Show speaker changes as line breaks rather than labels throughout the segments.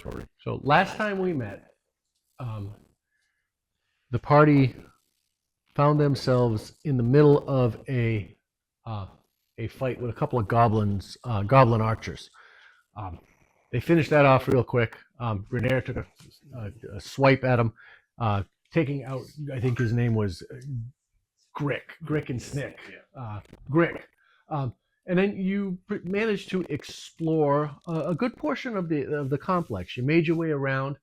laboratory.
So last time we met, the party found themselves in the middle of a fight with a couple of goblin archers. They finished that off real quick. Grenier took a swipe at him, taking out, I think his name was Grick and Snick. Grick. And then you managed to explore a good portion of the complex. You made your way around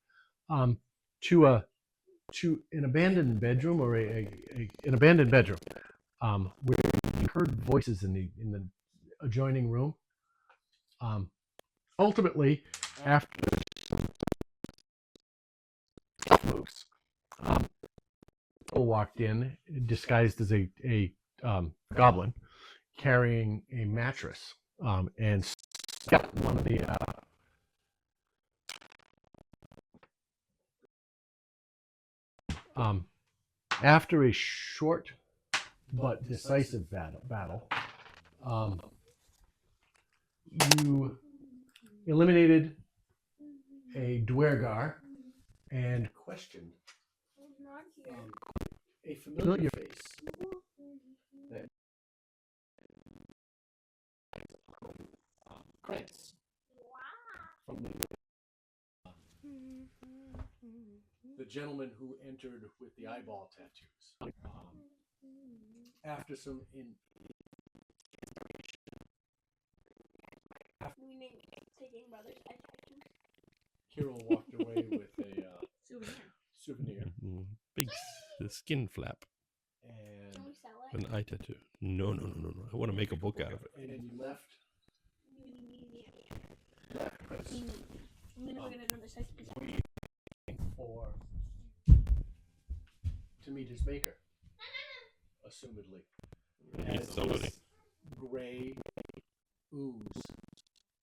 to an abandoned bedroom or an abandoned bedroom where you heard voices in the adjoining room. Ultimately, after moves, walked in disguised as a goblin, carrying a mattress, and stepped one of the. After a short but decisive battle, you eliminated a Dwergar and questioned a familiar face that Krantz from the gentleman who entered with the eyeball tattoos. After some
taking brother's eye tattoos.
Kirill walked away with a souvenir.
Big skin flap.
And
Can we sell it?
An eye tattoo. No. I want to make a book out of it.
And then you left.
I'm never gonna know this
For to meet his maker, assumedly.
He's somebody.
Gray ooze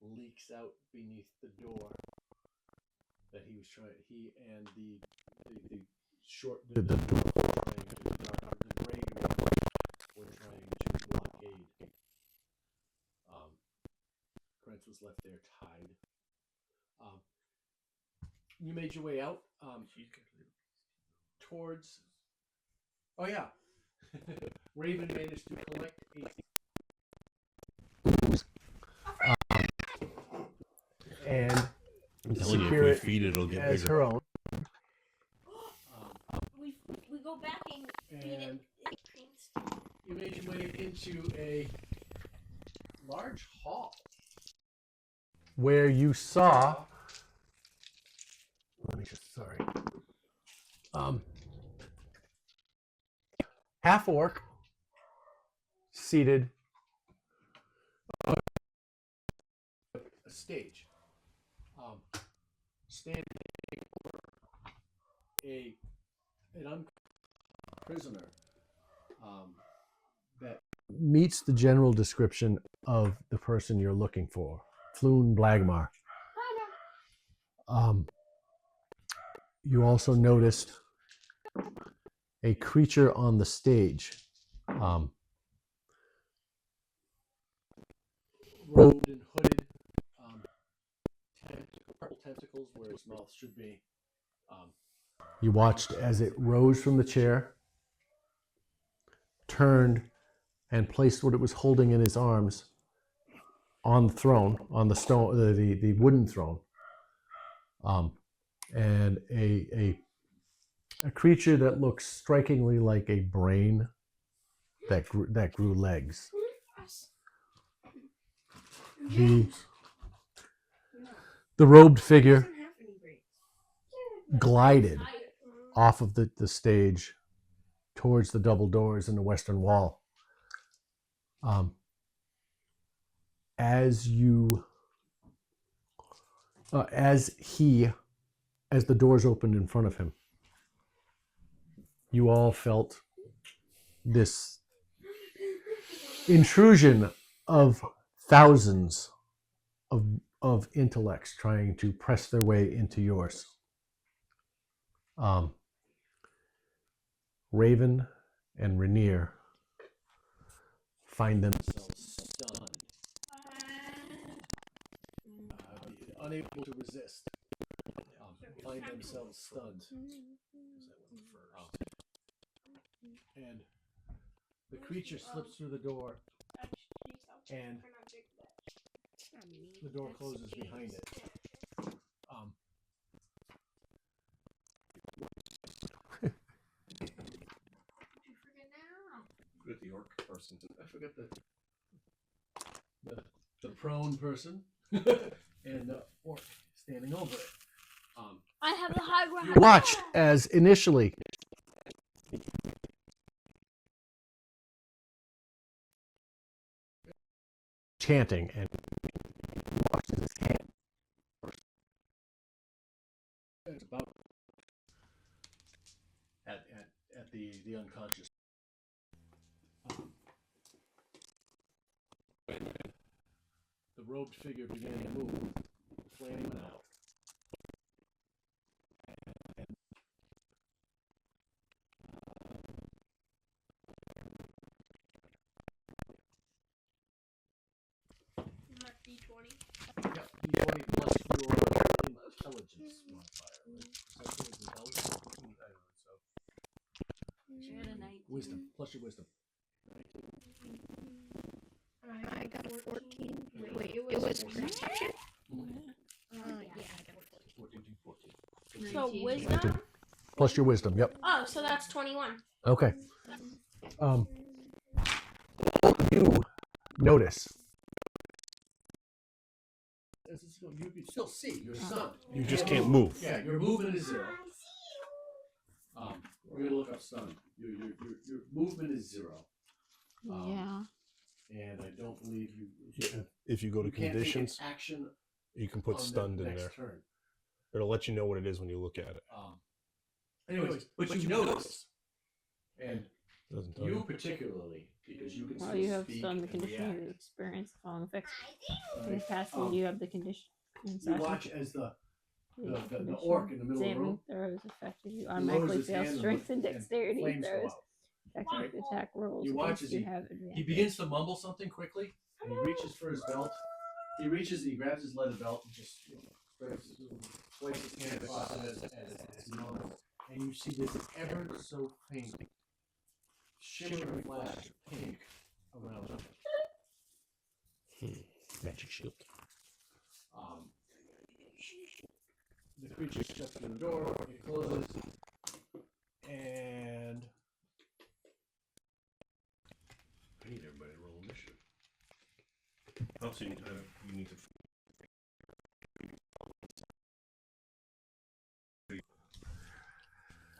leaks out beneath the door that he was trying. He and the short the gray were trying to blockade. Krantz was left there tied. You made your way out towards. Oh yeah, Raven managed to collect and
I'm telling you,
secure
if
it
we feed it, it'll get
as
bigger.
her own.
we go back and
And
it.
you made your way into a large hall where you saw. Let me just sorry. Half orc seated on a stage, standing an prisoner that meets the general description of the person you're looking for, Floon Blagmar. You also noticed a creature on the stage, robed and hooded, purple tentacles where his mouth should be. You watched as it rose from the chair, turned, and placed what it was holding in his arms on the throne, on the stone, the wooden throne, and a creature that looks strikingly like a brain that grew legs. The robed figure glided off of the stage towards the double doors in the western wall. As the doors opened in front of him, you all felt this intrusion of thousands of intellects trying to press their way into yours. Raven and Rainier find themselves stunned, unable to resist. find themselves stunned. And the creature slips through the door, and the door closes behind it.
With the orc person.
I forgot the prone person and the orc standing over it.
I have the high ground.
You watch as initially chanting and watches his hand. It's about at the unconscious. The robed figure began to move. The flame went out.
D20.
Yep, D20 plus your intelligence modifier. Right? Perception is intelligence? I don't know, so. Wisdom, plus your wisdom.
I got a 14. Wait, it was perception? Yeah, I got 14.
14.
So wisdom.
Plus your wisdom, yep.
Oh, so that's 21.
Okay. You notice. You can still see your sun.
You just can't move.
Yeah, your movement is 0. We're gonna look up stun. Your movement is 0.
Yeah.
And I don't believe you.
If you go to
You can't take an
conditions,
action
you can put
on the
stunned in
next
there.
turn.
It'll let you know what it is when you look at it.
Anyways, but you notice, and
Doesn't tell
you
you.
particularly, because you can
Well,
still
you have
speak
stunned the
and
condition
react,
you experience the following effects. In
right?
passing, you have the condition.
You watch as the orc in the middle of the
Saving
room
throws affected. You
lowers
automatically
his
fail
hand
strength and
and
dexterity
flames go
throws.
out.
Technical attack rolls.
You watch
against
as
you
he-
have
He
advantage.
begins to mumble something quickly, and he reaches for his belt. He grabs his leather belt, and just swipes his hand across it as he mumbles. And you see this ever so faint shimmering flash of pink around him.
Magic shield.
The creature shuts through the door, it closes, and I need everybody to roll initiative.
Oh, so you need to.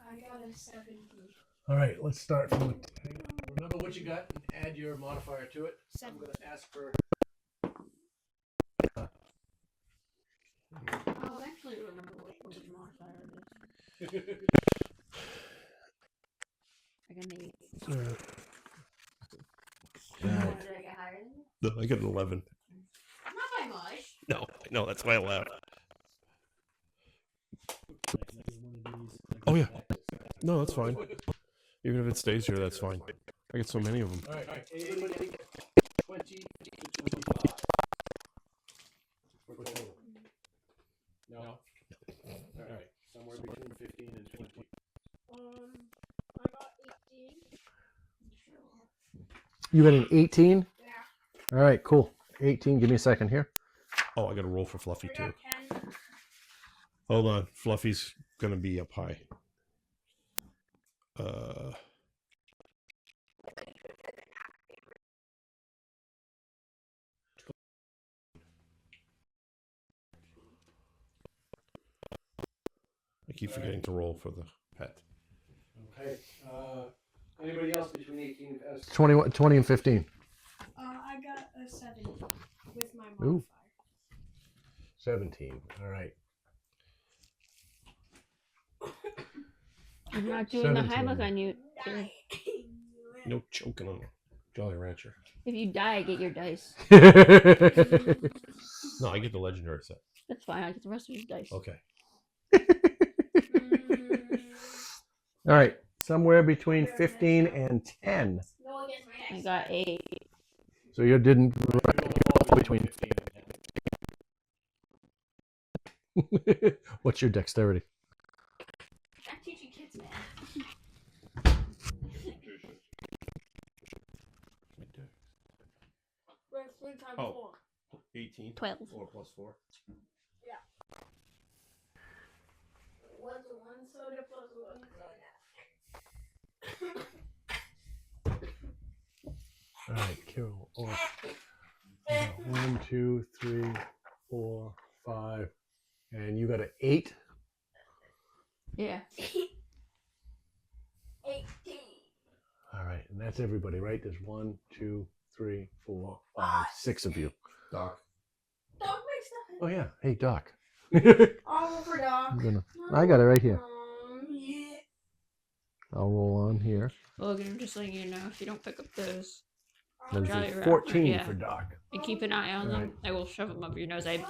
I got a 17.
All right, let's start from the. Remember what you got and add your modifier to it. I'm going to ask for.
I'll actually remember what modifier it is. I got an 8.
Did I get higher than
No, I got an 11.
Not by much.
No, no, that's why I laughed. Oh, yeah. No, that's fine. Even if it stays here, that's fine. I get so many of them.
All right. Anybody get 20 to 25 for total? No? All right. Somewhere between 15 and 20.
I got 18.
You got an 18?
Yeah.
All right, cool. 18. Give me a second here.
Oh, I got to roll for Fluffy,
I
too.
got 10.
Hold on. Fluffy's going to be up high. I keep forgetting to roll for the pet.
Okay. Anybody else between 18 and 20 and 15?
I got a 17 with my
Ooh.
modifier.
17. All right.
I'm not doing the
17.
Heimlich on you. Kid.
No choking on a Jolly Rancher.
If you die, I get your dice.
No, I get the legendary set.
That's fine. I get the rest of your dice.
Okay.
All right. Somewhere between 15 and 10.
Go against my
I
dice.
got 8.
So you didn't roll between 15 and 10. What's your dexterity?
Oh.
4.
18.
12.
4 plus 4.
What's 1 soda plus 1 soda?
All right, Carol. Oh, 1, 2, 3, 4, 5, and you got an 8.
Yeah.
18.
All right, and that's everybody, right? There's 1, 2, 3, 4, 5, 6 of you.
Doc.
Dog makes nothing.
Oh yeah. Hey, Doc.
I'll go for dog.
I got it right here.
Yeah.
I'll roll on here.
Logan, I'm just letting you know if you don't pick up those
That was
Jolly
a
Roger,
14
yeah.
for Doc.
and keep an eye on them,
Right.
I will shove them up your nose. I'm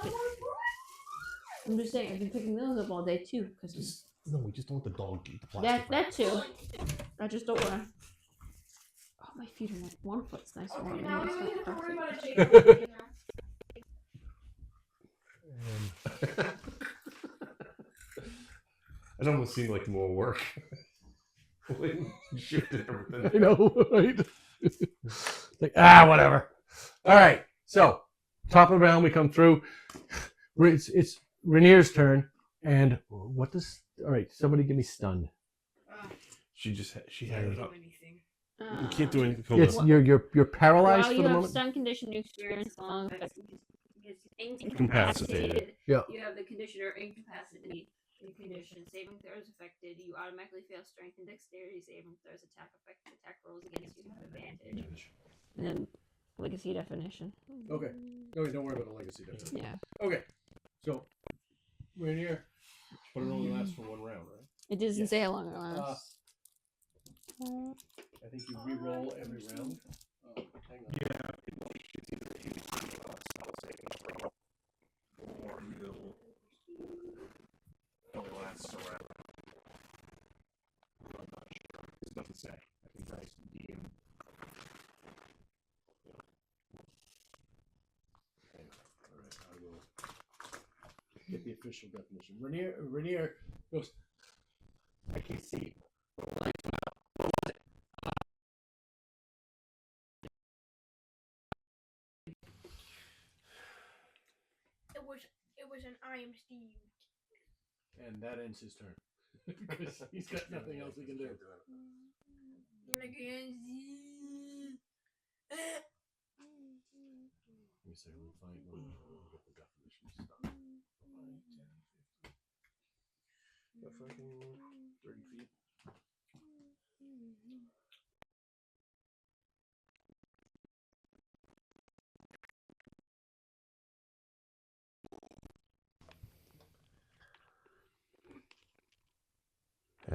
just saying, I've been picking those up all day too. Cause
No, we just don't want the dog to eat the plastic.
that too. I just don't want to. Oh, my feet are nice. One foot's nice.
Okay,
Right
now we
now.
don't have to worry about a chicken.
It almost seemed like more work. When you shifted everything.
I know, right? Like, whatever. All right. So, top of the round, we come through. It's Rainier's turn. And what does... All right, somebody give me stunned.
She had it up.
Anything.
You can't do anything.
It's you're paralyzed
While
for
you
the
have
moment.
stun condition, you experience long effects.
Incapacitated.
Yeah.
You have the condition or incapacity condition. Saving throws affected. You automatically fail strength and dexterity saving throws. Attack rolls against you have advantage. And then legacy definition.
Okay. Okay, don't worry about the legacy definition.
Yeah.
Okay. So, Rainier.
But it only lasts for 1 round, right?
It doesn't say how long it
Uh,
lasts.
I think you re-roll every round. Hang on.
Yeah. Only lasts around. I'm not sure. There's nothing to say. I think that's DM.
All right, I will get the official definition. Rainier goes, I can't see.
It was an I am Steve.
And that ends his turn. Because he's got nothing else he can do.
I can see.
Let me see, we'll find we'll get the definition stuff.
30 feet.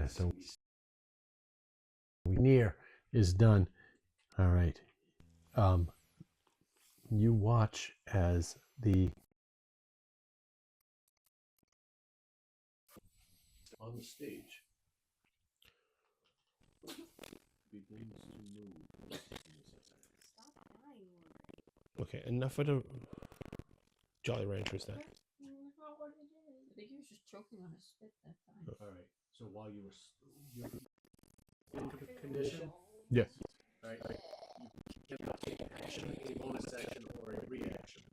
So Rainier is done. All right. You watch as the on the stage begins to move.
Okay, enough of the Jolly Ranchers then.
I think he was just choking on his spit that time.
All right. So while you're in condition,
Yes.
right? You can take action, a bonus action, or a reaction.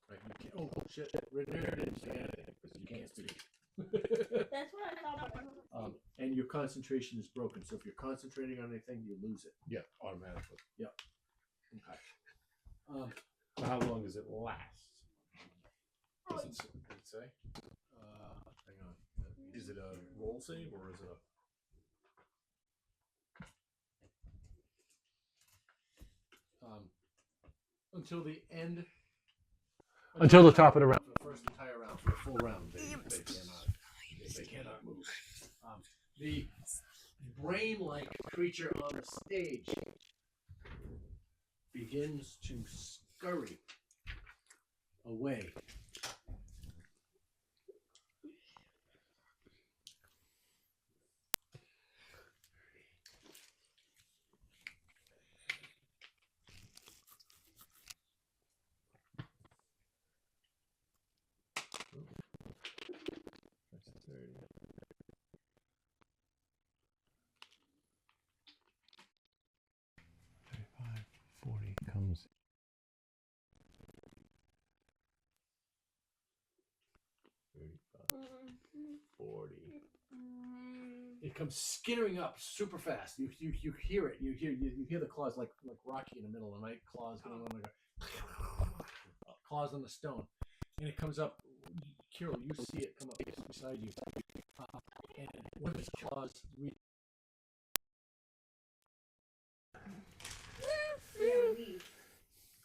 Right? You can, oh shit! Rainier didn't say anything because you can't speak.
That's what I thought.
And your concentration is broken. So if you're concentrating on anything, you lose it.
Yeah, automatically.
Yep. Okay.
So how long does it last? Does it say?
Hang on.
Is it a roll save or is it a...
Until the end. Until the top of the round. For the first entire round, for a full round, they cannot move. The brain-like creature on the stage begins to scurry away.
That's 30.
35, 40 comes It comes skittering up super fast. You hear it. You hear the claws like Rocky in the middle of the night. Claws going on like claws on the stone, and it comes up. Kirill, you see it come up beside you, and one of its claws.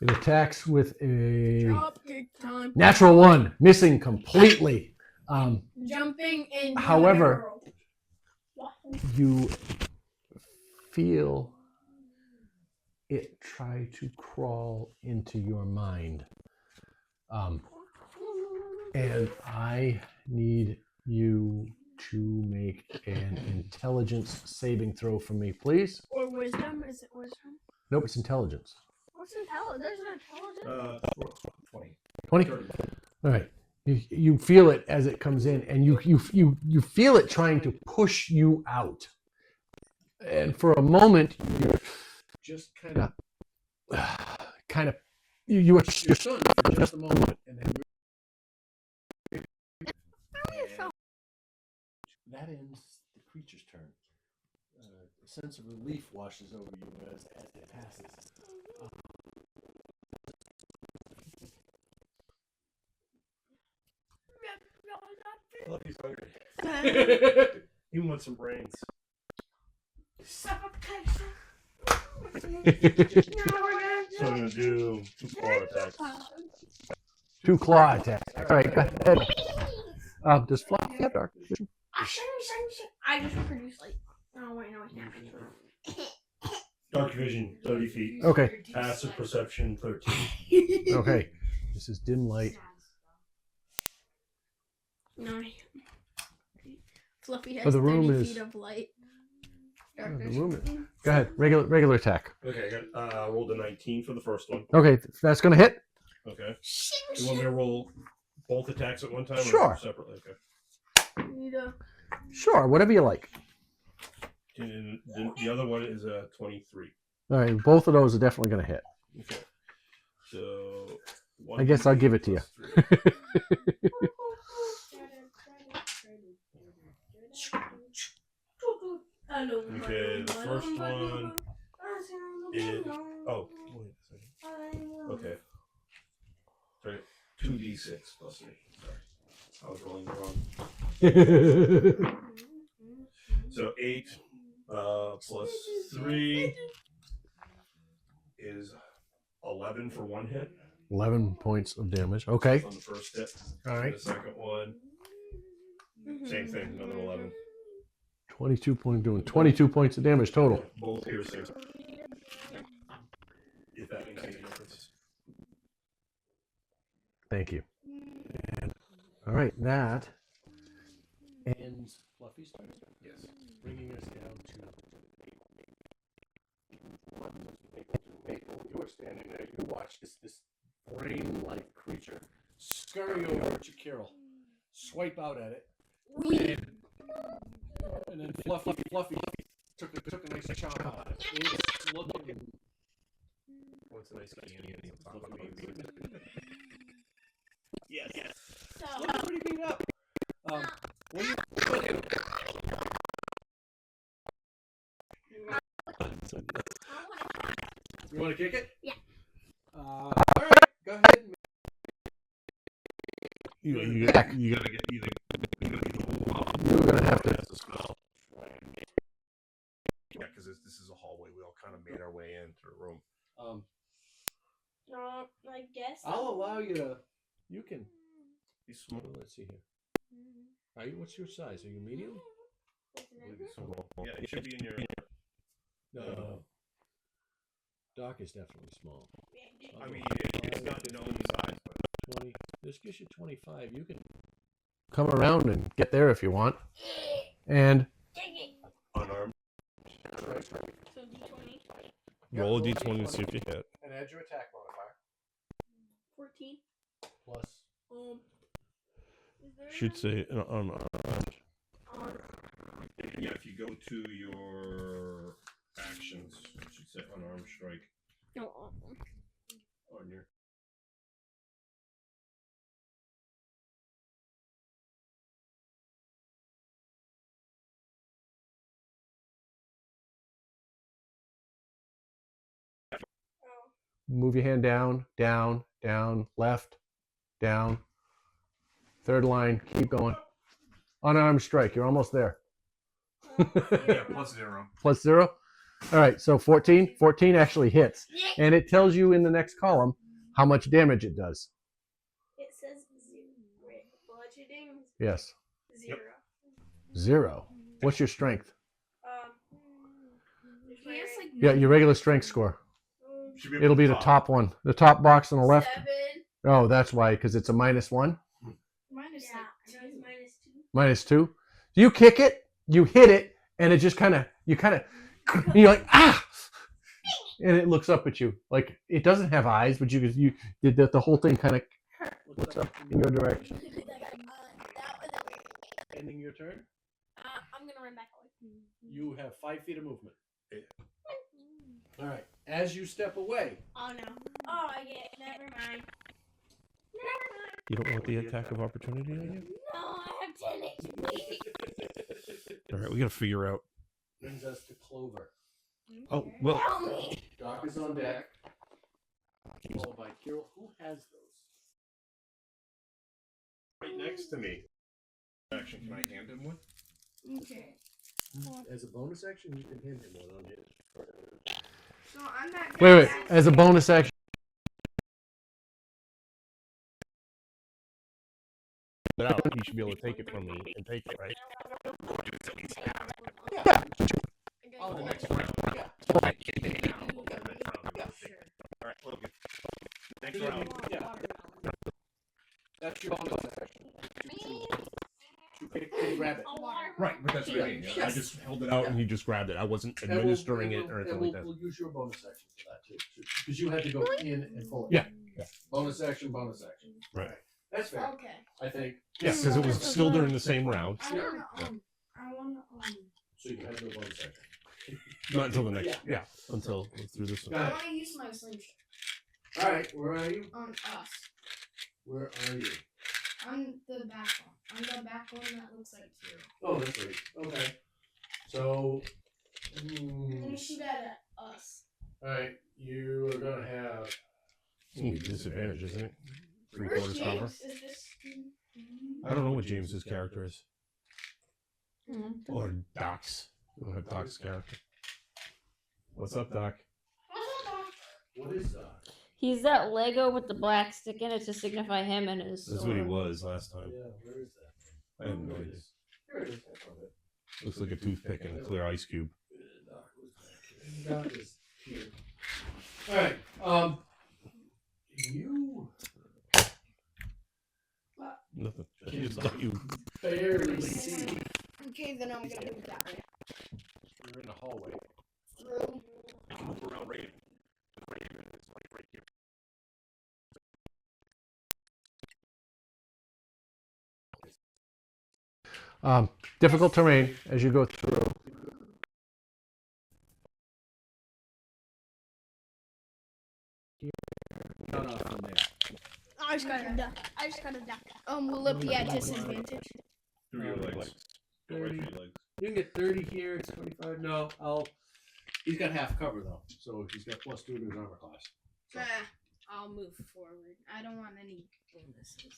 It attacks with a
Dropkick time.
natural 1, missing completely.
Jumping in.
However, you feel it try to crawl into your mind. And I need you to make an intelligence saving throw for me, please.
Or wisdom? Is it wisdom?
Nope, it's intelligence.
What's intelligence? There's an intelligence.
20.
20? All right. You feel it as it comes in, and you feel it trying to push you out. And for a moment, you're just kind of you're stunned for just a moment, and then that ends the creature's turn. A sense of relief washes over you as it passes.
Fluffy's hungry. He wants some brains.
Suffocation.
So I'm gonna do 2 claw attacks.
2 claw attacks. All right, go ahead. Does Fluffy have dark vision?
I just produced light. Oh wait, no, I can't.
Dark vision, 30 feet.
Okay.
Passive perception, 13.
Okay. This is dim light.
No. Fluffy has
Oh, the room
30
is-
feet of light.
Oh, the room is- Go ahead. Regular attack.
Okay, I got rolled a 19 for the first one.
Okay, that's gonna hit.
Okay. You want me to roll both attacks at one time
Sure.
or separately? Okay.
Sure, whatever you like.
And the other one is a 23.
All right, both of those are definitely gonna hit.
Okay. So
I guess I'll give it to you.
Okay, the first one is. Oh, wait a second. Okay. Sorry, 2d6 plus 3. Sorry. I was rolling wrong. So 8 plus 3 is 11 for one hit.
11 points of damage. Okay.
On the first hit.
All right.
The second one, same thing, another 11.
22 points of damage total.
Both piercing. If that makes any difference.
Thank you. And, all right, that ends Fluffy's turn.
Yes.
Bringing us down to Maple. You are standing there. You watch this brain-like creature scurry over to Carol, swipe out at it, and then Fluffy took a nice chomp out of it. It's looking.
What's a nice candy on top of me? Yes.
Looking pretty beat up. What do you do? You want to kick it?
Yeah.
All right, go ahead.
You gotta get either.
You're gonna have to.
The spell. Yeah, because this is a hallway. We all kind of made our way into the room.
I guess.
I'll allow you to. You can.
He's small.
Let's see here. Are you? What's your size? Are you medium?
I believe he's small. Yeah, he should be in your.
No. Doc is definitely small.
I mean, it's got known size, but
20. This gives you 25. You can come around and get there if you want. And
unarmed.
So D20.
Roll a d20 to see if you hit.
And add your attack modifier.
14.
Plus.
Is there
Should say unarmed.
on
Yeah, if you go to your actions, it should say unarmed strike
no,
on your.
Move your hand down, down, down, left, down. Third line, keep going. Unarmed strike, you're almost there.
Yeah, +0.
Plus 0? All right, so 14. 14 actually hits. And it tells you in the next column how much damage it does.
It says 0. Bludgeoning
Yes.
0.
0. What's your strength?
He has like
Yeah, your regular strength score.
Should be
It'll be the top one. The top box on the left.
7.
Oh, that's why, because it's a -1.
Minus
-2. Do you kick it? You hit it, and it just kind of, you're like, ah! And it looks up at you. Like, it doesn't have eyes, but you did the whole thing kind of looks up in your direction. Ending your turn.
I'm gonna run back away.
You have 5 feet of movement. All right. As you step away.
Oh no. Oh, I get. Never mind.
You don't want the attack of opportunity on you?
No, I have 10 HP.
All right, we got to figure out.
Brings us to Clover.
Oh, well.
Help me.
Doc is on deck. Followed by Kirill. Who has those?
Right next to me. Action, can I hand him one?
Okay.
As a bonus action, you can hand him one on his.
So I'm not.
Wait. As a bonus action.
But out, you should be able to take it from me and take it, right?
Yeah.
Oh, the next round.
Yeah.
All right, well, good. Next round.
Yeah. That's your bonus action. You can grab it.
Right, but that's what I mean. I just held it out and he just grabbed it. I wasn't administering it or anything like that.
We'll use your bonus action for that too. Because you had to go in and pull it.
Yeah.
Bonus action.
Right.
That's fair.
Okay.
I think.
Yeah, because it was still during the same round.
I want to.
So you had no bonus action.
Not until the next. Yeah, until through this one.
Got
I
it.
want to use my slingshot
All right. Where are you?
on us.
Where are you?
On the back one. On the back one that looks like you.
Oh, that's right. Okay. So.
I'm gonna shoot at us.
All right. You are gonna have.
Disadvantage, isn't it?
Where's
3/4 cover.
James? Is this?
I don't know what James's character is. Or Doc's. We don't have Doc's character. What's up, Doc?
What is that?
He's that Lego with the black stick in it to signify him and his
That's
sword.
what he was last time.
Yeah. Where is that?
I have no idea.
Here it is. I found it.
Looks like a toothpick and a clear ice cube.
Doc is here. All right. You
Nothing. I just thought you.
barely see.
Okay, then I'm gonna do it that way.
You're in the hallway.
Through.
Move around right here.
Difficult terrain as you go through. Not off from there.
I just got a duck. Will it be at disadvantage?
Through your legs. Go right through your legs.
You can get 30 here. It's 25. No, he's got half cover though, so he's got +2 to his armor class. So.
I'll move forward. I don't want any bonuses.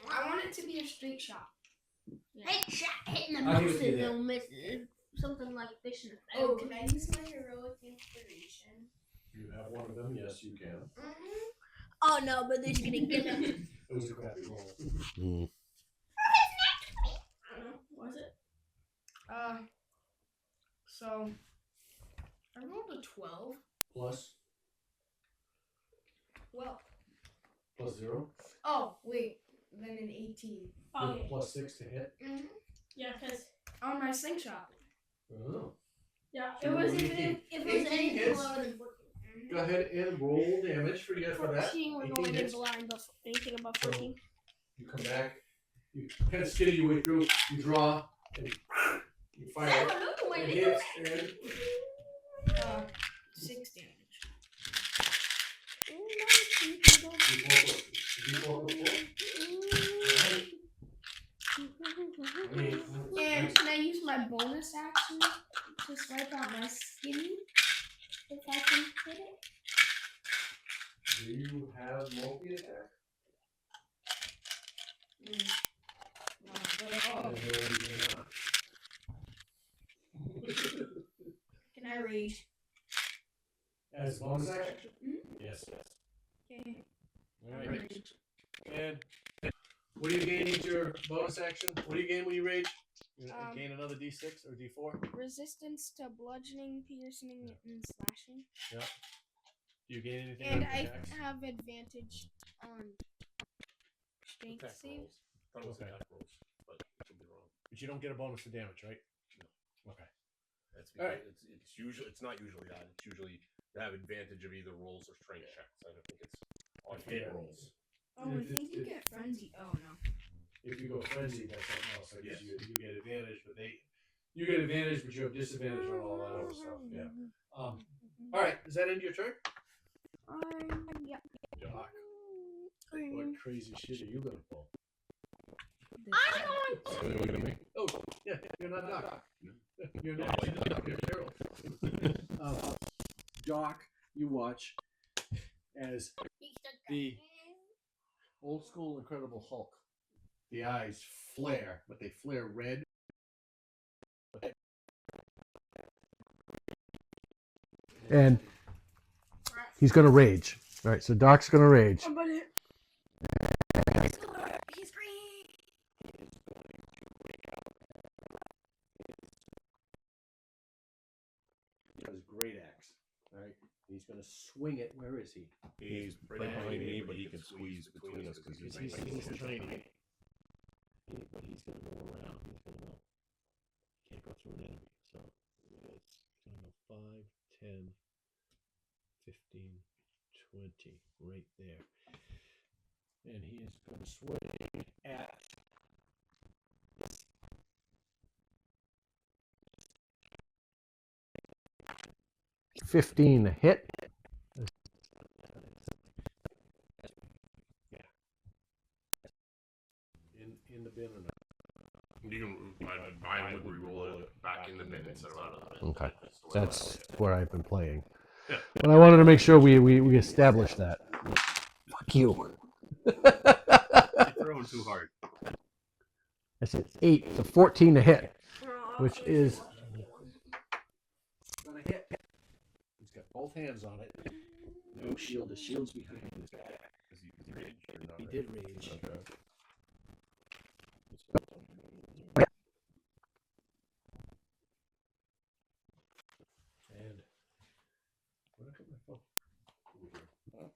I want it to be a straight shot. Yeah.
Hitting the
I'll give it to
misses,
you
they'll miss it. Something like fishing a
Oh,
fountain.
can I use my heroic inspiration?
You have one of them. Yes, you can.
Oh no, but they're just gonna get them.
It was a crappy roll.
Was it? So I rolled a 12.
Plus
Well,
+0.
oh wait, then an 18.
With +6 to hit.
Yeah, because on my slingshot.
Oh.
Yeah,
So
it was
what do you
even
think?
if it was
18
anything
hits.
lower than 14.
Go ahead and roll damage for that.
14, we're
18
going in
hits.
blind, but anything above
So,
14.
You come back. You kind of skittle your way through. You draw. And you fire. It hits and
6 damage. And can I use my bonus action to swipe out my skinny? Can I rage?
As a bonus action?
Hmm?
Yes.
Okay.
All right. And what do you gain with your bonus action? What do you gain when you rage? You gain another D6 or D4?
Resistance to bludgeoning, piercing, and slashing.
Yeah. Do you gain anything?
And
on
I
attacks?
have advantage on strength
Attack
saves.
rolls. I thought it was
Okay.
attack rolls, but I could be wrong.
But you don't get a bonus to damage, right?
No.
Okay.
That's
All
because
right.
it's not usually that. It's usually you have advantage of either rolls or strength checks. I don't think it's on hit rolls.
Oh, I think you get frenzy. Oh no.
If you go frenzy, that's something else. I guess
Yes.
you get advantage, but you get advantage, but you have disadvantage on all that other stuff. Yeah. All right. Is that end your turn?
Yeah.
Doc, what crazy shit are you gonna pull?
I'm going.
Look at me.
Oh, yeah, you're not Doc. You're not Doc. You're Carol. Doc, you watch as the old school Incredible Hulk. The eyes flare, but they flare red. And he's gonna rage. All right, so Doc's gonna rage.
I'm gonna hit. He's green.
He has a great axe. All right, he's gonna swing it. Where is he?
He's right behind me, but he can squeeze between us because he's
He's tiny.
But he's going to go around. He's going to go. Can't go through an enemy. So it's going to go 5, 10, 15, 20, right there. And he is going to swing at
15 a hit. In the bin or not?
You can I would re-roll it back in the bin instead of out of the bin.
Okay.
That's the way I
That's
play it.
where I've been playing.
Yeah.
But I wanted to make sure we established that. Fuck you.
You're throwing too hard.
That's it. 8, so 14 to hit, which is gonna hit. He's got both hands on it. No shield. The shield's behind his back.
Is he rage or not?
He did rage.
Okay.
And where did I put my phone? Over here.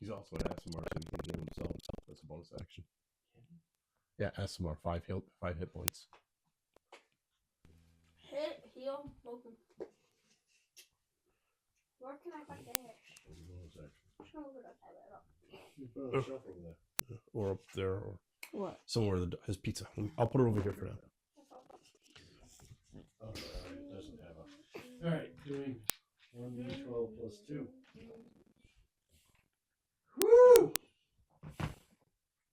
He's also an SMR, so he can heal himself. That's a bonus action. Yeah, SMR, 5 hit points.
Hit, heal, welcome. Where can I find the hash?
Bonus action.
I'm just gonna look it up, have it up.
You put it on the shelf over there.
Or up there, or
What?
somewhere his pizza. I'll put it over here for now.
Oh, it doesn't have a. All right, doing 1d12 plus 2. Woo!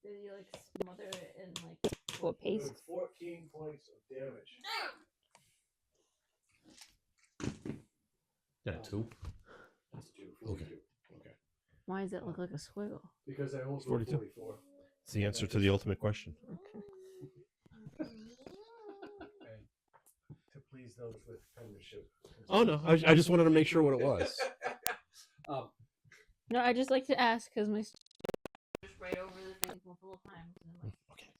Did you like smother it in like what paste?
Doing 14 points of damage.
Yeah, 2.
That's 2. 42. Okay.
Why does it look like a squiggle?
Because I almost
42.
44.
It's the answer to the ultimate question.
And to please those with penmanship.
Oh no, I just wanted to make sure what it was.
No, I just like to ask because my just right over the thing multiple times. And I'm like,
Okay.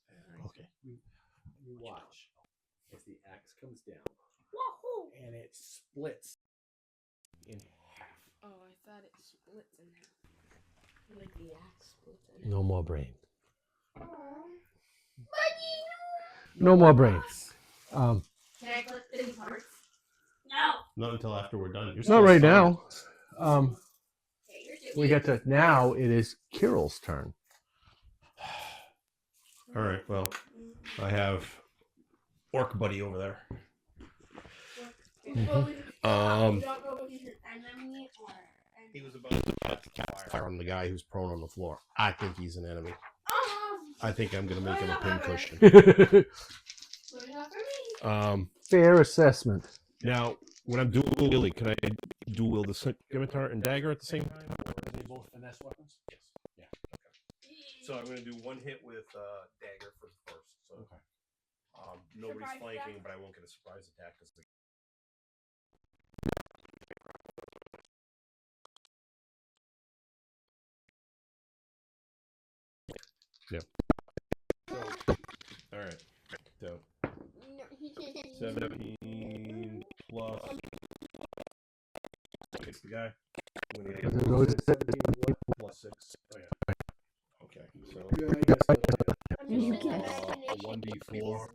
Okay.
You watch as the axe comes down
Wahoo!
and it splits in half.
Oh, I thought it splits in half. Like the axe splits in half.
No more brain.
Buddy,
No more brain.
Can I clip these parts? No!
Not until after we're done. You're
Not
still
right
silent.
now.
Okay, you're
We get to now. It is Kirill's turn.
All right. Well, I have Orc Buddy over there.
don't know if he's an enemy or
He was about to cast fire on the guy who's prone on the floor. I think he's an enemy. I think I'm gonna make him a pincushion.
Fair assessment.
Now, when I'm dual wielding, can I dual wield the scimitar and dagger at the same time?
Are they both finesse weapons?
Yes. Yeah. Okay. So I'm gonna do one hit with dagger for the first. So
Okay.
Nobody's
Surprise
flanking,
attack?
but I won't get a surprise attack because all right. So
No, he can't.
17 plus. It's the guy. I'm gonna
It
get
goes
17 plus 6. Oh yeah. Okay. So
I'm just
You
in
can't.
imagination.
1d4.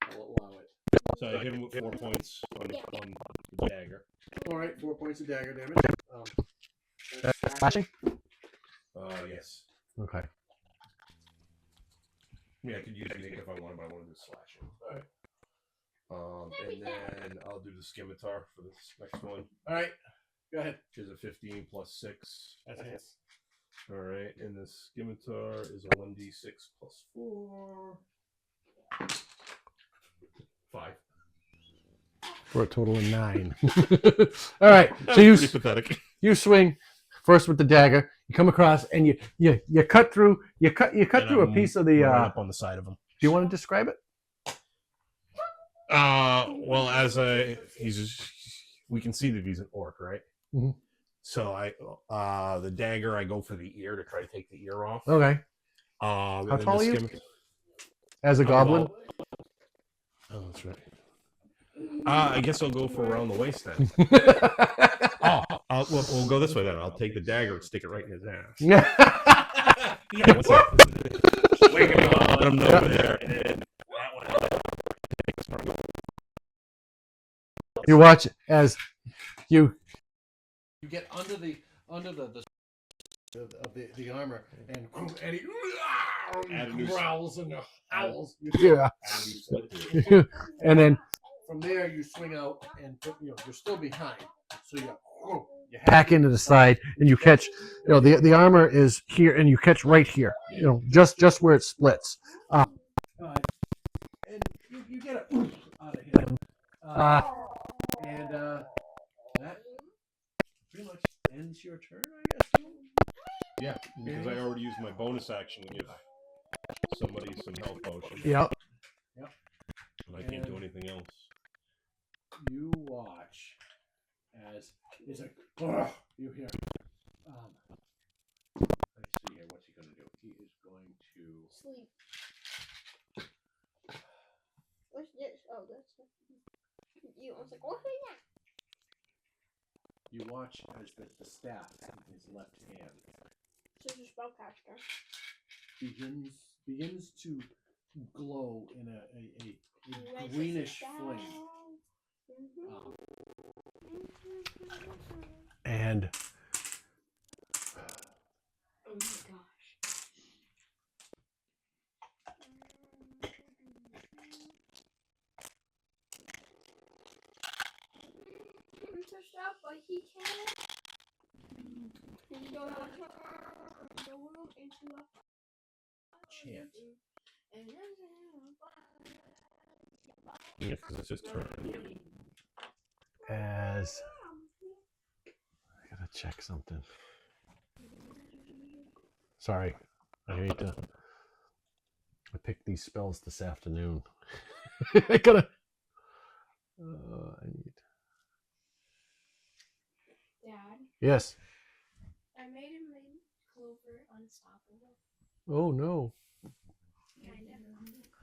I'll allow it.
So I hit him with 4 points on the dagger.
All right, 4 points of dagger damage.
Slashing?
Yes.
Okay.
Yeah, I could use the if I want, but I want to do slashing. All right. And then I'll do the scimitar for this next one.
All right, go ahead.
Which is a 15 plus 6.
That's hits.
All right, and the scimitar is a 1d6 plus 4. 5.
For a total of 9. All right. So you
pathetic.
you swing first with the dagger. You come across and you cut through through a piece of the.
Right up on the side of him.
Do you want to describe it?
Well, we can see that he's an orc, right?
Mhm.
So the dagger, I go for the ear to try to take the ear off.
Okay.
How
tall are you? As a goblin.
Oh, that's right. I guess I'll go for around the waist then. We'll go this way then. I'll take the dagger and stick it right in his ass. Yeah, what's up? Wake him up, let him know over there. And then that one.
You watch as you
get under the armor and he growls and howls.
yeah. And then
From there you swing out and you're still behind, so you
hack into the side and you catch. The armor is here and you catch right here. Just where it splits.
and you get a out of him. And that pretty much ends your turn, I guess.
Yeah, because I already used my bonus action to give somebody some health potion.
Yep.
And I can't do anything else.
You watch as he's like, you hear. Let's see here. What's he going to do? He is going to
Sleep. What's this? Oh, that's you. I was like, what's that?
You watch as the staff in his left hand
This is a spellcaster.
begins to glow in a greenish flame.
And
Oh my gosh.
Stuff, but he can't. He goes the world into a
Chant.
Yeah, because it's his turn.
as I gotta check something. Sorry, I picked these spells this afternoon. I gotta. I need.
Dad,
Yes.
I made him make Clover unstoppable.
Oh no.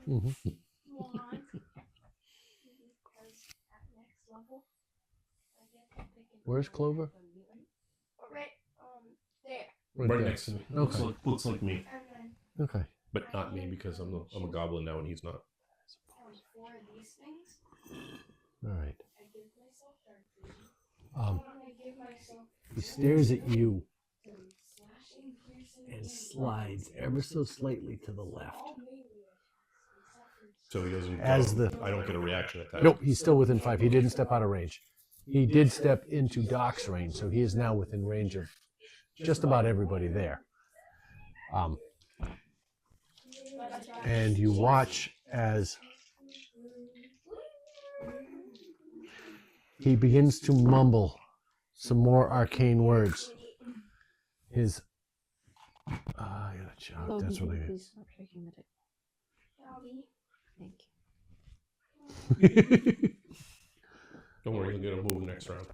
Mm-hmm.
Wand. Because at next level, I get to pick it.
Where's Clover?
Right, there.
Right
there.
next to me.
Okay.
Looks like me,
And then
Okay.
but not me because I'm a goblin now and he's not.
for these things,
All right.
I give myself dark vision. I give myself
He stares at you
some slashing, piercing,
and slides ever so slightly to the left.
all melee.
So he doesn't. I don't get a reaction attack.
Nope, he's still within 5. He didn't step out of range. He did step into Doc's range, so he is now within range of just about everybody there. And you watch as he begins to mumble some more arcane words. His I gotta check. That's what I
Please stop shaking the dick.
doggy.
Thank
Don't worry, you'll get a move next round.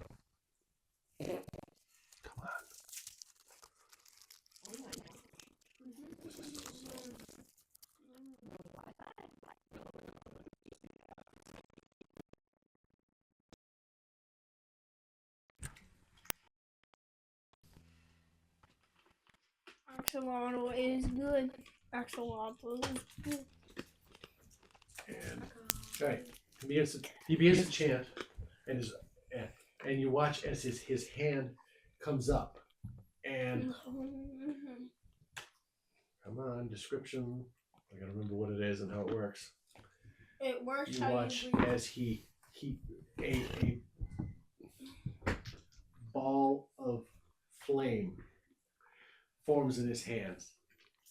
Axolotl is good. Axolotl is good.
And right, he begins to chant, and you watch as his hand comes up, and come on, description. I gotta remember what it is and how it works.
It works
You
how
watch
you breathe.
as a ball of flame forms in his hands,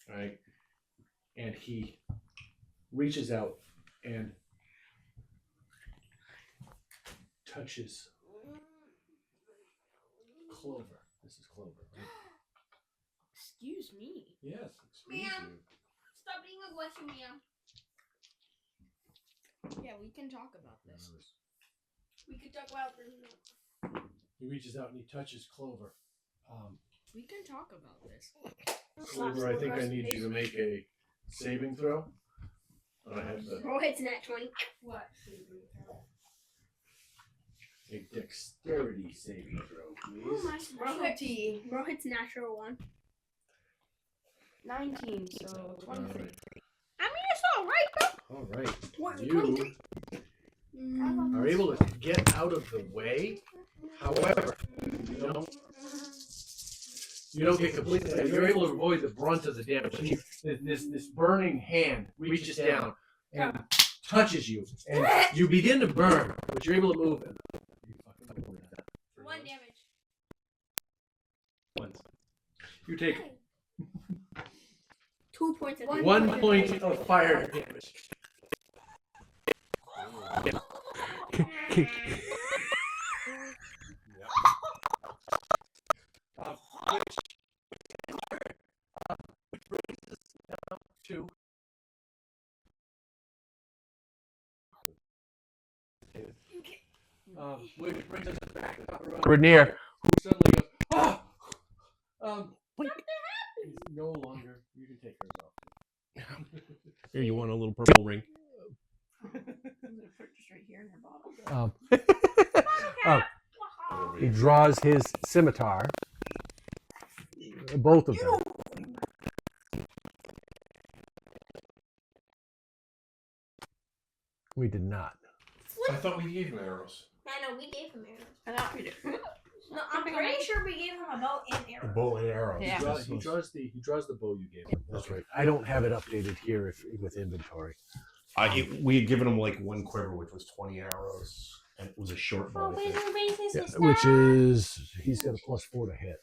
right? And he reaches out and touches Clover. This is Clover, right?
Excuse me.
Yes, excuse
Ma'am.
you.
Stop being aggressive, Mia. Yeah, we can talk about this. We can talk about this.
He reaches out and he touches Clover.
We can talk about this.
Clover, I think I need you to make a saving throw. I have the
Bro hits net 20. What?
a dexterity saving throw,
Oh,
please.
my specialty. Bro hits natural 1.
19, so 23.
All right.
I mean, it's alright, bro.
All right.
What,
You
23?
are able to get out of the way. However, you don't get completely. You're able to avoid the brunt of the damage. This burning hand reaches down and touches you, and you begin to burn, but you're able to move.
One damage.
Once. You take
2 points of
1 point of fire damage. Which brings us down to which brings us back to Rainier, who suddenly goes, "Ah!" He's no longer. You can take hers off.
Here, you want a little purple ring?
Just right here in her bottle.
He draws his scimitar. Both of them. We did not.
I thought we gave him arrows.
I know, we gave him arrows.
I thought we did.
No, I'm pretty sure we gave him a bow and
A
arrows.
bow and arrows.
Yeah.
He draws the bow you gave him. That's right. I don't have it updated here with inventory.
We had given him like 1 quiver, which was 20 arrows, and it was a short bow. I think.
Yeah, which is he's got a +4 to hit.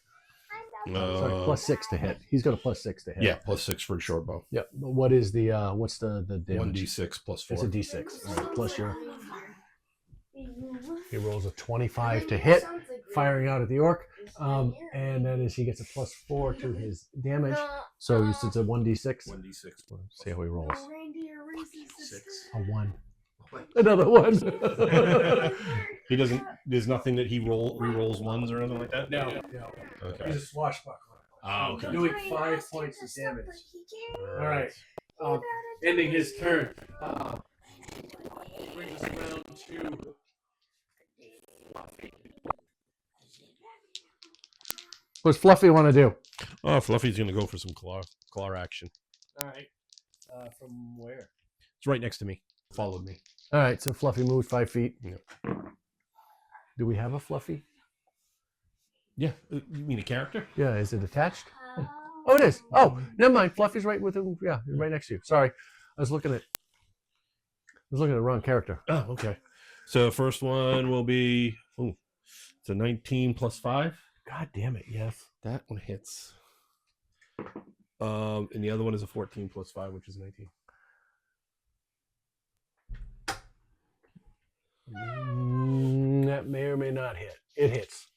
Sorry, +6 to hit. He's got a +6 to hit.
Yeah, +6 for a short bow.
Yep. But what is the what's the damage?
1d6 plus 4.
It's a d6. All right, plus your. He rolls a 25 to hit, firing out at the orc, and that is he gets a +4 to his damage. So it's a 1d6.
1d6.
Let's see how he rolls.
Reindeer races
6.
A 1. Another 1.
He doesn't. There's nothing that he re-rolls ones or anything like that.
No.
Okay.
He's a swashbuckler.
Oh, okay.
Doing 5 points of damage. All right. Ending his turn. Brings us around to. What's Fluffy want to do?
Oh, Fluffy's gonna go for some claw action.
All right. From where?
It's right next to me. Followed me.
All right. So Fluffy moved 5 feet.
Yeah.
Do we have a Fluffy?
Yeah. You mean a character?
Yeah. Is it attached? Oh, it is. Oh, never mind. Fluffy's right with him. Yeah, he's right next to you. Sorry, I was looking at the wrong character.
Oh, okay. So first one will be. Oh, it's a 19 plus 5.
God damn it! Yes.
That one hits. And the other one is a 14 plus 5, which is 19.
That may or may not hit. It hits.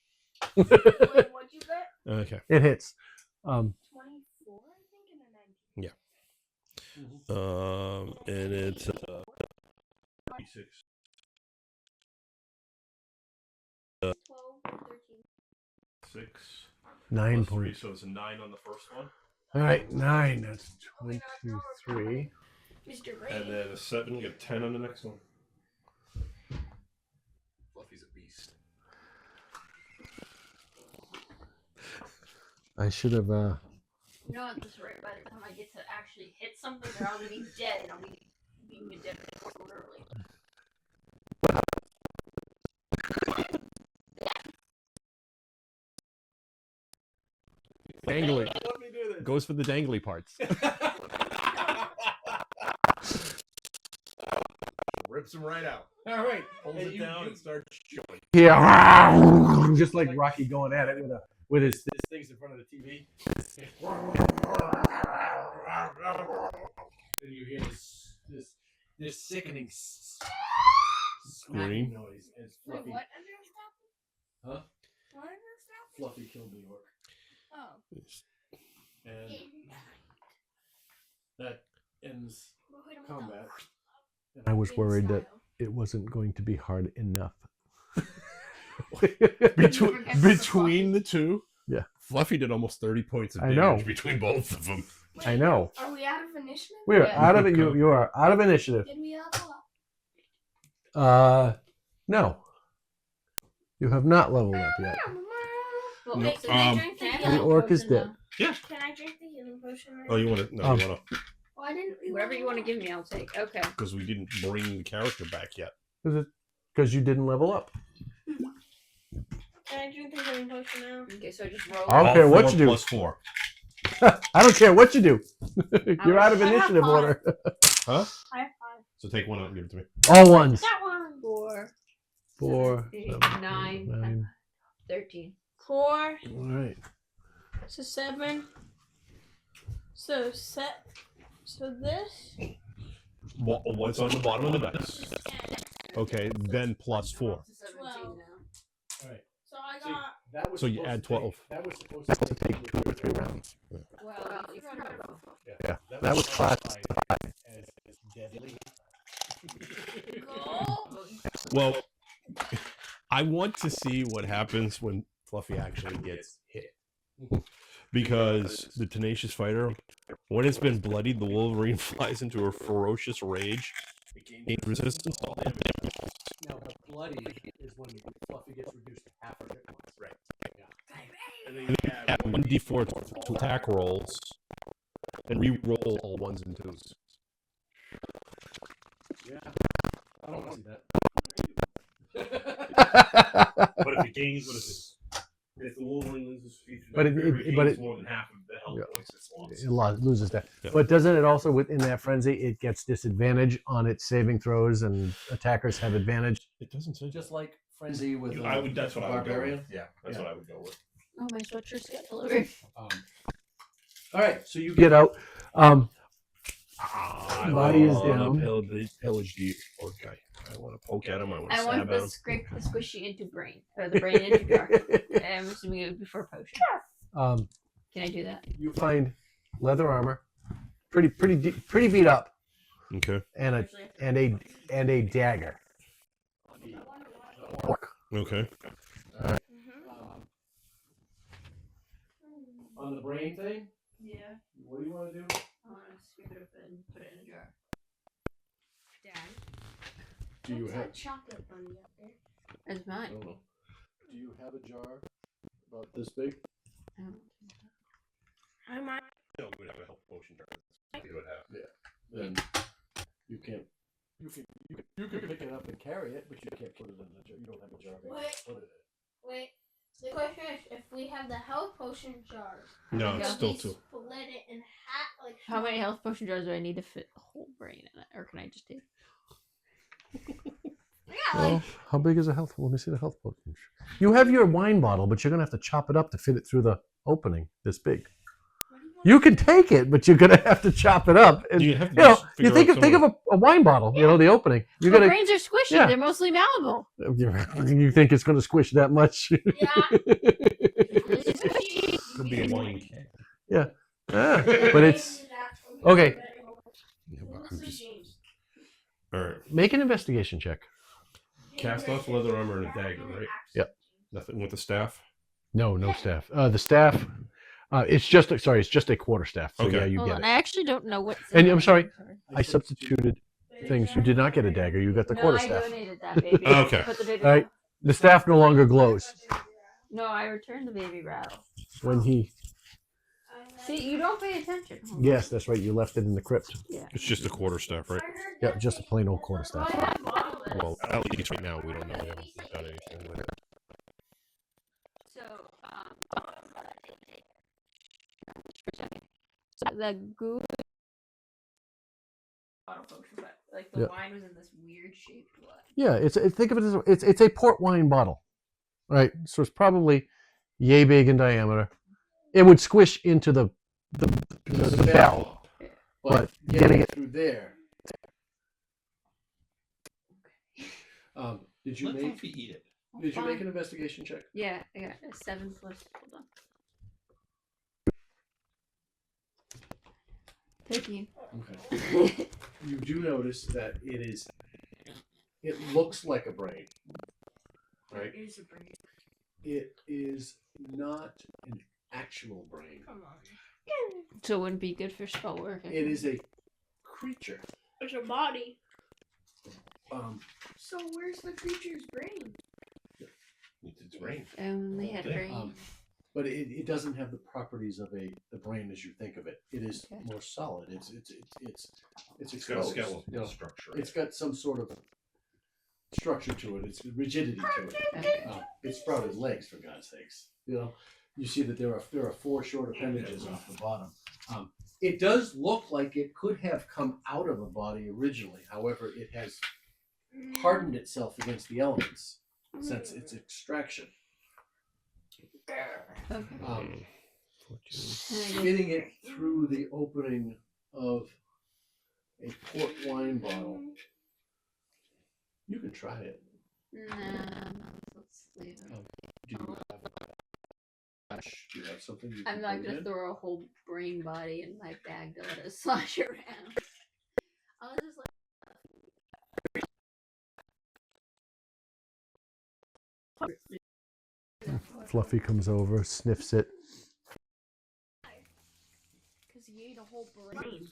What'd you get?
Okay.
It hits.
24, I think, and a 19.
And it's 6.
12 and 13.
6
9
plus 3,
points.
so it's a 9 on the first one,
All right, 9. That's 23.
Mr.
and then a 7. You get 10 on the next one.
Fluffy's a beast.
I should have.
You know at this rate, by the time I get to actually hit something, they're all gonna be dead, and I'll be being a dead literally.
Dangly. Goes for the dangly parts.
Rips him right out.
All right.
Pulls it down and starts showing.
Yeah, just like Rocky going at it with his
Things in front of the TV. And you hear this sickening scream noise as
Wait,
Fluffy.
what ended up stopping?
Huh?
What ended up stopping?
Fluffy killed New York.
Oh.
And that ends combat.
I was worried that it wasn't going to be hard enough.
Between the two,
Yeah.
Fluffy did almost 30 points of
I
damage
know.
between both of them.
Wait,
I know.
Are we out of initiative?
We are
Yeah.
out of it. You are out of initiative.
Did we level up?
No. You have not leveled up yet.
Well,
No,
Can I drink the
can I
The
healing
orc is
potion
dead.
now?
Can I drink the healing potion right
Oh, you
now?
want to? No, you want to?
Why didn't we
Whatever you
level
want to
up?
give me, I'll take. Okay.
Because we didn't bring the character back yet.
Because you didn't level up.
Can I drink the healing potion now?
Okay, so just roll.
I don't care what
4
you do.
plus 4.
I don't care what you do. You're out of
I have
initiative
5.
order.
Huh?
I have 5.
So take one out and give it to me.
All ones.
That one.
4,
4,
8,
7,
9,
9.
13.
4.
All right.
So 7. So set. So this.
What's on the bottom of the dice? Okay, then plus 4.
17
12.
now.
Alright.
So I
See,
got.
that was
So you
supposed
add
to
12.
Take, that was supposed to take 2 or 3 rounds.
Well, you can have both.
Yeah, that was classified.
as deadly.
Go.
Well, I want to see what happens when Fluffy actually gets hit. Because the tenacious fighter, when it's been bloodied, the Wolverine flies into a ferocious rage. Gains resistance to all damage.
Now, the bloody is when Fluffy gets reduced to half of it. Right. Yeah. And then you
Add 1d4 to attack rolls, and re-roll all 1s and 2s.
Yeah. I don't want to see that.
But if it gains, what is it? If the Wolverine loses feature,
But it-
gains more than half of the health
Yeah.
points it's lost.
It loses that.
Yeah.
But doesn't it also, within that frenzy, it gets disadvantage on its saving throws and attackers have advantage?
It doesn't say.
Just like Frenzy with
I would. That's what I would go
Barbarian.
with. Yeah, that's what I would go with.
Oh, my sweatshirt's got delivered.
All right, so you
Get out.
I
Body is
wanna
down.
Pillage the orc guy. I want to poke at him. I want to
I
stab
want
at
the
him.
scrape the squishy into brain. Or the brain into jar. I'm assuming it would be for a potion. Can I do that?
You find leather armor, pretty beat up,
Okay.
and a dagger.
Okay.
on the brain thing.
Yeah.
What do you want to do?
I want to scoop it up and put it in a jar. Dad.
Do you
What's
have?
that chocolate bunny up there?
That's
I
mine.
don't know. Do you have a jar about this big?
I might.
No, we would have a health potion. You would have.
Then you can't. You can pick it up and carry it, but you can't put it in the jar. You don't have a jar big enough to put it in.
Wait. The question is, if we have the health potion jars,
No, it's
Yeah.
still
we
2.
split it in half. Like
How many health potion jars do I need to fit a whole brain in it? Or can I just do?
Yeah,
Well, how big is a health? Let me see the health potion. You have your wine bottle, but you're gonna have to chop it up to fit it through the opening this big. You can take it, but you're gonna have to chop it up. And
You have to
you know,
just
you
figure
think
out
of a wine bottle. You know, the opening. You're
My
gonna.
brains are squishy.
yeah.
They're mostly malleable.
You think it's gonna squish that much?
Yeah.
Could be a wine can.
But it's okay.
just. All right.
Make an investigation check.
Cast off leather armor and a dagger, right?
Yep.
Nothing with the staff.
No staff. The staff. It's just a quarterstaff. So
Okay.
yeah, you
Hold
get
on,
it.
I actually don't know what's.
And
in
I'm
my
sorry,
inventory.
I substituted things. You did not get a dagger. You got the
No, I
quarterstaff.
donated that baby.
Okay.
Put the baby
All right. The staff no longer glows
No, I returned the baby rattle.
when he.
See, you don't pay attention. Hold on.
Yes, that's right. You left it in the crypt.
Yeah.
It's just a quarterstaff, right?
Yeah, just a plain old quarterstaff.
Well, at least right now we don't know. We haven't done anything with it.
So, the goo bottle potion, but like the
Yeah.
wine was in this weird shaped one.
Yeah, think of it as it's a port wine bottle, right? So it's probably yay big in diameter. It would squish into the bell, but getting it through there. Did you
Let
make?
Fluffy eat it.
Did you make an investigation check?
Yeah, I got a 7 plus. Hold on. 13.
Okay. You do notice that it looks like a brain, right?
It is a brain.
It is not an actual brain.
Come on.
So it wouldn't be good for spell work.
It is a creature.
It's a body.
So where's the creature's brain?
It's brain.
They had
Okay.
brain.
But it doesn't have the properties of the brain as you think of it. It is
Okay.
more solid. It's
It's got a
exposed.
skeletal
You know,
structure.
it's got some sort of structure to it. It's rigidity to it.
Okay.
It's sprouted legs, for God's sakes. You know, you see that there are 4 short appendages off the bottom. It does look like it could have come out of a body originally. However, it has hardened itself against the elements since its extraction.
Okay.
Getting it through the opening of a port wine bottle. You can try it.
Nah, let's leave it.
Do you have something you can
I'm not
put
gonna
in?
throw a whole brain body in my bag to let it slosh around. I'll just like.
Fluffy comes over, sniffs it.
Because he ate a whole brain.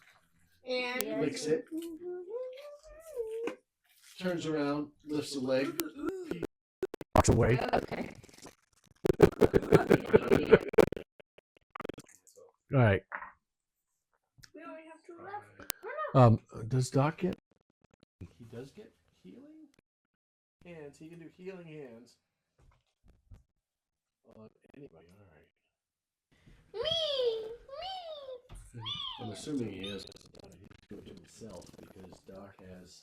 And
Yeah.
Licks it. Turns around, lifts a leg, walks away.
Okay.
All right.
we only have 2 left.
Does Doc get? He does get healing hands. He can do healing hands on anybody. All right. I'm assuming he has. He's doing it himself because Doc has.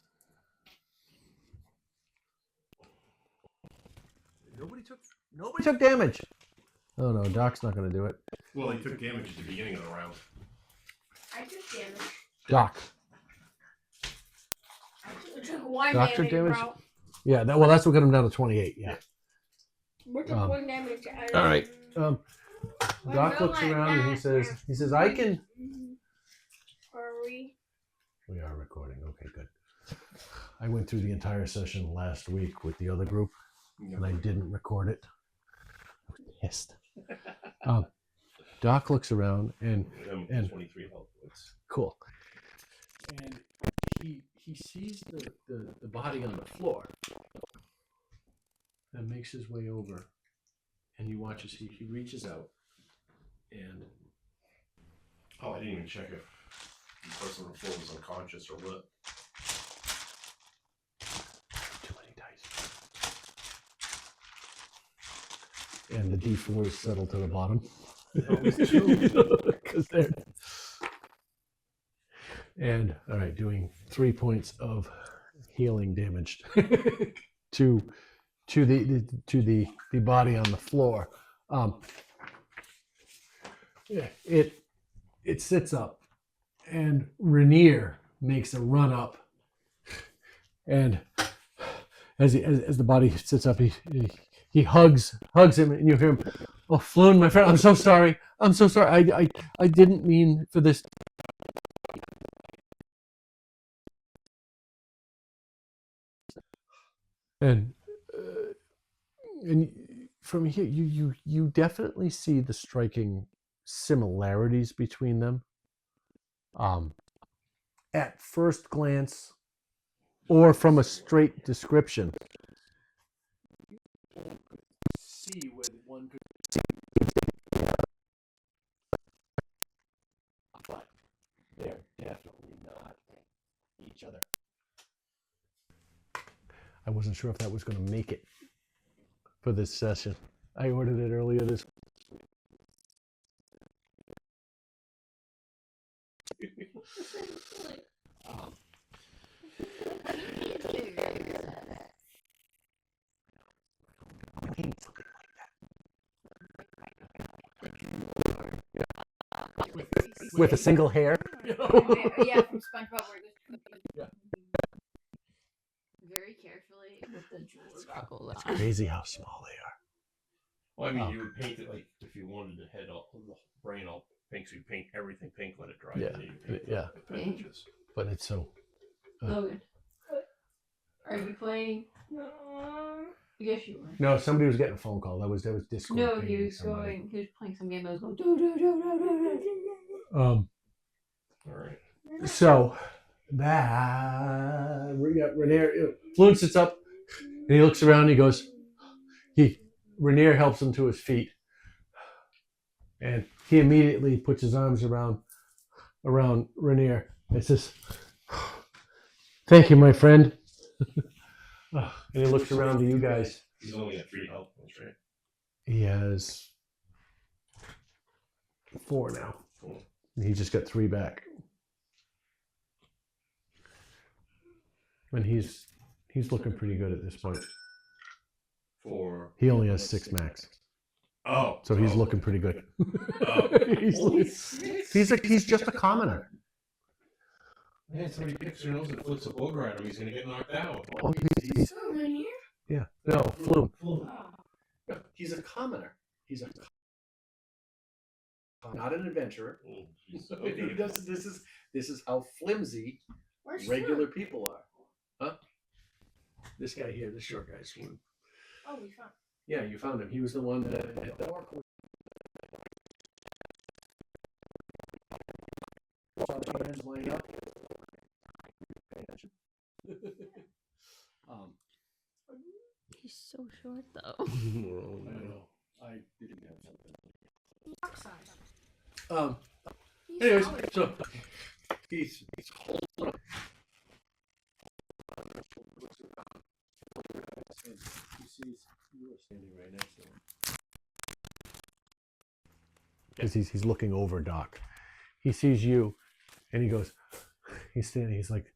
Nobody took damage. Oh no, Doc's not going to do it.
Well, he took damage at the beginning of the round.
I took damage.
Doc.
I took 1
Doctor
damage,
damage?
bro.
Yeah, that's what got him down to 28. Yeah.
We took
Um,
1 damage.
All right. Doc looks around and he says, I can.
Are we?
We are recording. Okay, good. I went through the entire session last week with the other group, and I didn't record it. I was pissed. Doc looks around and
23 health points.
cool. And he sees the body on the floor and makes his way over, and he watches. He reaches out and
Oh, I didn't even check if the person on the floor was unconscious or what.
too many dice. And the D4s settle to the bottom.
Always 2.
Because they're. And all right, doing 3 points of healing damage to the body on the floor. Yeah, it sits up, and Rainier makes a run up, and as the body sits up, he hugs him, and you hear him, "Oh, Floon, my friend, I'm so sorry. I didn't mean for this And and from here, you definitely see the striking similarities between them. At first glance, or from a straight description, see where one could see, but they're definitely not each other. I wasn't sure if that was going to make it for this session. I ordered it earlier this week. With a single hair.
Yeah, from SpongeBob where it goes.
Very carefully with the jewel goggles
It's
on.
crazy how small they are.
Well, I mean, you would paint it like if you wanted the head all, the brain all pink, so you paint everything pink, let it dry.
Yeah,
And then you paint
yeah.
the appendages.
But it's so.
Logan, are you playing? Yes, you were.
No, somebody was getting a phone call. That was Discord.
No, he was going. He was playing some game that was going. Do, do, do, do, do, do.
All right.
So that Rainier Floon sits up and he looks around. And he goes. Rainier helps him to his feet, and he immediately puts his arms around Rainier and says, "Thank you, my friend." And he looks around to you guys.
He's only at 3 health points, right?
He has 4 now.
Cool.
And he just got 3 back. And he's looking pretty good at this point. He only has 6 max.
Oh.
So he's looking pretty good.
Oh.
he's just a commoner.
Man, somebody picks their nose and flicks a booger at him. He's going to get knocked out.
Oh, he's yeah. No, Floon.
Oh.
He's a commoner. He's not an adventurer.
Oh, geez.
He does, this is how flimsy
Where's
regular
Fleur?
people are. Huh? This guy here, this short guy's Floon.
Oh, we found.
Yeah, you found him. He was the one that hit the orc with hands lined up.
He's so short though.
I know. I didn't have something.
Rock size.
Anyways, so he's holding up. He sees you are standing right next to him. Because he's looking over Doc. He sees you, and he goes. He's standing. He's like,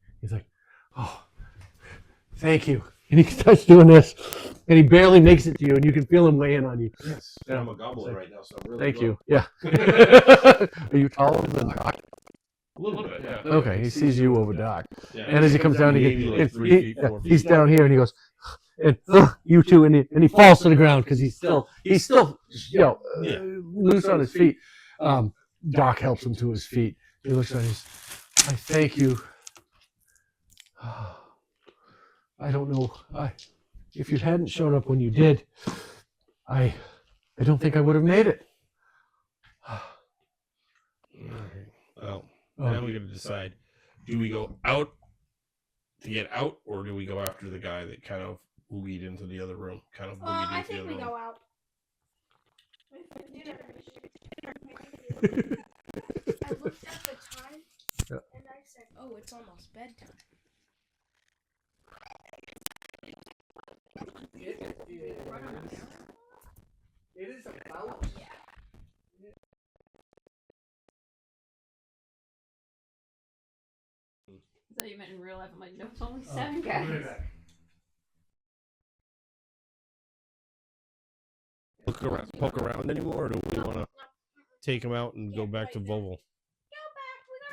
oh, thank you. And he starts doing this, and he barely makes it to you, and you can feel him weighing on you.
Yes.
Yeah.
I'm a goblin right now, so I'm really
Thank
good.
you. Yeah. Are you taller than Doc?
A little bit, yeah.
Okay, he sees you over Doc.
Yeah.
And as he comes down,
maybe like 3 feet, 4 feet.
he's down here, and he goes, and you two, and he falls to the ground because he's still loose on his feet. Doc helps him to his feet. He looks at his. I thank you. I don't know. If you hadn't shown up when you did, I don't think I would have made it.
Well, now we got to decide: do we go out to get out, or do we go after the guy that kind of oogied into the other room? Kind of boogied
I
into the
think
other
we
room.
go out. I looked at the time and I said, "Oh, it's almost bedtime."
It is about.
I thought you meant in real life. I'm like, no, it's only 7 guys.
Poke around anymore, or do we want to take him out and go back to Volvo?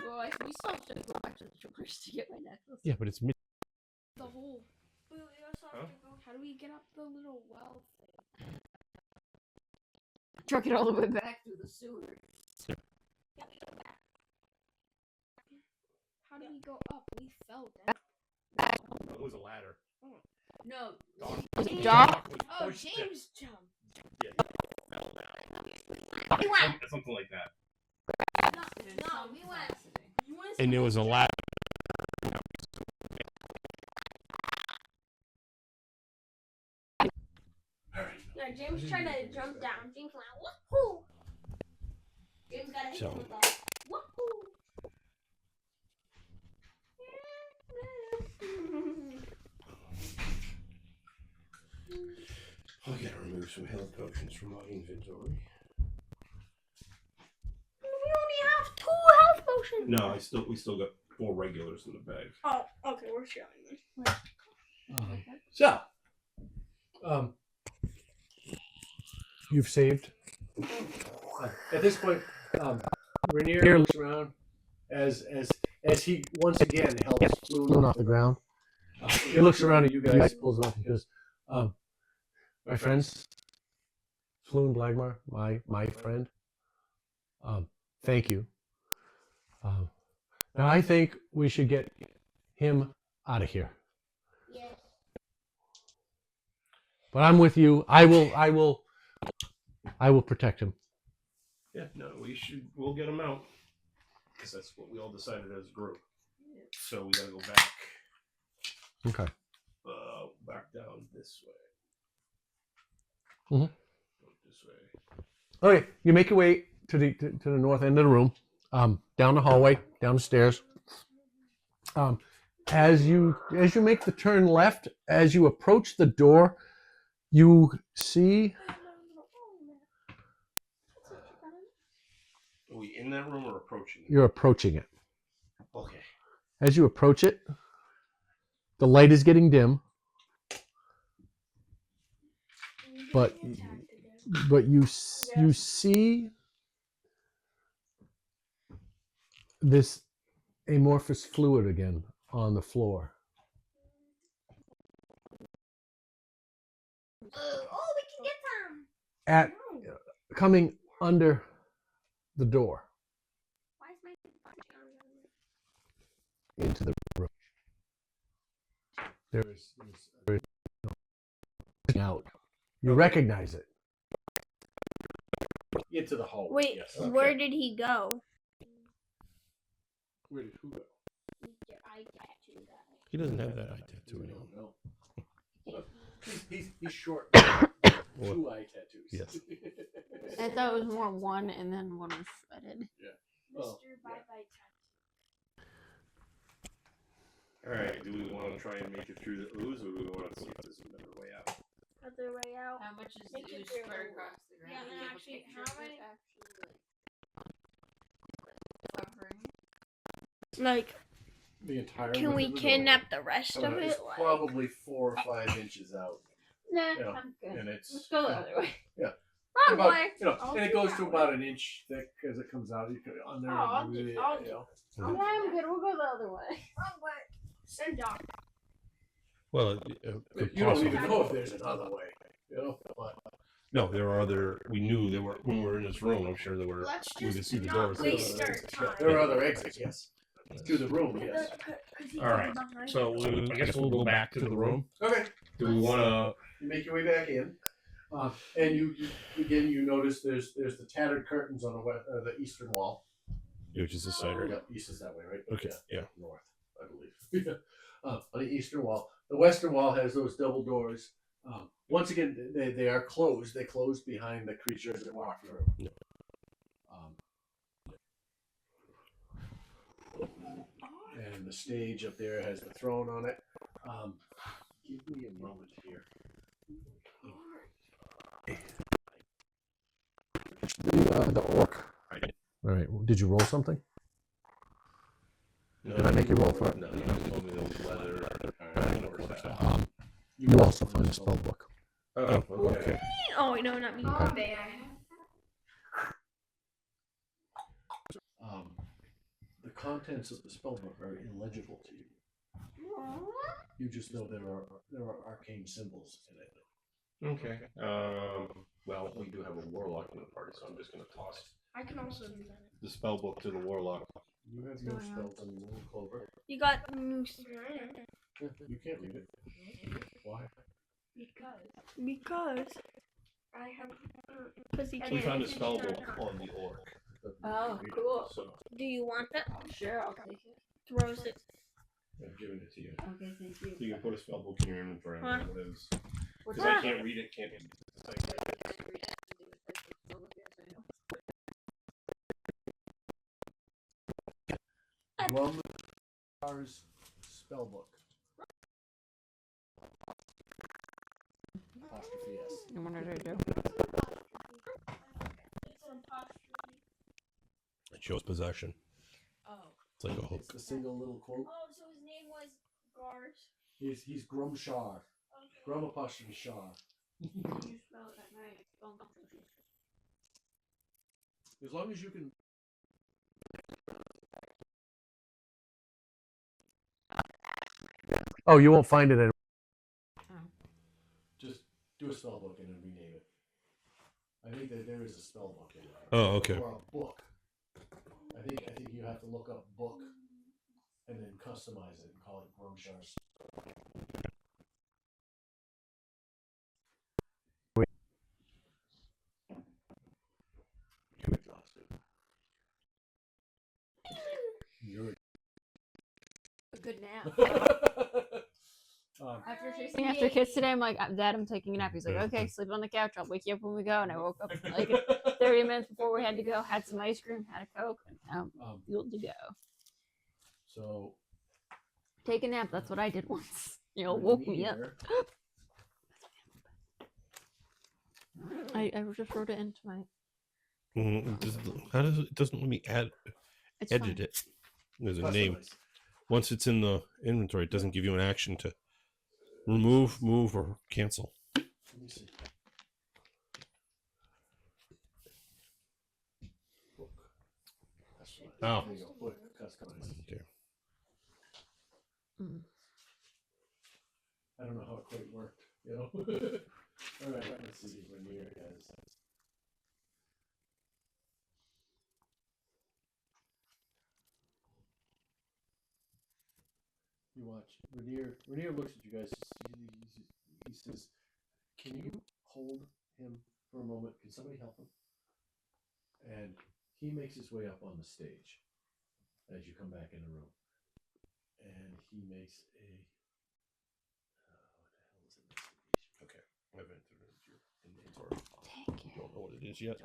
Well, we still have to go back to the shores to get my necklace.
Yeah, but it's mid.
The whole. We also have to go. How do we get up the little well thing?
Truck it all the way back through the sewer.
Yeah, we go back. How do we go up? We fell down.
It was a ladder.
No.
Jump? Oh,
Push down.
James jump.
Something like that.
No, we went.
And there was a ladder.
Yeah, James tried to jump down. James went, woohoo! James got hit with that. Woohoo!
I gotta remove some health potions from my inventory.
We only have 2 health potions.
No, we still got 4 regulars in the bag.
Oh, okay, we're sharing them.
You've saved. At this point, Rainier looks around as he once again helps Floon off the ground. He looks around at you guys, pulls it off, and goes, "My friends, Floon Blagmar, my friend. Thank you. Now I think we should get him out of here.
Yes.
But I'm with you. I will protect him."
Yeah, no, we'll get them out. Because that's what we all decided as a group. So we gotta go back.
Okay.
Back down this way.
Mhm.
This way.
Okay, you make your way to the north end of the room, down the hallway, down the stairs. As you make the turn left, as you approach the door, you see.
Are we in that room or approaching it?
You're approaching it.
Okay.
As you approach it, the light is getting dim, but you see this amorphous fluid again on the floor.
Oh, we can get some.
At coming under the door
Why is my
into the room. There's out. You recognize it. Into the hallway.
Wait,
Yes.
where did he go?
Where did who go?
Your eye tattoo guy.
He doesn't have that eye tattoo anymore.
No. He's short.
What?
2 eye tattoos.
Yes.
I thought it was more one and then one was shredded.
Well,
Mr. Bye-Bye tattoo.
Alright, do we want to try and make it through the ooze, or do we want to see if there's another way out?
Other way out.
How much is
Make
the
it
ooze
through.
spread across the ground?
Yeah,
Do you
and
have a
actually,
picture
how
of it
many-
covering it?
Like,
the entire.
can we
width of the
kidnap the rest
door.
of
It's
it? Like,
probably 4 or 5 inches out,
Nah,
Yeah.
I'm good.
and it's
Let's go the other way.
oh
about,
boy. I'll
and it
do
goes
that
to
way.
about an inch thick as it comes out. You could on there.
I'll
and
do-
you
I'll do.
know.
Yeah, I'm good. We'll go the other way.
Oh boy. Send Doc.
Well,
You don't even know if there's another way. You know, but
No, there are other. We knew there were when we were in this room. I'm sure there were.
Let's
We could
just
see the
not
doors.
waste our time.
there are other exits. Yes, to the room. Yes.
All right. So I guess we'll go back to the room.
Okay.
Do we want to?
You make your way back in, and you again you notice there's the tattered curtains on the eastern wall.
Which is this side, right?
Yep, east is that way, right?
Okay, yeah.
North, I believe. On the eastern wall, the western wall has those double doors. Once again, they are closed. They close behind the creatures that walk through.
Yeah.
And the stage up there has the throne on it. Give me a moment here. The orc. All right. Did you roll something?
No,
Did I make you roll for it?
No, you just told me there was leather. Or
You also find a spell book.
Oh, okay.
Oh no, not me.
Okay. The contents of the spell book are illegible to you. You just know there are arcane symbols in it.
Okay. Well, we do have a warlock in the party, so I'm just going to toss
I can also do that.
the spell book to the warlock.
You have no spells anymore, Clover.
You got moose.
You can't read it. Why?
Because I have. Because he can't.
We found a spell book on the orc.
Oh, cool.
So
Do you want that?
Sure, I'll take it.
Throws it.
I'm giving it to you.
Okay, thank you.
So you can put a spell book in your inventory. I don't know what it is.
What's
Because I
that?
can't read it, can't be.
Grum'shar's spellbook. Apostrophe S.
And what did I do?
It's an apostrophe.
It shows possession.
Oh.
It's like a hook.
It's the single little quote.
Oh, so his name was Gars.
He's Grum'shar.
Okay.
Grum apostrophe Shar.
You spell it at night.
As long as you can. Oh, you won't find it in. Just do a spell book and then rename it. I think that there is a spell book in it.
Oh, okay.
Or a book. I think you have to look up book and then customize it and call it Grum'shar's. You're
A good nap.
um,
After chasing after kids today, I'm like, Dad, I'm taking a nap. He's like, okay, sleep on the couch. I'll wake you up when we go. And I woke up like 30 minutes before we had to go, had some ice cream, had a Coke, and now I'm fueled to go.
so
Take a nap. That's what I did once. You know, woke me up. I just wrote it into my.
How does it? Doesn't let me
It's
edit
fine.
it. There's a name. Once it's in the inventory, it doesn't give you an action to remove, move, or cancel.
Let me see. Book. Customize.
Oh.
There you go. Book. Customize.
Okay.
I don't know how it quite worked, you know? All right, let's see if Rainier has. You watch. Rainier looks at you guys. He says, "Can you hold him for a moment? Can somebody help him?" And he makes his way up on the stage as you come back in the room. And he makes a. What the hell is investigation?
Okay. I've entered it into your inventory.
Thank you.
Don't know what it is yet.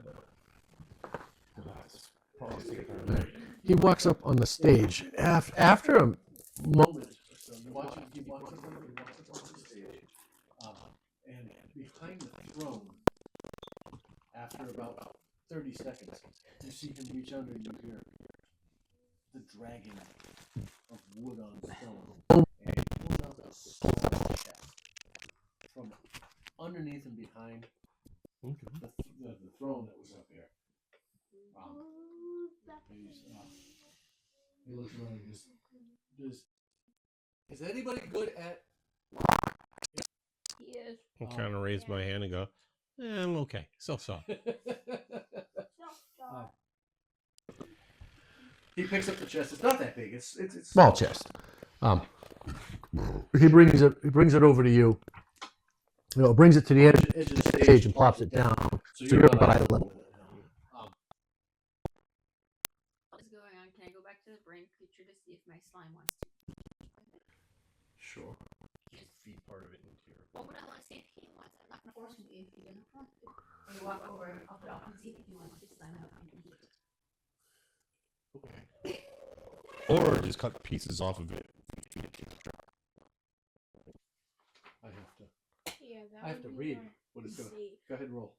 He walks up on the stage after a moment or so. You watch him. He walks up on the stage, and behind the throne, after about 30 seconds, you see him reach under and you hear the dragging of wood on stone, and he pulls out a small chest from underneath and behind the throne that was up there. He looks around and goes, is anybody good at...
He is.
I kind of raise my hand and go, I'm okay. So.
He picks up the chest. It's not that big. It's small chest. He brings it over to you. You know, brings it to the edge of the stage and plops it down. So you're about eye level.
What is going on? Can I go back to the brain creature to see if my slime wants to?
Sure. Just feed part of it into your.
What would I want to see if he wants it? I'm not going to force him if he doesn't want to. Or you walk over, I'll put it off and see if he wants to slime out.
Okay. Or just cut pieces off of it.
I have to read what it's going to. Go ahead and roll.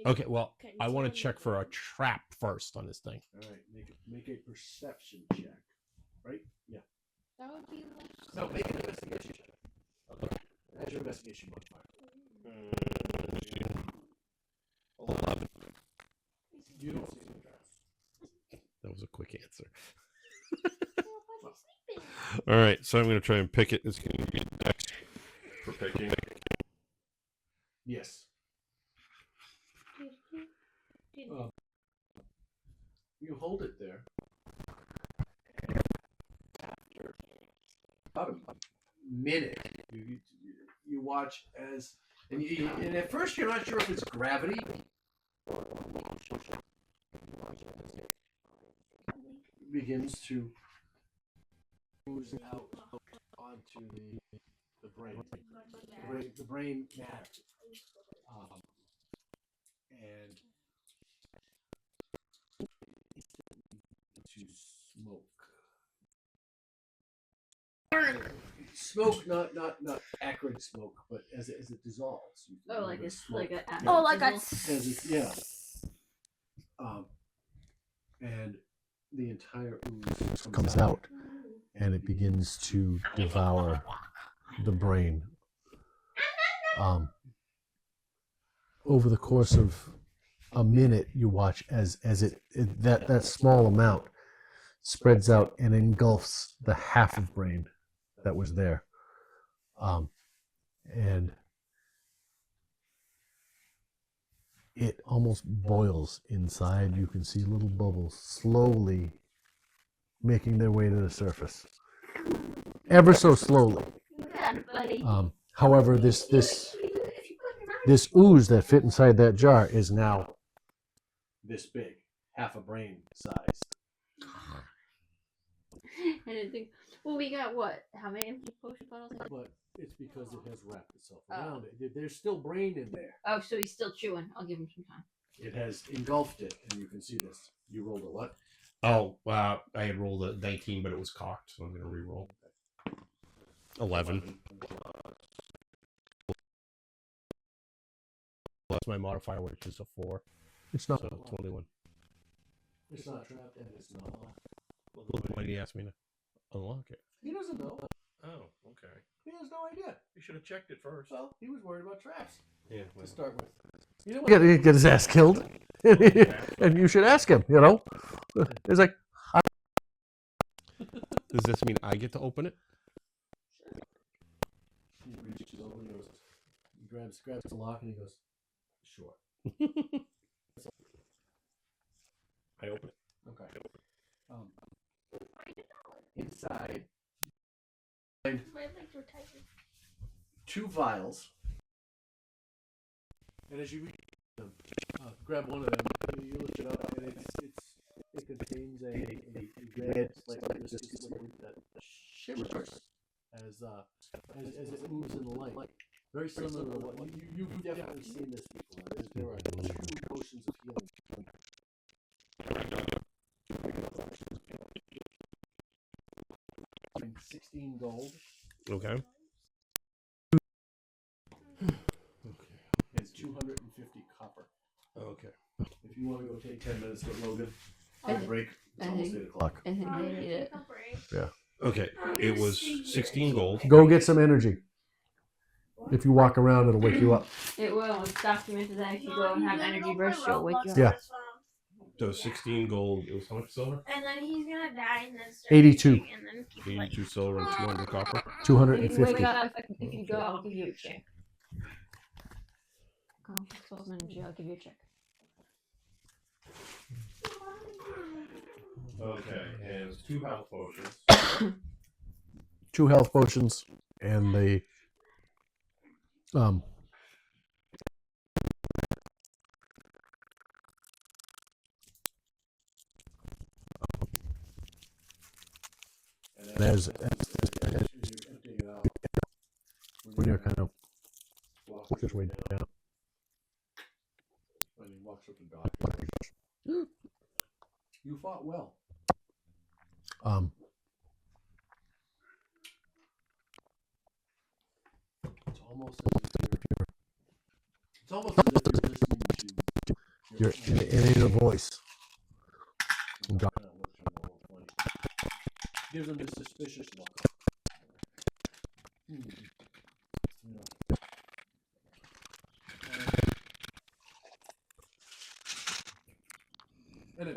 Okay, well, I want to check for a trap first on this thing.
All right, make a perception check. Right? Yeah.
That would be less.
No, make an investigation check. Okay. Add your investigation modifier.
11.
You don't see any traps.
That was a quick answer. All right, so I'm going to try and pick it. It's going to be a dex for picking.
Yes. You hold it there. About minute, you watch as, and at first you're not sure if it's gravity. Begins to ooze out onto the brain. The brain matter. And to smoke. Smoke, not acrid smoke, but as it dissolves.
Oh, like it's
smoke.
like a
Oh, like a.
As it, yeah. And the entire ooze comes out, and it begins to devour the brain. Over the course of a minute, you watch as that small amount spreads out and engulfs the half of brain that was there, and it almost boils inside. You can see little bubbles slowly making their way to the surface, ever so slowly. However, this ooze that fit inside that jar is now this big, half a brain size.
And I think, well, we got what? How many empty potion bottles?
But it's because it has wrapped itself around it. There's still brain in there.
Oh, so he's still chewing. I'll give him some time.
It has engulfed it, and you can see this. You rolled a what?
Oh, I had rolled a 19, but it was cocked, so I'm going to re-roll. 11. That's my modifier, which is a 4.
It's not.
So 21.
It's not trapped, and it's not locked.
Well, why did he ask me to unlock it?
He doesn't know.
Oh, okay.
He has no idea.
You should have checked it first.
Well, he was worried about traps
Yeah.
to start with. You know what? Get his ass killed, and you should ask him. You know, it's like.
Does this mean I get to open it?
He reaches over and goes. He grabs the lock and he goes. Sure.
I open it.
Okay. Inside,
My legs were tight.
2 vials, and as you reach them, grab one of them. You lift it up, and it contains a red, slightly viscous liquid that shimmers as it moves in the light. Very similar to what you've definitely seen this before. There are 2 potions of healing. 16 gold.
Okay.
And 250 copper.
Okay.
If you want to go take 10 minutes with Logan,
I
take a break. It's almost 8 o'clock.
I think they need it.
Okay. It was 16 gold.
Go get some energy. If you walk around, it'll wake you up.
It will. It's documented that if you go and have energy burst, it'll wake you up.
Yeah.
So 16 gold. It was how much silver?
And then he's gonna die and then start
82.
eating and then keep like
82 silver and 200 copper.
If you wake
250.
up, if you go, I'll give you a check. Go, 12 energy, I'll give you a check.
Okay. And it's 2 health potions.
2 health potions and the and as you're emptying it out, when you're kind of walks his way down, and he walks up to Doc, you fought well. It's almost as if you're listening to your inner voice. And Doc kind of looks at him a little funny. Gives him this suspicious look. You know. And it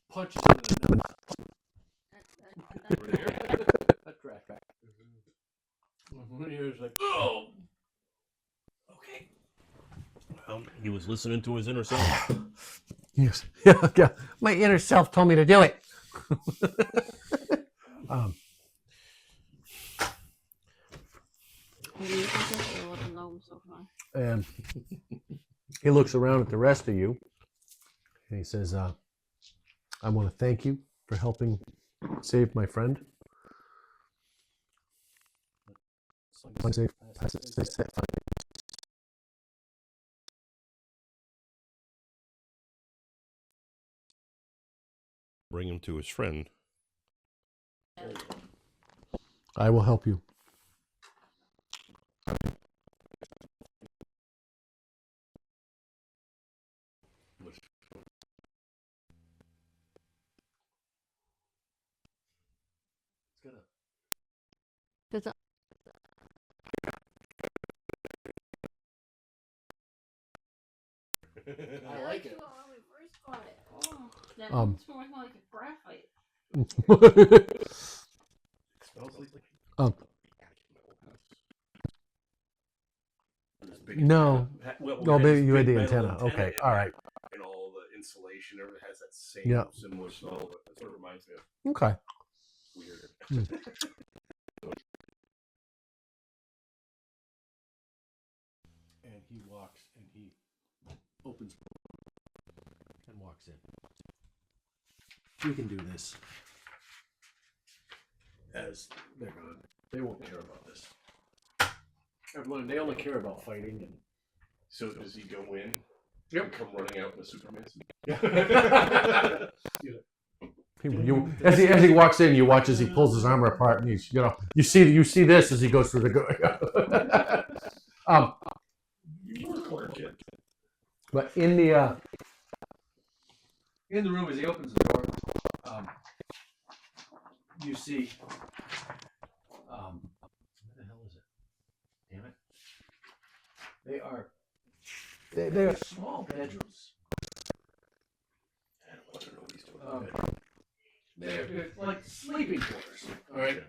punches him in the nose. That crack. He was like, oh! Okay.
Well, he was listening to his inner self.
Yes. Yeah. My inner self told me to do it.
Maybe you can just deal with the gnome so far.
And he looks around at the rest of you, and he says, "I want to thank you for helping save my friend."
Bring him to his friend.
I will help you.
Does it-
I like it.
When we first got it. Oh,
That
Um,
smells like a graphite.
Smells like
No. No, maybe you had the antenna. Okay, all right.
And all the insulation, everything has that same
Yeah.
similar smell. But that's what it reminds me of.
Okay.
Weird.
And he walks and he opens and walks in. We can do this. As they're gone. They won't care about this. Everyone, they only care about fighting and
So does he go in?
Yep.
And come running out with a Superman suit?
as he walks in, you watch as he pulls his armor apart, and you see this as he goes through the door.
You were Clark Kent.
But in the room as he opens the door, you see where the hell is it? Damn it! They are small bedrooms.
I don't want to know what he's doing.
They're like sleeping quarters. All right.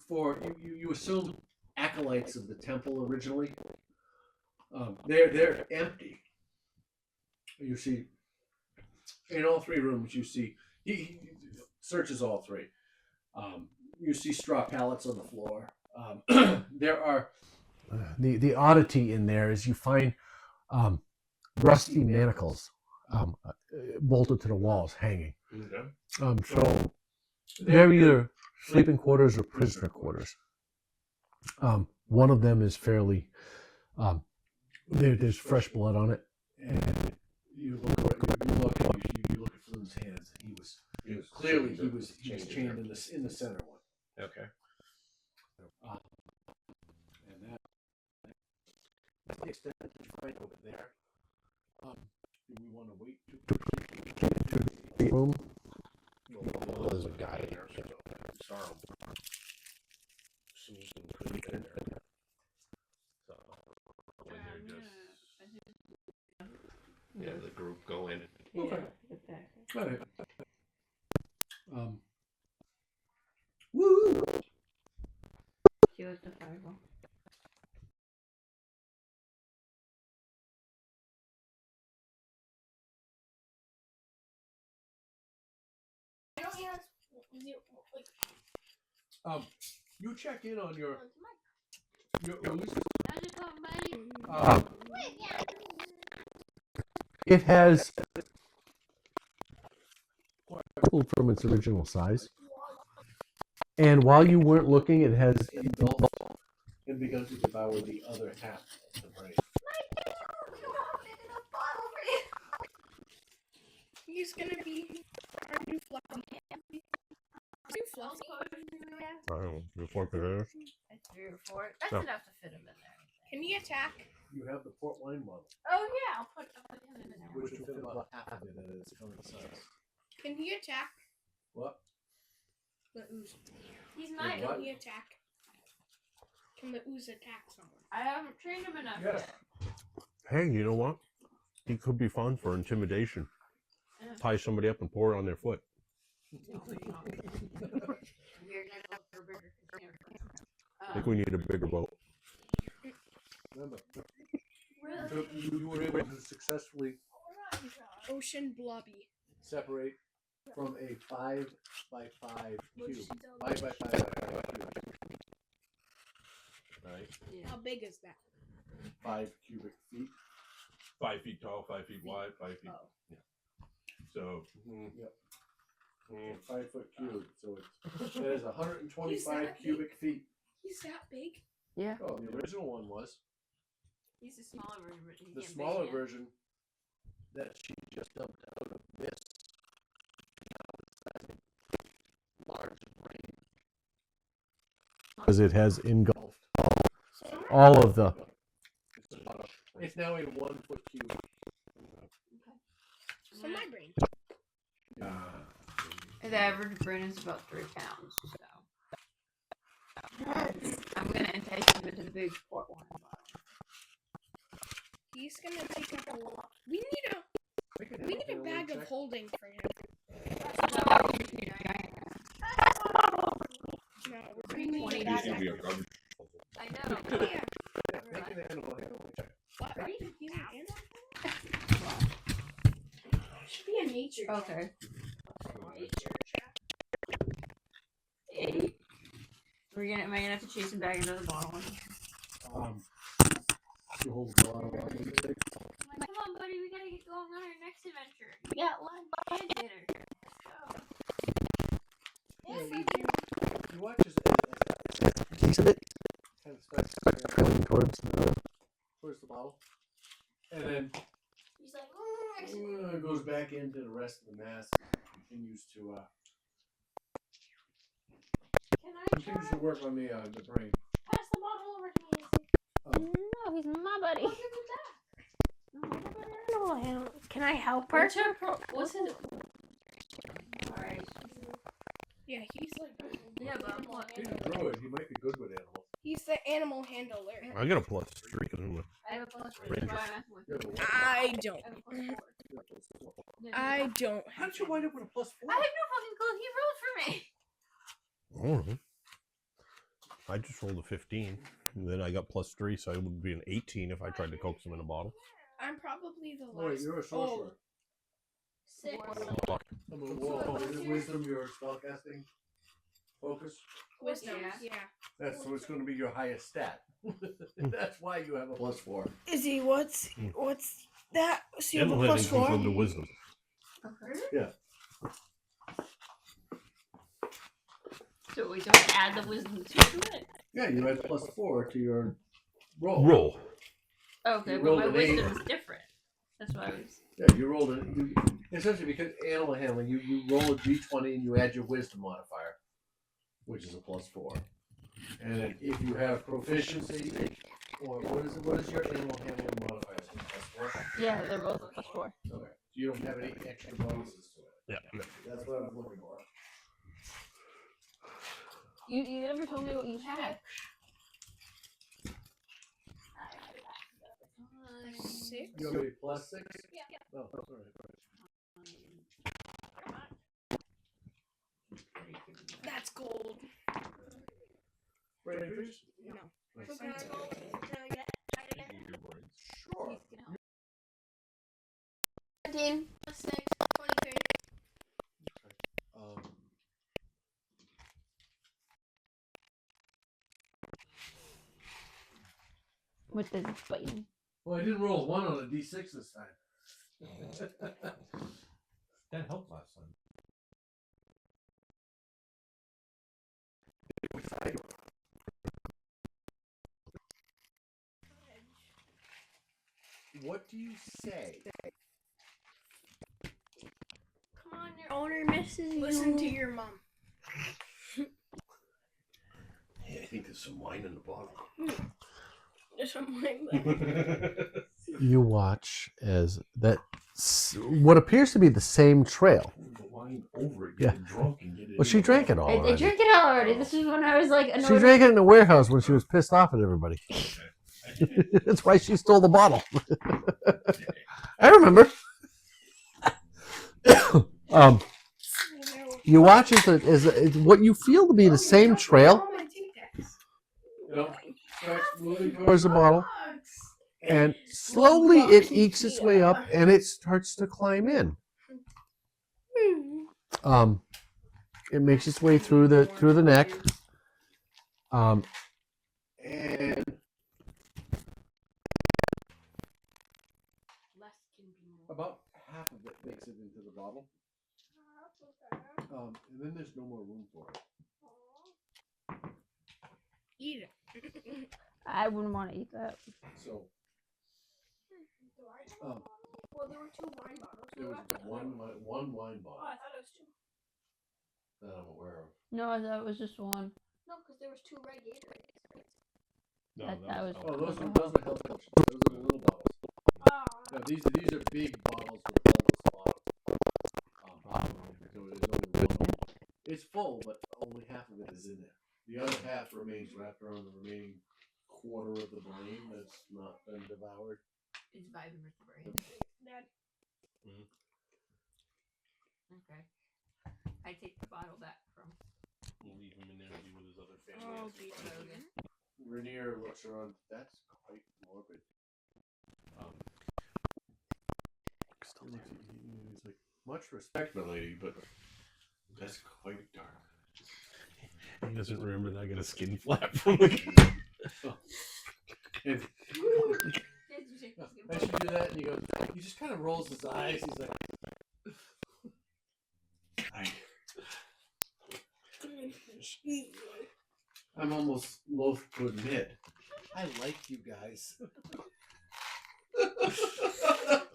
For you assume acolytes of the temple originally. They're empty. You see, in all three rooms, you see he searches all three. You see straw pallets on the floor. There are the oddity in there is you find rusty manacles bolted to the walls, hanging.
Okay.
So they're either sleeping quarters or prisoner quarters. One of them is fairly there's fresh blood on it, and you look at Flynn's hands, and he was chained in the center one.
Okay.
And that's the extent that you find over there. Do we want to wait to the room?
Well, there's a guy in there, so saw him. Susan couldn't get in there. So when they're just the group go in.
Okay.
Get back.
All right. Woo!
She was the fireball.
I don't know. Like,
You check in on your
How's it going, buddy?
it has pulled from its original size. And while you weren't looking, it has engulfed and begun to devour the other half of the brain.
He's gonna be our new fluffy. New fluffy.
I don't know. Before potatoes.
That's 3 or 4. That's
No.
enough to fit him in there.
Can he attack?
You have the port wine model,
Oh yeah, I'll put him in there.
which will fit about half of it at its current size.
Can he attack?
What?
The ooze.
he's
Wait,
not.
what?
Can he attack? Can the ooze attack someone?
I haven't trained him enough
Yes.
yet.
Hey, you know what? He could be fun for intimidation. Tie somebody up and pour it on their foot.
We're gonna go for a bigger container.
I think we need a bigger boat.
Remember,
Really?
you were able to successfully
Ocean blobby.
separate from a 5x5
What
cube.
she tell me?
5x5 cube. Right?
big is that?
5 cubic feet.
5 feet tall, 5 feet wide, 5 feet.
Oh.
Yeah. So.
Yep. 5 foot cube. So it's that is
He's
125
that
cubic feet.
He's that big.
Yeah.
Oh, the original one was.
He's the smaller version. But he's
The
getting
smaller
big again.
version that she just dumped out of this large brain. Because it has engulfed all of the. It's now a 1 foot cube.
So my brain.
The average brain is about 3 pounds, so I'm gonna entice him into the big port one.
He's gonna take up a lot. We need a bag of holding for him. No, we need a
He's
bag
gonna be a
of.
garbage.
I know.
Oh, yeah.
Make an animal handling check.
What? He's an animal? Should be a nature check.
Okay.
Nature check.
8. Am I gonna have to chase him back into the bottle?
You hold the bottle on the thing.
Come on, buddy, we gotta get going on our next adventure. We got lunch and dinner.
You watch as a piece of it kind of starts trailing towards the bottle, and then
He's like,
goes back into the rest of the mass. Continues to continues to work on the brain.
pass the bottle over to me.
No, he's my buddy.
Look at that. Can I help her?
What's his? Alright.
Yeah, he's like.
Yeah, but I'm what?
He's a druid. He might be good with animals.
He's the animal handler.
I got a +3 because I'm a
I have a plus 4.
Ranger.
I don't.
I have a plus 4.
I don't.
How did you wind up with a +4?
I have no fucking clue. He rolled for me.
I don't know. I just rolled a 15. And then I got +3, so it would be an 18 if I tried to coax him in a bottle.
I'm probably the
Oh, wait,
last.
you're a sorcerer.
6.
Whoa, is it wisdom your spellcasting focus?
Wisdom.
Yeah.
Yeah.
That's so it's going to be your highest stat. That's why you have a +4.
Izzy, what's that? So you have a
Animal
plus
handling
4?
comes into wisdom.
Yeah.
So we don't add the wisdom 2 to it?
Yeah, you had +4 to your roll.
Roll.
Okay,
You
but
rolled
my
an 8.
wisdom is different. That's why I was.
Yeah, you rolled it. Essentially, because animal handling, you roll a d20 and you add your wisdom modifier, which is a +4. And then if you have proficiency, or what is your animal handling modifier? Is it +4?
Yeah, they're both plus 4.
Okay. So you don't have any extra bonuses to it.
Yeah.
That's what I was looking for.
You never told me what you had.
6.
You have a +6?
Yeah.
Oh, that's all right.
That's gold.
Rangers?
No.
Nice.
So can I go? Can I get?
Sure.
17 plus 6, 23.
With the biting.
Well, I didn't roll a 1 on a d6 this time.
That helped last time.
What do you say?
Come on, your owner misses you. Listen to your mom.
Yeah, I think there's some wine in the bottle.
There's something like that.
You watch as what appears to be the same trail.
The wine over it,
Yeah.
get drunk and get it.
Well, she drank it all
I
already.
drank it all already. This is when I was like annoyed.
She drank it in the warehouse when she was pissed off at everybody. That's why she stole the bottle. I remember. You watch as what you feel to be the same trail. Moving towards the bottle, and slowly it ekes its way up, and it starts to climb in. It makes its way through the neck, and bottle. And then there's no more room for it.
Eat it.
I wouldn't want to eat that.
So,
Well, there were 2 wine bottles.
there was one wine
Oh,
bottle
I thought it was 2.
that I'm aware of.
No, I thought it was just one.
No, because there was 2 red Gatorades.
No,
That was-
Oh, those are health potions. Those are the little bottles.
Oh.
Now, these are big bottles with Douglas bottles. So there's only one. It's full, but only half of it is in there. The other half remains wrapped around the remaining quarter of the brain that's not been devoured.
It's vibing with the brain.
Dad.
Okay. I take the bottle back from.
We'll leave him in there to be with his other family.
Oh, Logan.
Rainier looks around. That's quite morbid. He's like, much respect, my lady, but that's quite dark.
He doesn't remember that I got a skin flap from the
And as you do that, and he just kind of rolls his eyes. He's like, I'm almost loath to admit, I like you guys.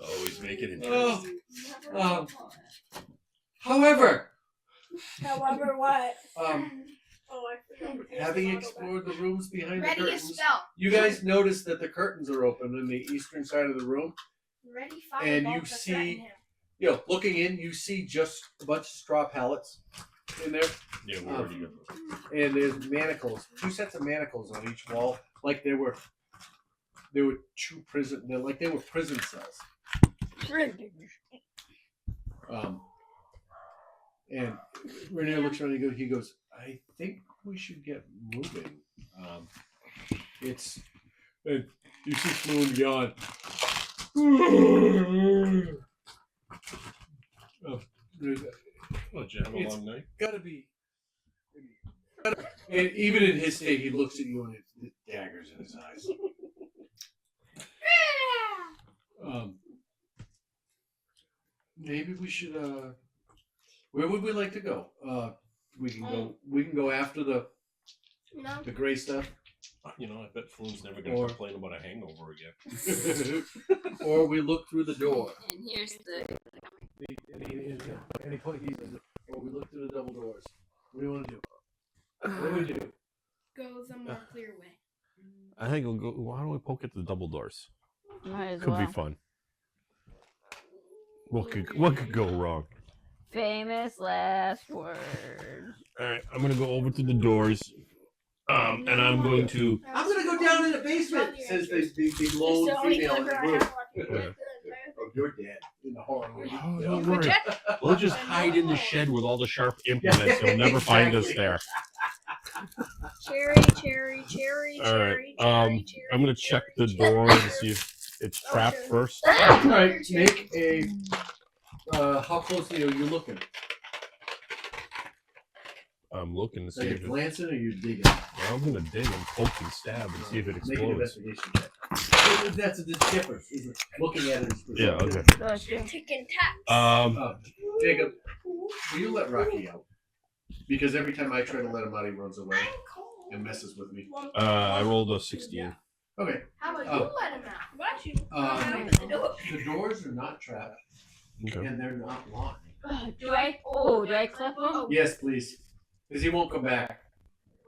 Always make it
Oh,
interesting.
however,
However, what?
um,
Oh, I forgot.
having explored the rooms behind the
Ready a
curtains,
spell.
you guys notice that the curtains are open on the eastern side of the room.
Ready
And
fireball
you
to
see-
threaten him.
Looking in, you see just a bunch of straw pallets in there.
Yeah, we already got those.
And there's manacles, 2 sets of manacles on each wall, like they were 2 prison, like they were prison cells. And Rainier looks around and he goes, I think we should get moving. And you see Floon yawn.
What, did you have a long night?
Gotta be. And even in his state, he looks at you and it daggers in his eyes. Maybe we should. Where would we like to go? We can go. We can go after the
No.
gray stuff,
You know, I bet Floon's never going to
Or-
complain about a hangover again.
or we look through the door.
And here's the.
And he point. He says, or we look through the double doors. What do you want to do? What do we do?
Go the more clear way.
I think we'll go. Why don't we poke at the double doors?
Might as
Could
well.
be fun. What could go wrong?
Famous last words.
All right, I'm gonna go over to the doors, and I'm going to.
I'm gonna go down in the basement. Says the lone female in the group. Oh, you're dead in the hallway.
Oh, don't worry. We'll just hide in the shed with all the sharp implements. You'll never find us there.
Cherry, cherry, cherry,
All right.
cherry, cherry, cherry.
I'm gonna check the door to see if it's trapped first.
All right, make a. How closely are you looking?
I'm looking to
Are
see
you
if it.
glancing or are you digging?
I'm gonna dig and poke and stab and see if it
Make an
explodes.
investigation check. That's the difference. Is looking at it is
Yeah. Okay.
Tick and tack.
Jacob, will you let Rocky out? Because every time I try to let him out, he runs away and messes with me.
I rolled a 16.
Okay.
How about
Oh.
you let him out? Bless you.
The doors are not trapped
Okay.
and they're not locked.
Do I? Oh, do I clip them?
Yes, please. Because he won't come back.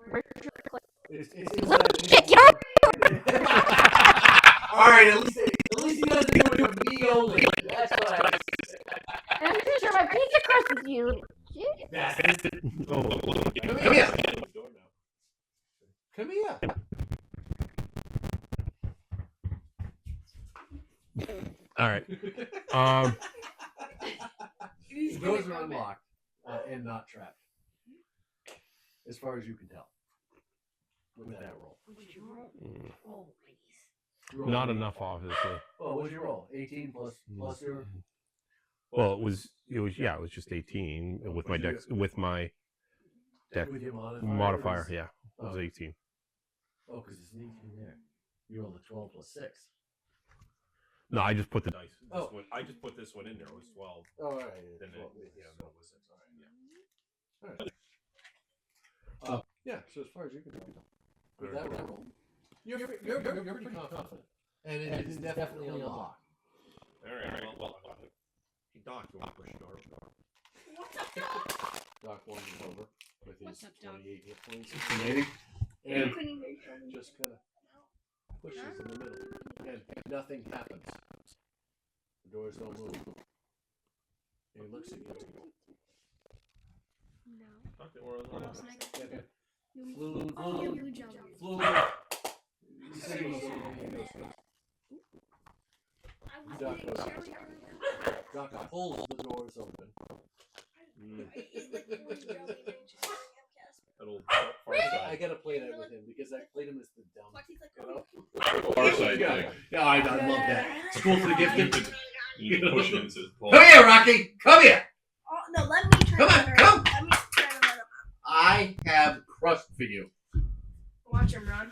Where's your clip?
It's inside. Alright, at least he doesn't do it with me only. That's what I was
I'm pretty sure my pizza crust is you.
Oh,
Come here. Come here.
all right.
The doors are unlocked and not trapped. As far as you can tell. With that roll. Roll.
Not enough, obviously.
Oh, what'd you roll? 18 plus your.
Well, it was just 18 with my dex with my dex
With your
modifier. Yeah, it was 18.
Oh, because it's an 18 there. You rolled a 12 plus 6.
No, I just put the dice.
Oh.
I just put this one in there. It was 12.
Oh, all right.
Then
Well,
yeah, no, it was 6.
all right. Yeah. So as far as you can tell, with that roll, you're pretty confident, and it is definitely unlocked.
All right. Well, Doc, you want to push the door?
Doc wanders over with his
What's up, Doc?
28 hit points, and just kind of pushes in the middle, and nothing happens. The doors don't move. And he looks at you.
Doc, we're on the left.
Flew. Doc pulls the doors open.
That old far
I
side.
gotta play that with him because I played him as the dumb.
Far side thing.
Yeah, I love that. School for the gifted.
You can push it into the pole.
Come here, Rocky. Come here.
Oh, no, let me try
Come
to
on,
let her
come.
out. Let me try to let him out.
I have crust for you.
Watch him run.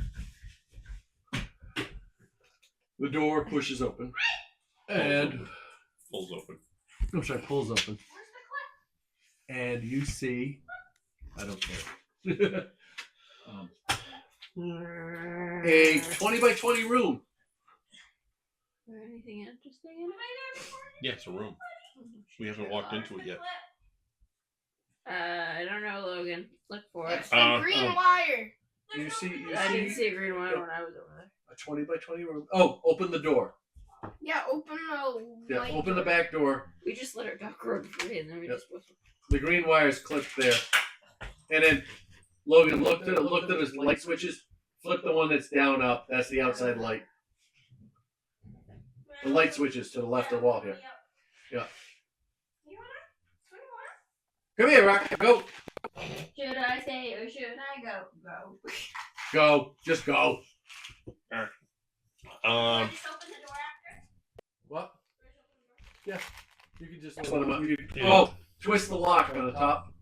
The door pushes open, and
Pulls open.
pulls open, and you see. I don't care. A 20 by 20 room.
Is there anything interesting in it?
Yeah, it's a room. We haven't walked into it yet.
I don't know, Logan. Look for it.
It's the green wire.
You see.
I didn't see a green one when I was over there.
A 20 by 20 room. Oh, open the door.
Yeah, open the
Yeah,
light
open the
door.
back door.
We just let our duck run free and then we
Yep.
just whistled.
The green wire's clipped there. And then Logan looked at his light switches, flipped the one that's down up. That's the outside light. The light switches to the left of the wall here. Yeah. Come here, Rock. Go.
Should I stay or should I go? Go.
Go. Just go.
Um,
Just open the door after.
What? Yeah. You can just let him up.
Yeah.
Oh, twist the lock on the top.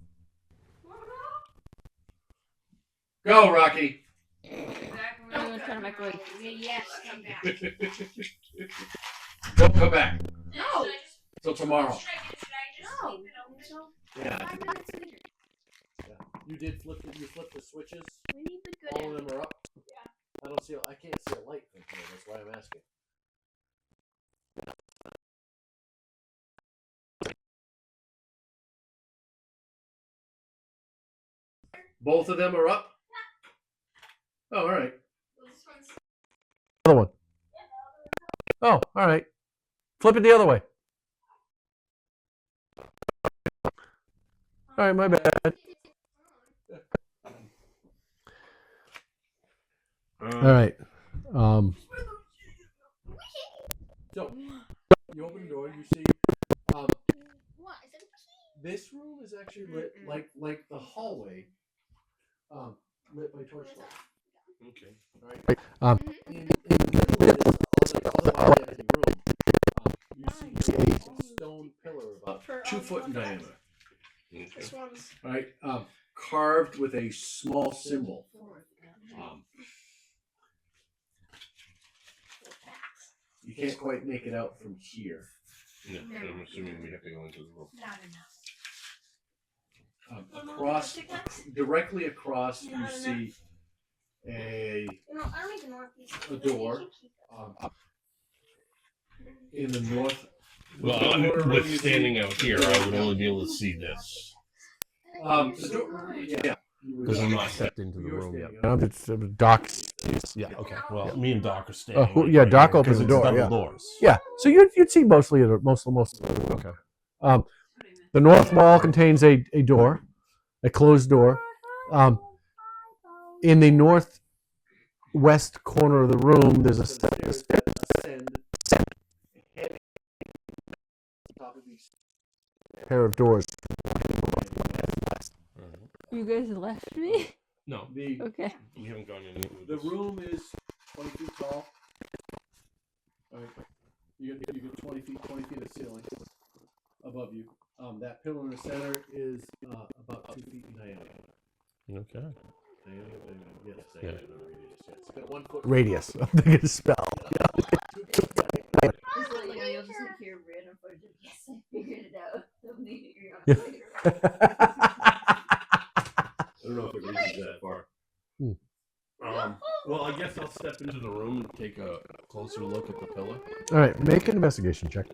Go, Rocky.
Everyone's trying to make like,
Yes, come back.
Don't come back
No.
till tomorrow.
Should I just leave it open?
Yeah.
5 minutes later.
You did flip. You flipped the switches.
We need the good
All of
end.
them are up.
Yeah.
I don't see. I can't see a light from here. That's why I'm asking. Both of them are up. Oh, all right.
Well, this one's
Other one. Oh, all right. Flip it the other way. All right, my bad. All right. So you open the door. You see.
what? I said
This room is actually lit like the hallway. Lit by torchlight.
okay.
Right. In the middle of this other empty room, you see a stone pillar about 2 foot in diameter.
this one's
Right. Carved with a small symbol. You can't quite make it out from here.
Yeah, I'm assuming we have to go into the room.
not enough.
Across, directly across, you
Not
see a
You know, I don't even know if these.
A door. In the north.
Well, with standing out here, I would only be able to see this.
The door, yeah.
Because I'm not stepped into the
You're
room yet.
standing
It's Doc's.
Yeah, okay. Well, me and Doc are standing.
Oh, yeah, Doc
here,
opens
'cause
the
it's
door,
double
yeah.
doors.
Yeah, so you'd see most of the
Okay.
The north wall contains a door, a closed door. In the northwest corner of the room, there's a stairs that ascend top of these pair of doors.
You guys left me?
No,
Okay.
we haven't gone into
The
this.
room is 20 feet tall. All right. You get 20 feet of ceiling above you. That pillar in the center is about 2 feet in diameter.
Okay.
Yes,
Yeah.
It's got 1 foot
Radius. I'm thinking of spell.
Yeah. 2 feet in diameter.
don't know if it reaches that far. Well, I guess I'll step into the room and take a closer look at the pillar.
All right, make an investigation check.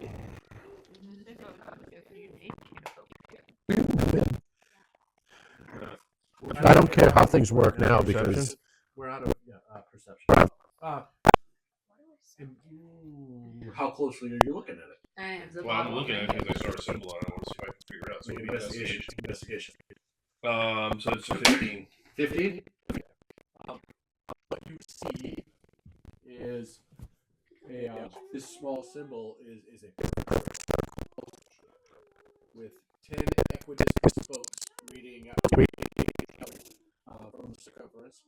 I don't care how things work now because
We're out of perception. How closely are you looking at it?
I have the
Well, I'm
bottle.
looking at it because I saw a symbol on it. I want to see if I can figure it out. So
Make
give
an
me investigation.
investigation.
So it's a 15.
15? What you see is this small symbol is a with 10 equidistant spokes reading out from the circumference.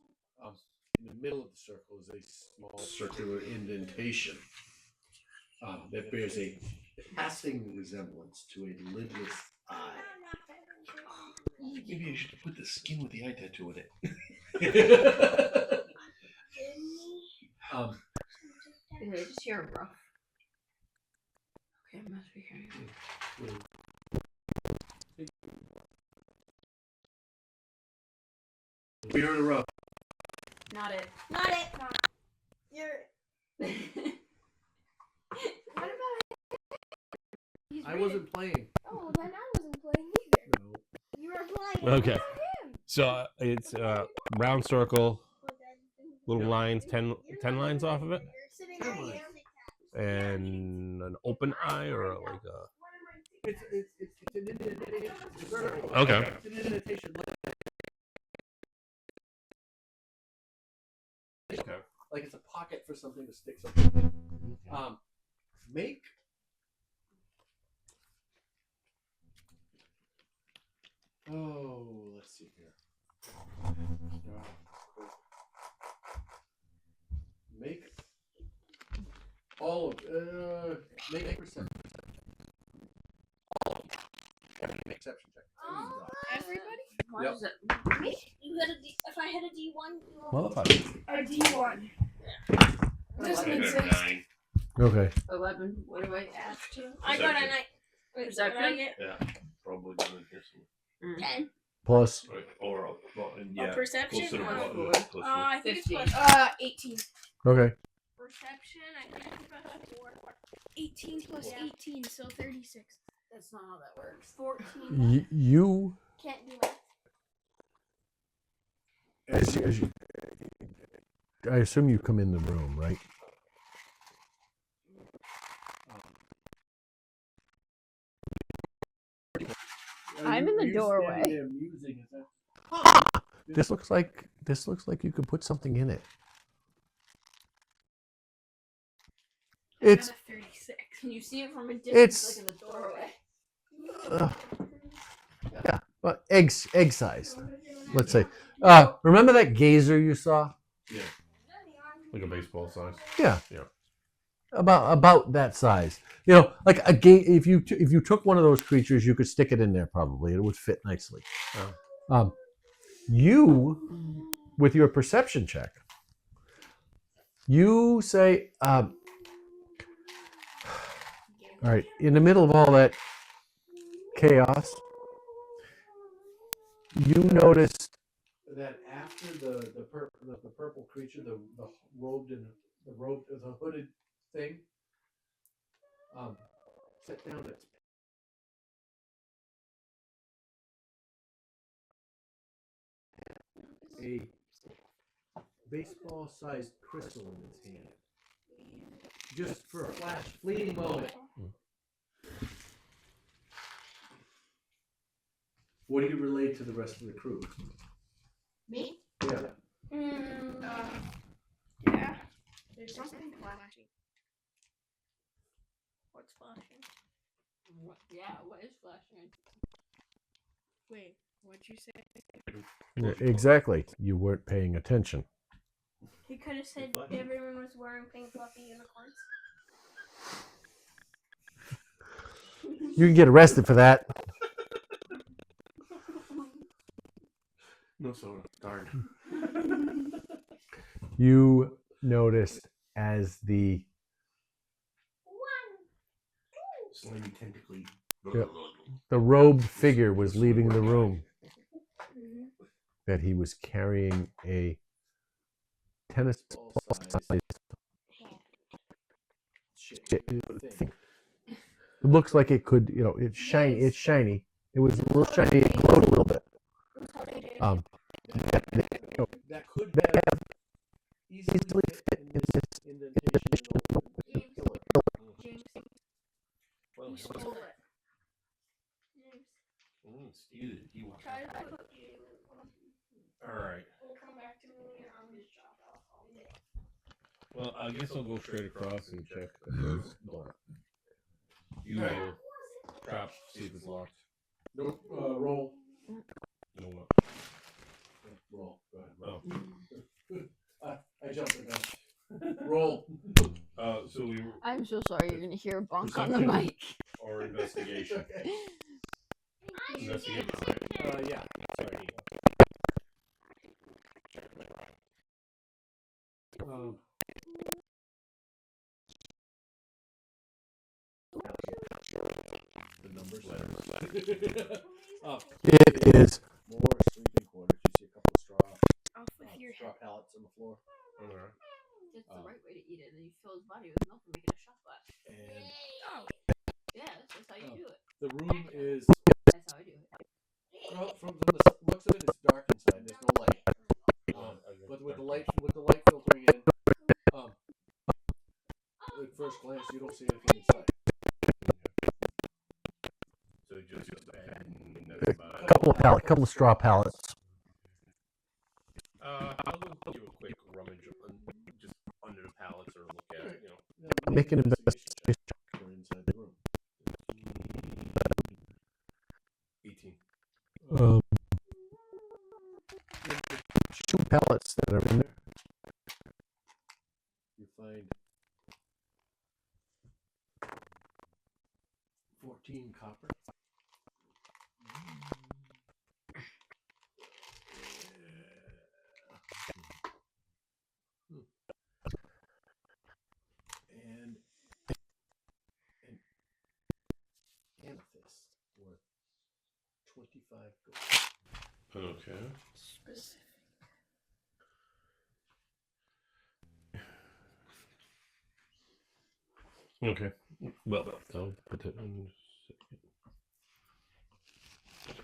In the middle of the circle is a small circular indentation that bears a passing resemblance to a lidless eye.
Maybe I should put the skin with the eye tattoo in it.
I just hear a rough. Okay, it must be hearing.
We heard a rough.
Not it.
Not it. You're. What about?
I wasn't playing.
Oh, then I wasn't playing either.
No.
You were playing.
Okay.
Not him.
So it's round circle,
But then-
little lines, 10
You're
10
not
lines off of it,
You're sitting right here.
and an open eye or like a.
It's an indentation. It's vertical.
Okay.
It's an indentation.
Okay.
Like it's a pocket for something to stick something. Make let's see here. Make all of make perception. Make perception check.
Everybody?
Why
Yep.
is it?
Me? You had a D. If I had a D1,
Motherfucker.
a D1. Doesn't
I got a
exist.
9.
okay.
11. What do I add to?
I got a 9. Wait,
Perception?
what did I get?
Yeah, probably done it here somewhere.
10.
Plus.
Right. Or yeah,
perception?
closer to
Or-
what-
Four.
closer to-
I think
15.
it's plus 18.
Okay.
Perception, I think it's plus 4. 18 plus 18, so 36.
That's not how that works.
14.
You
Can't do math.
as you, I assume you come in the room, right?
I'm in the doorway.
This looks like you could put something in it. It's
I got a 36.
Can you see it from a
It's-
distance, like in the doorway?
yeah, but egg sized. Let's say. Remember that gazer you saw?
Like a baseball size.
Yeah.
Yeah.
About that size. You know, like a if you took one of those creatures, you could stick it in there probably. It would fit nicely. You, with your perception check, you say, all right, in the middle of all that chaos, you notice
That after the purple creature, the hooded thing, set down its a baseball-sized crystal in its hand, just for a fleeting moment. What do you relay to the rest of the crew?
Me?
Yeah.
Yeah. There's something flashing. What's flashing?
What? Yeah, what is flashing?
Wait, what'd you say?
exactly. You weren't paying attention.
He could have said everyone was wearing pink fluffy unicorns.
You can get arrested for that.
No soda. Darn.
You noticed as the
Slimy tentacly
the robed figure was leaving the room. That he was carrying a tennis ball size thing. It looks like it could, it's shiny. It's shiny. It was a little shiny. It glowed a little bit.
That could have easily fit in this indentation in the pillar.
James,
Well,
you stole it. James,
Steal it. He wants
try
it.
to put you.
All right.
We'll come back to me and I'll just drop off all day.
Well, I guess I'll go straight across and check the door. You will trap, see if it's locked.
Nope. Roll.
No what?
Roll. Go ahead.
Oh.
I jumped the gun. Roll.
So we were
I'm so sorry. You're gonna hear a bonk on the
Perception.
mic.
or investigation.
Okay.
Investigation, right?
Yeah.
Sorry.
The numbers.
It is.
More sleeping quarters. You see a couple of
Off with your
straw
head.
pallets on the floor.
Alright.
It's the right way to eat it. Then you fill his body with milk and make it a shot glass.
And
Yeah, that's how you do it.
the room is,
That's how I do it.
well, from the looks of it, it's dark inside. There's no light. But with the light filtering in, at first glance, you don't see anything inside.
So just a bed and that's
A
about it.
couple of straw pallets.
I'll go give a quick rummage just under the pallets or look at it,
Make an investigation.
check inside the room.
18.
Two pallets that are in there.
You find 14 copper. And an amethyst worth 25 gold.
Okay.
Specific.
Okay. Well, I'll put it in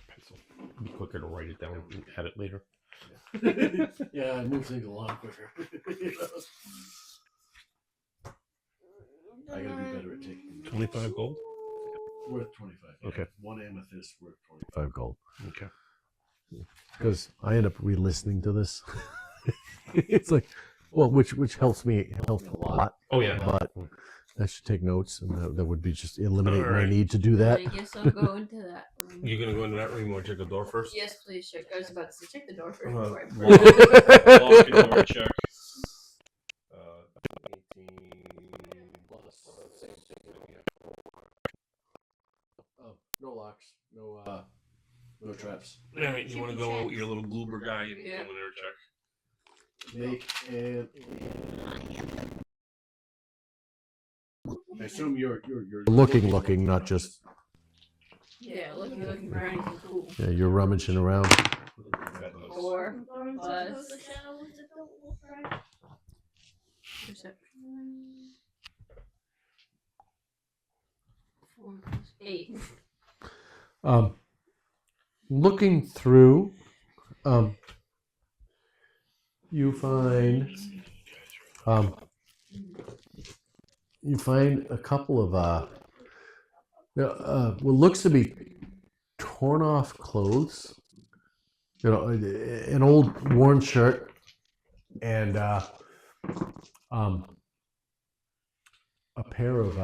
pencil. Be quicker to write it down and add it later.
Yeah, I move things along quicker. I gotta be better at taking
25 gold?
worth 25. Yeah.
Okay.
One amethyst worth 25.
5 gold.
Okay.
Because I end up re-listening to this. It's like, well, which helps me a lot.
Oh, yeah.
But I should take notes, and that would be just eliminate my
Alright.
need to do that.
I guess I'll go into that room.
You're going to go into that room or check the door first?
Yes, please check. I was about to say check the door first
Uh-huh.
before I break it.
Lock and door check. 18 plus 6.
No locks, no traps.
Alright, you want to go with your little goober guy and
Yeah.
go in there and check?
Make an. I assume you're
Looking, not just
Yeah, looking for anything cool.
you're rummaging around.
4
Going to
plus
the shadow with the wolf, right?
perception. 4 plus 8.
Looking through, you find a couple of what looks to be torn off clothes. An old worn shirt and a pair of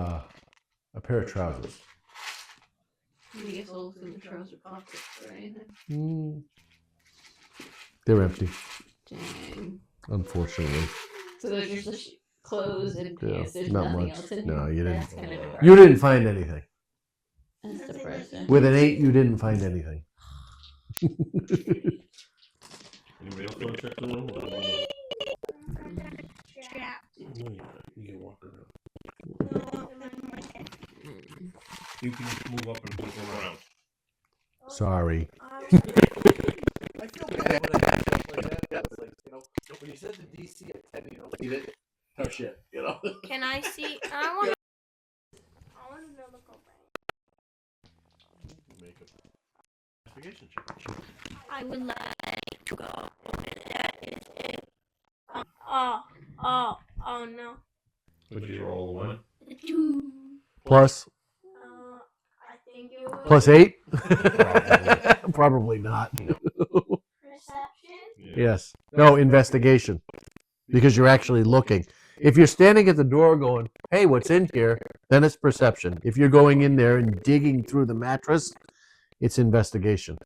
trousers.
I guess I'll look in the trouser pockets or anything.
They're empty,
Dang.
unfortunately.
So there's just the clothes and
Yeah,
pants. There's
not
nothing
much.
else in
No,
here.
you didn't.
That's kind of
You
depressing.
didn't find anything.
That's depressing.
With an 8, you didn't find anything.
Anybody else want to check the room?
Trap.
No, you can walk around.
No, in my head.
You can just move up and looking around.
Sorry.
I feel bad when I do stuff like that. It's like, when you said the DC at 10, leave it. Oh shit,
Can I see? I want to know the company.
Make a investigation check.
I would like to go. That is it. Oh no.
Would you roll 1?
2.
Plus
I think it was
plus 8? Probably not.
perception.
Yes. No, investigation. Because you're actually looking. If you're standing at the door going, hey, what's in here? Then it's perception. If you're going in there and digging through the mattress, it's investigation.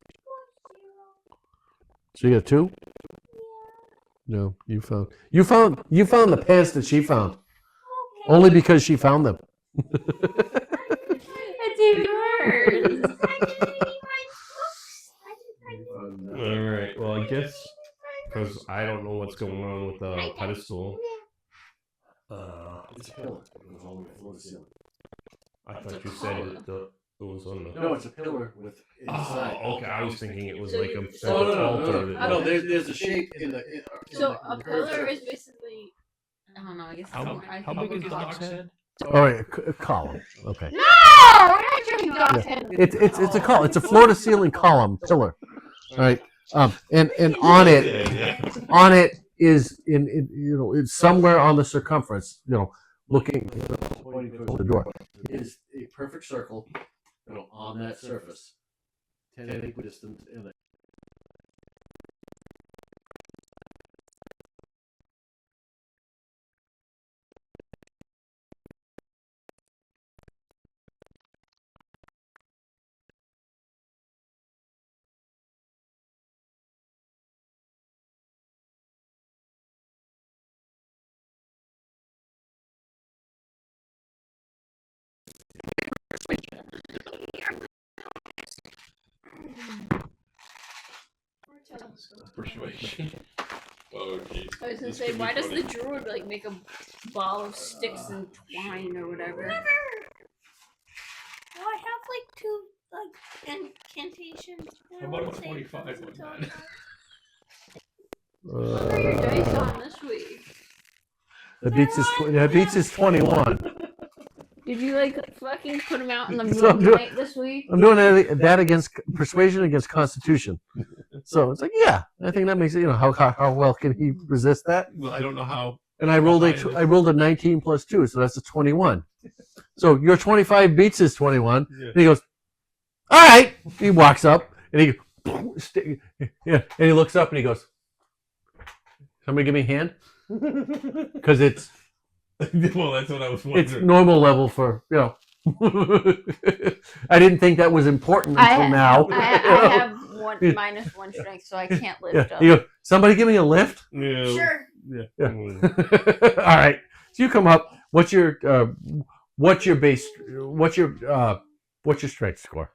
So you got 2? No, you found the pants that she found. Only because she found them.
It's even worse.
All right. Well, I guess because I don't know what's going on with the pedestal.
It's a pillar. It goes all the way floor to ceiling.
I thought you said it was on the.
No, it's a pillar with inside.
Oh, okay. I was thinking it was
So
like
you-
a
so-
altar.
No, there's a shape in the.
So a pillar is basically. I don't know. I guess.
How big is Doc's head?
All right, a column. Okay.
No, we're not doing Doc's head.
It's a column. It's a floor to ceiling column pillar. All right. And on it is it's somewhere on the circumference. Looking pointing towards the door.
Is a perfect circle, on that surface. 10 equidistant in it.
Persuasion. Oh, jeez.
I was gonna
This
say,
could be
why does
funny.
the druid make a ball of sticks and twine or whatever?
Well, I have 2 incantations.
How about a 25 on that?
What are your dice on this week?
That beats his 21.
Did you fucking put them out in the
So I'm
middle of the
doing-
night this week?
I'm doing that against persuasion against constitution. So it's like, yeah, I think that makes it. How well can he resist that?
Well, I don't know how.
And I rolled a 19 plus 2, so that's a 21. So your 25 beats his 21.
Yeah.
And he goes, all right. He walks up and and he looks up and he goes, somebody give me a hand, because it's
Well, that's what I was wondering.
normal level for I didn't think that was important until now.
I have -1 strength, so I can't lift up.
You go, somebody give me a lift.
Yeah.
Sure.
Yeah.
All right. So you come up. What's your base? What's your strength score?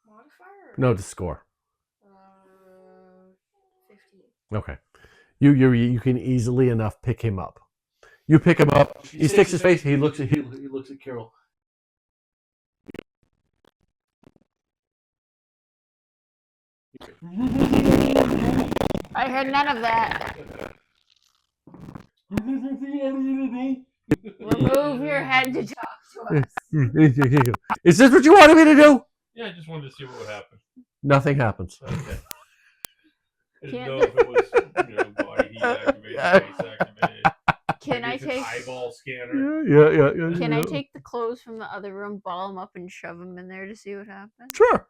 Modifier?
No, the score.
15.
Okay. You can easily enough pick him up. You pick him up. He sticks his face. He looks at Carol.
I heard none of that. Remove your head to talk to us.
Is this what you wanted me to do?
Yeah, I just wanted to see what would happen.
Nothing happens.
Okay. I didn't
Can't-
know if it was, body heat activated, face activated.
Can I
Maybe it's an
take?
eyeball scanner?
Yeah.
Can I take the clothes from the other room, ball them up, and shove them in there to see what happens?
Sure.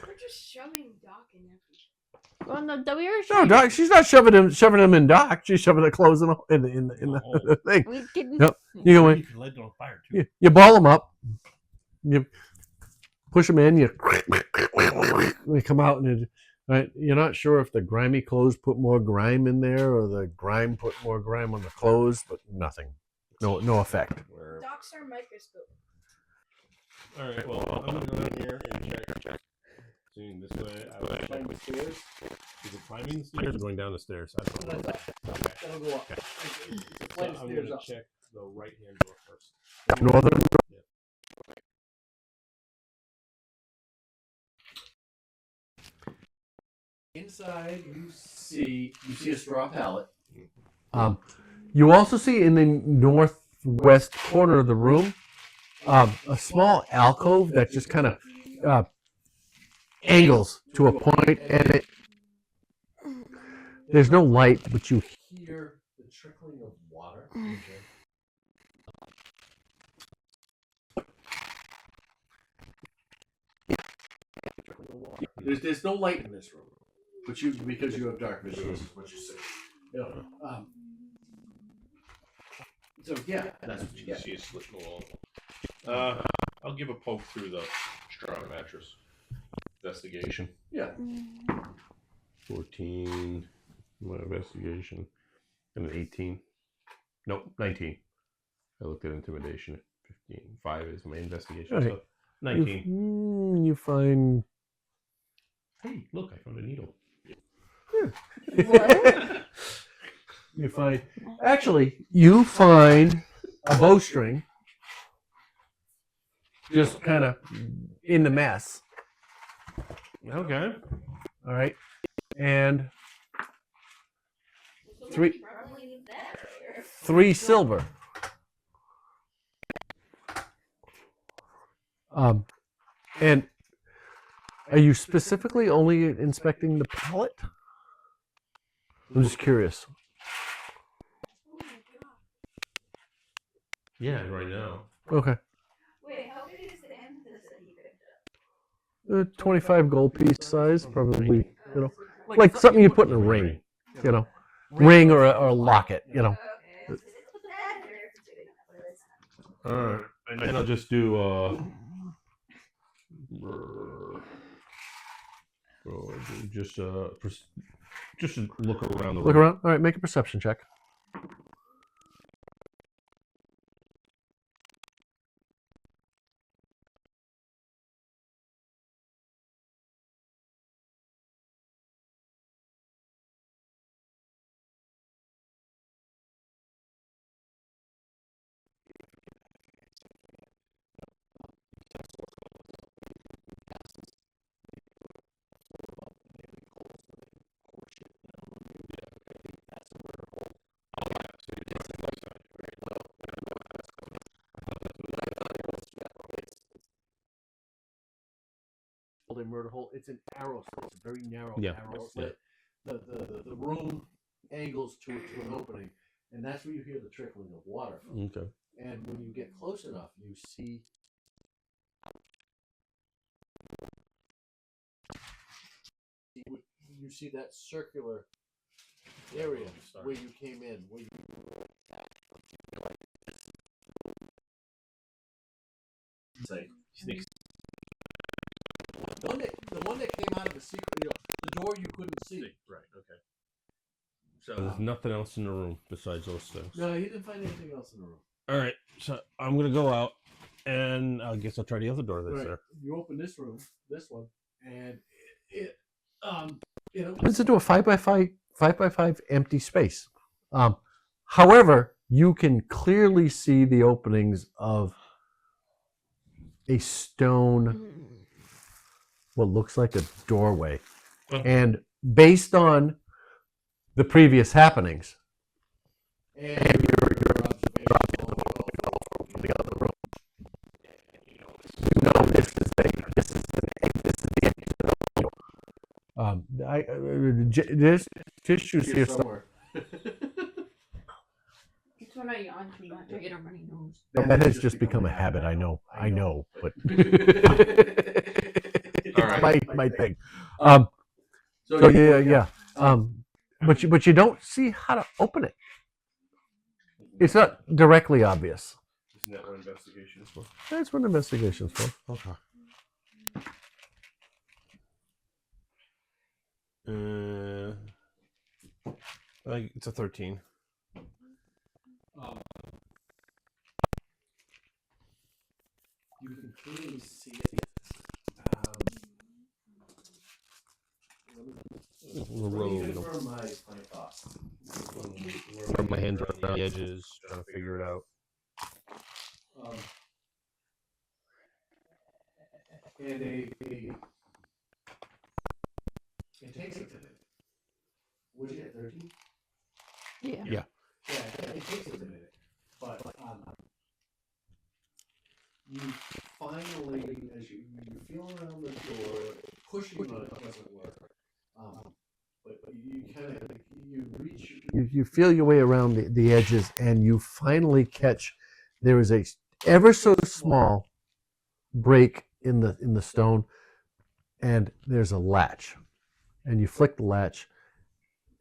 We're just shoving Doc in everything.
Well, no, we were.
No, Doc. She's not shoving him in Doc. She's shoving the clothes in the thing.
We didn't.
Yep. You go in.
You can light it on fire too.
You ball them up. You push them in. You come out and right. You're not sure if the grimy clothes put more grime in there or the grime put more grime on the clothes, but nothing. No effect.
Doc's our microscope.
All right. Well, I'm gonna go in here and check. Seeing this way, I will climb the stairs. Is it climbing the stairs or going down the stairs? I don't know.
That'll go up.
Okay.
It's a
So
flight of
I'm
stairs
gonna
up.
check the right hand door first.
Northern Inside, you see a straw pallet. You also see in the northwest corner of the room a small alcove that just kind of angles to a point, and there's no light, but you hear the trickling of water. There's no light in this room, but because you have dark vision, this is what you see. So yeah, that's what you
You
get.
see a slit in the wall. I'll give a poke through the straw mattress. Investigation.
Yeah.
14. My investigation. And an 18. Nope, 19. I looked at intimidation. 15. 5 is my investigation.
Okay.
So 19.
You find.
Hey, look, I found a needle.
You find. Actually, you find a bowstring just kind of in the mess.
Okay.
All right. And three silver. And are you specifically only inspecting the pallet? I'm just curious.
Yeah, right now.
Okay.
Wait, how big is the amethyst that he picked up?
25 gold piece size, probably, like something you put in a ring, ring or a locket,
Okay, put that in there if it's big enough, but it's not.
Alright. And then I'll just do just look around the room.
Look around. All right, make a perception check. A murder hole. It's an arrow slit. It's a very narrow arrow slit. The room angles to an opening, and that's where you hear the trickling of water from.
Okay.
And when you get close enough, you see that circular area where you came in. Where you say the one that came out of the secret, the door you couldn't see.
Right. Okay. So there's nothing else in the room besides those things.
No, he didn't find anything else in the room.
All right. So I'm gonna go out, and I guess I'll try the other door that's there.
You open this room, this one, and it opens into a 5x5 empty space. However, you can clearly see the openings of a stone, what looks like a doorway. And based on the previous happenings and your observation from the other room, this is the exit. Tissues here somewhere.
It's when I yawn too much. I get a runny nose.
That has just become a habit. I know, but it's my thing. So yeah. But you don't see how to open it. It's not directly obvious.
Isn't that what investigation is for?
That's what investigation's for.
Okay. It's a 13.
You can clearly see it. My thoughts.
Rub my hands around the edges, trying to figure it out.
And It takes a minute. Would you get 13?
Yeah.
Yeah, it takes a minute. But you finally, as you feel around the door, pushing on it doesn't work. But you kind of you reach, you feel your way around the edges, and you finally catch. There is a ever so small break in the stone, and there's a latch, and you flick the latch,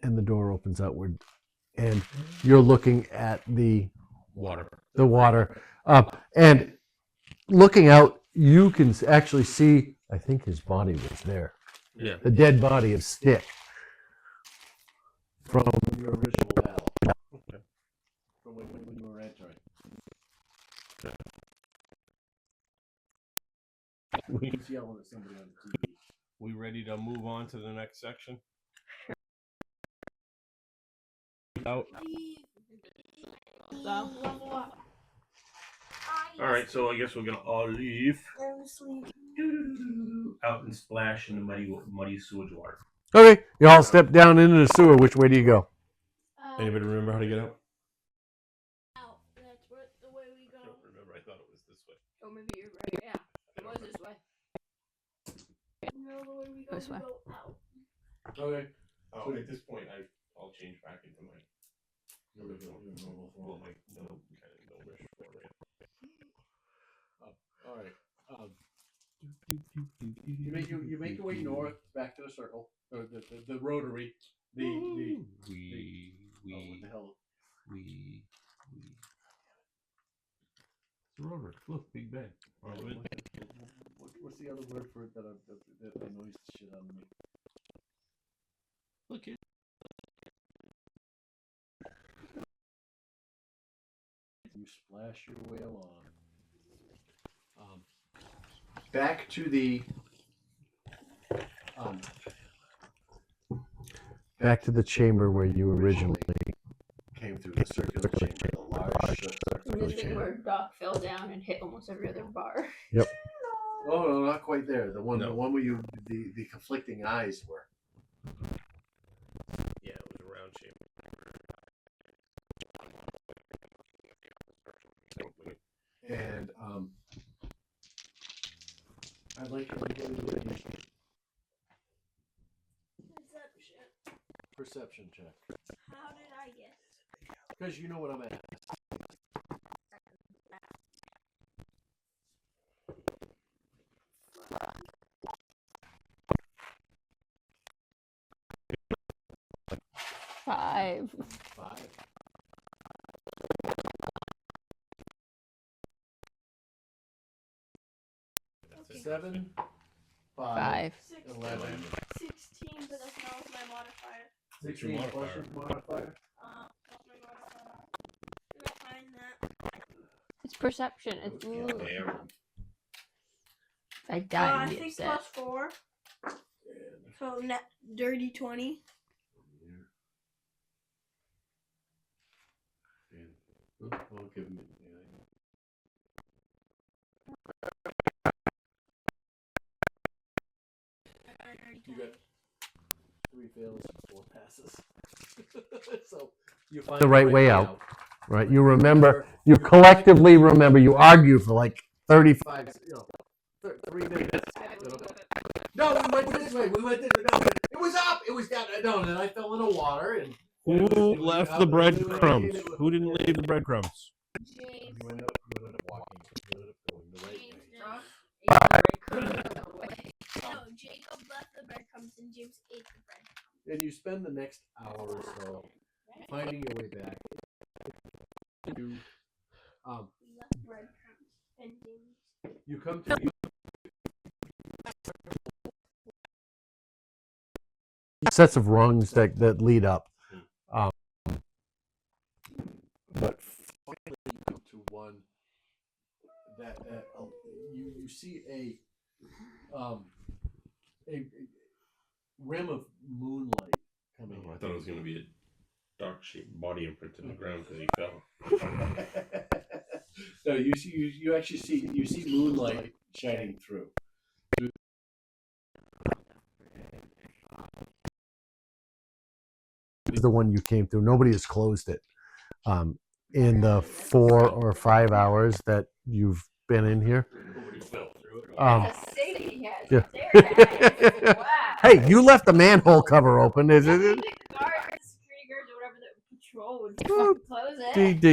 and the door opens outward, and you're looking at the
Water.
And looking out, you can actually see. I think his body was there.
Yeah.
The dead body of Stick from your original battle.
Okay.
From when you were entering. He's yelling at somebody on the TV.
We ready to move on to the next section? Out.
Level up.
All right, so I guess we're gonna all leave
Honestly.
out and splash in the muddy sewage water.
Okay, you all step down into the sewer. Which way do you go?
Anybody remember how to get out?
Out. That's the way we
I
go.
don't remember. I thought it was this way.
Oh, maybe you're right. Yeah, it was this way.
No, the way we go,
This way.
we go out.
Okay.
Oh, at this point, I'll change back into my original
normal form.
well, my no kind of gnomish form.
All right. You make your way north back to the circle, or the rotary. Oh, what the hell?
It's a rotary. Look, Big Ben.
What's the other word for it that annoys the shit out of me?
Look it.
You splash your way along. Back to the chamber where you originally came through, the circular chamber, the large circular
This thing
chamber.
where Doc fell down and hit almost every other bar.
Yep. Oh no, not quite there. The one
No.
where you the conflicting eyes were.
Yeah, it was a round shape.
And I'd like to give you a perception check.
How did I guess?
Because you know what I'm at.
Five.
7,
5.
11.
16, but that's not with my modifier.
16 plus your modifier.
That's my modifier. I'm gonna find that.
It's perception. It's
Damn.
I died
I
and be
think
upset.
plus 4. So net dirty 20.
We'll give him. You got 3 fails, 4 passes. So you find the right way out. Right? You remember. You collectively remember. You argue for like 35. 3 minutes. No, we went this way. We went this way. No, it was up. It was down. No, and then I fell in the water. And
Who left the breadcrumbs? Who didn't leave the breadcrumbs?
James.
You ended up walking. You ended up going the right way.
No, Jacob left the breadcrumbs and James ate the breadcrumbs.
And you spend the next hour or so finding your way back. You
We left breadcrumbs and James.
you come to sets of rungs that lead up. But finally you come to one that you see a rim of moonlight coming.
I thought it was going to be a dark shaped body imprint in the ground because he fell.
No, you actually see moonlight shining through. is the one you came through. Nobody has closed it. In the 4 or 5 hours that you've been in here.
Nobody fell through it.
It's a safety
Yeah.
hazard. There, guys. Wow.
Hey, you left the manhole cover open. Is
You
it?
think the guards, security guards, or whatever the patrol would fucking close it?
Do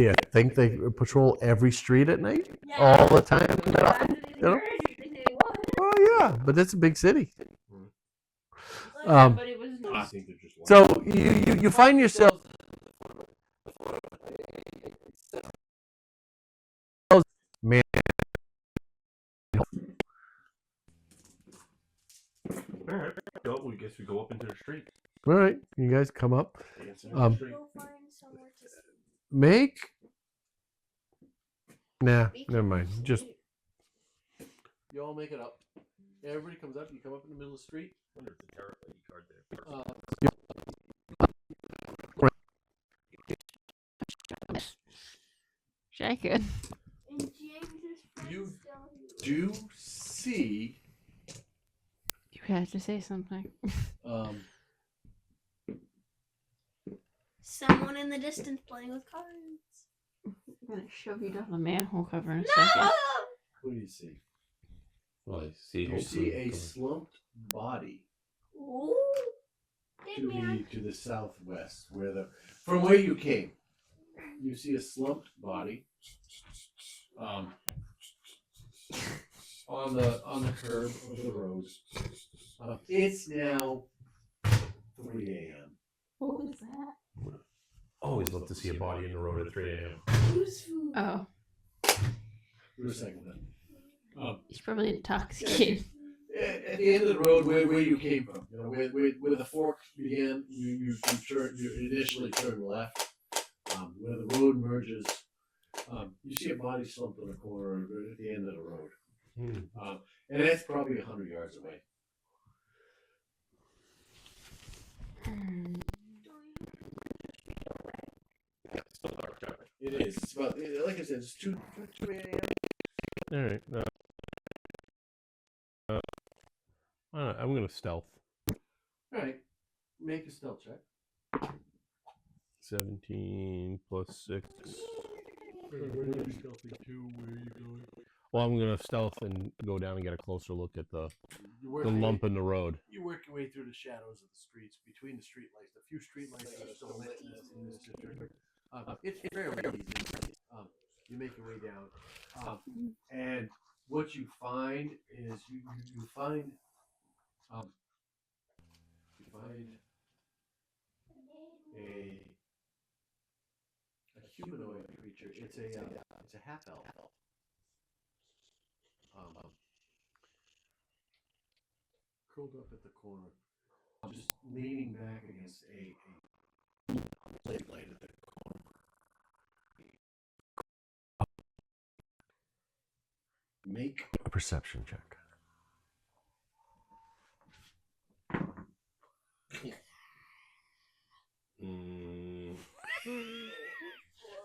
you think they patrol every street at night? All the time? You know? Oh yeah, but it's a big city.
But it was
I think they're just
So you find yourself man.
All right. Well, we guess we go up into the street.
All right, you guys come up.
Dance in
Um,
the street.
Go find somewhere to sleep.
Make. Nah, never mind. Just you all make it up. Everybody comes up. You come up in the middle of the street.
I wonder if the tarot lady card there.
Shake it.
And James's friend
You
still here.
do see.
You had to say something.
Someone in the distance playing with cards.
I'm gonna shove you down the manhole cover in a
No!
second.
What do you see?
Well, I see.
You see a slumped body
Ooh. Hey, man.
to the southwest, from where you came. You see a slumped body on the curb of the road. It's now 3 a.m.
What was that?
Always love to see a body in the road at 3 a.m.
Who's food?
Oh,
Recycle that.
he's probably intoxicated.
At the end of the road, where you came from, where the fork began, you initially turned left. Where the road merges, you see a body slumped in the corner at the end of the road, and that's probably 100 yards away. It is. It's about, like I said, it's 2 a.m.
All right. I'm gonna stealth.
All right, make a stealth check.
17 plus 6. Well, I'm gonna stealth and go down and get a closer look at the lump in the road.
You work your way through the shadows of the streets, between the street lights. The few street lights that are still lit in this district. It's fairly easy. You make your way down, and what you find is you find a humanoid creature. It's a half elf. Curled up at the corner, just leaning back against a light at the corner. Make a perception check.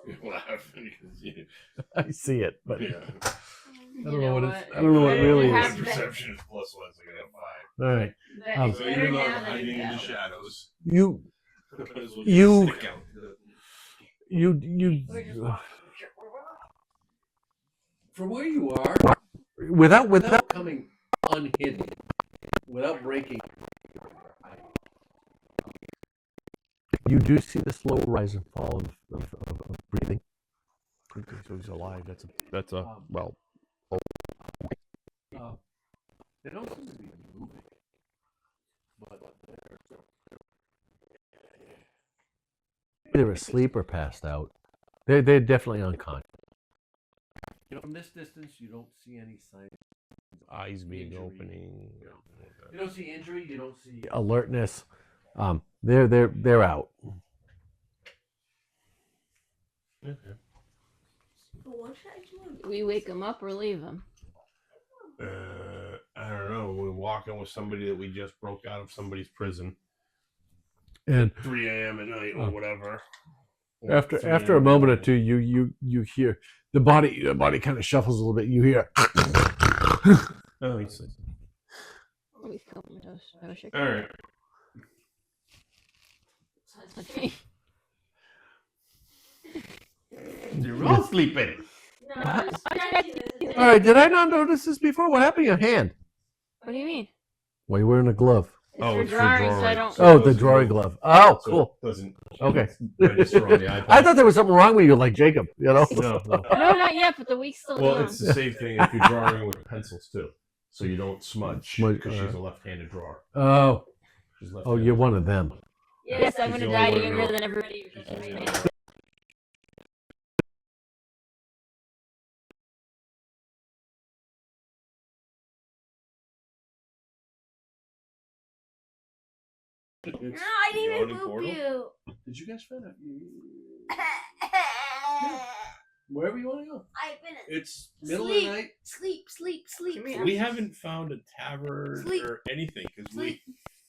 You're laughing because you.
I see it, but
Yeah.
I don't know what it's. I don't know what it really
My
is.
perception is +1, so I got a 5.
All right,
That's
So
better
even though
now
I'm
than
hiding in the
no.
shadows,
you
might as well
You-
just stick out.
from where you are, without coming unhidden, without breaking, you do see the slow rise and fall of breathing.
Okay, so he's alive. That's a well.
They don't seem to be moving, but they're asleep or passed out. They're definitely unconscious. From this distance, you don't see any signs.
Eyes being
Injury.
opening.
You don't see injury. You don't see alertness. They're out.
Okay.
But what should I do?
We wake him up or leave him.
I don't know. We're walking with somebody that we just broke out of somebody's prison.
And
3 a.m. at night or whatever.
after
3
a
a.m.
moment or two, you hear the body kind of shuffles a little bit. You hear.
Oh, he's sick.
He's comatose. I wish I could.
All right.
So
That's me.
You're all sleeping.
No, I'm scratching this.
All right, did I not notice this before? What happened to your hand?
What do you mean?
Why you wearing a glove?
It's
Oh,
for
it's for
drawing, so I
drawing.
don't.
So
Oh,
it
the
doesn't
drawing
move.
glove. Oh,
So
cool.
it doesn't
Okay.
register on the iPad.
I thought there was something wrong with you, like Jacob. You know?
No, no.
No, not yet, but the week's still
Well,
going.
it's the same thing if you're drawing with pencils too. So you don't smudge because she's a left-handed drawer.
Oh,
She's
oh,
left-handed.
you're one of them.
Yes, I'm
She's
gonna
the
die
only one
younger
who-
than everybody.
She's the only one who-
No, I didn't even
Yawning
boop
portal?
you.
Did you guys find out? Wherever you want to go.
I've been
It's middle
Sleep.
of the night.
sleep.
We haven't found a tavern
Sleep.
or anything because
Sleep.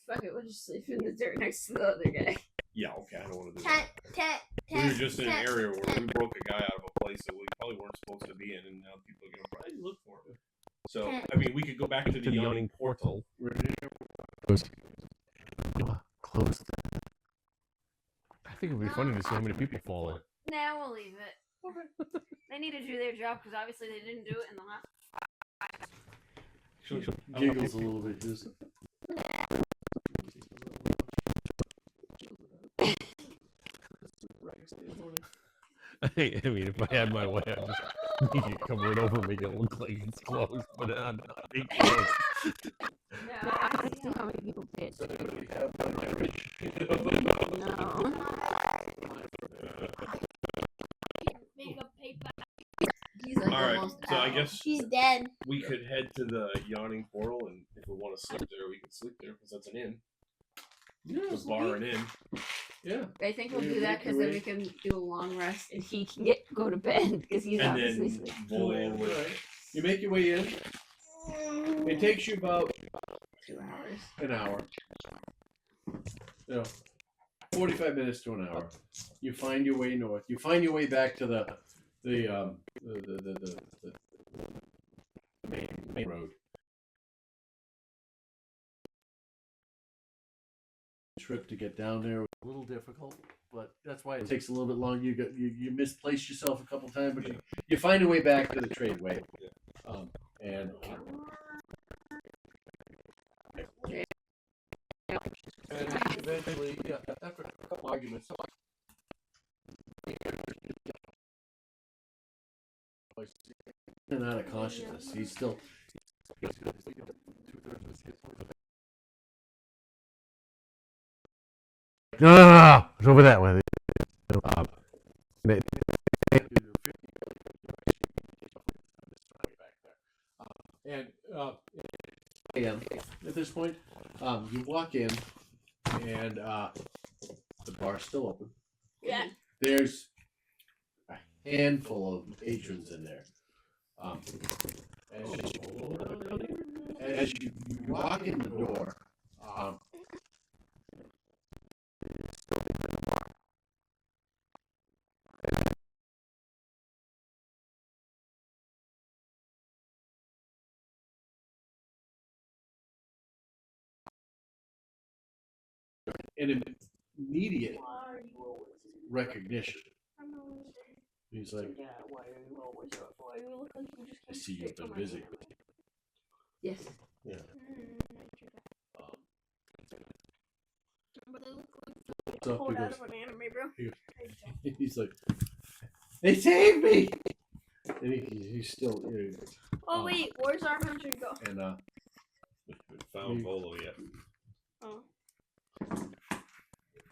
Fuck it, we'll just sleep in the dirt next to the other guy.
yeah, okay, I don't want to do
Tent,
that.
tent,
We were
tent,
just in an
tent,
area where
tent.
we broke a guy out of a place that we probably weren't supposed to be in, and now people are gonna probably look for him. So, I mean, we could go back to the yawning portal.
Close.
I think it would be funny to see how many people fall in.
Nah, we'll leave it. They need to do their job because obviously they didn't do it in the last.
Giggles a little bit. Just...
I mean, if I had my way, I'd just make it come right over and make it look like it's closed, but I'm not being closed.
No, I see how many people did. No.
Make a paper.
He's like
All right,
almost
so I
out.
guess
She's dead.
we could head to the yawning portal, and if we want to sleep there, we can sleep there because that's an inn.
Yeah,
It's a bar and inn.
yeah.
I think we'll
We-
do
we
that
can
because then we
wait.
can do a long rest and he can go to bed because he's
And
obviously
then
sleeping.
we'll
Alright. You make your way in. It takes you about
2 hours.
an hour. 45 minutes to an hour. You find your way north. You find your way back to the main road. Trip to get down there was a little difficult, but that's why it takes a little bit longer. You misplaced yourself a couple times, but you find your way back to the tradeway. And eventually, yeah, after a couple arguments, and out of consciousness, he's still.
No. It's over that way. They-
And at this point, you walk in, and the bar's still open.
Yeah.
There's a handful of patrons in there. As you walk in the door, an immediate recognition. He's like,
Yeah, why are you always up? Why do you look like you just
I see you've been busy.
Yes.
Yeah.
But they look like
What's up?
pulled
He
out
goes,
of an anime, bro.
he's like, they saved me! And he's still,
Oh wait, where's our hunter go?
and
We haven't found Volo yet.
Oh.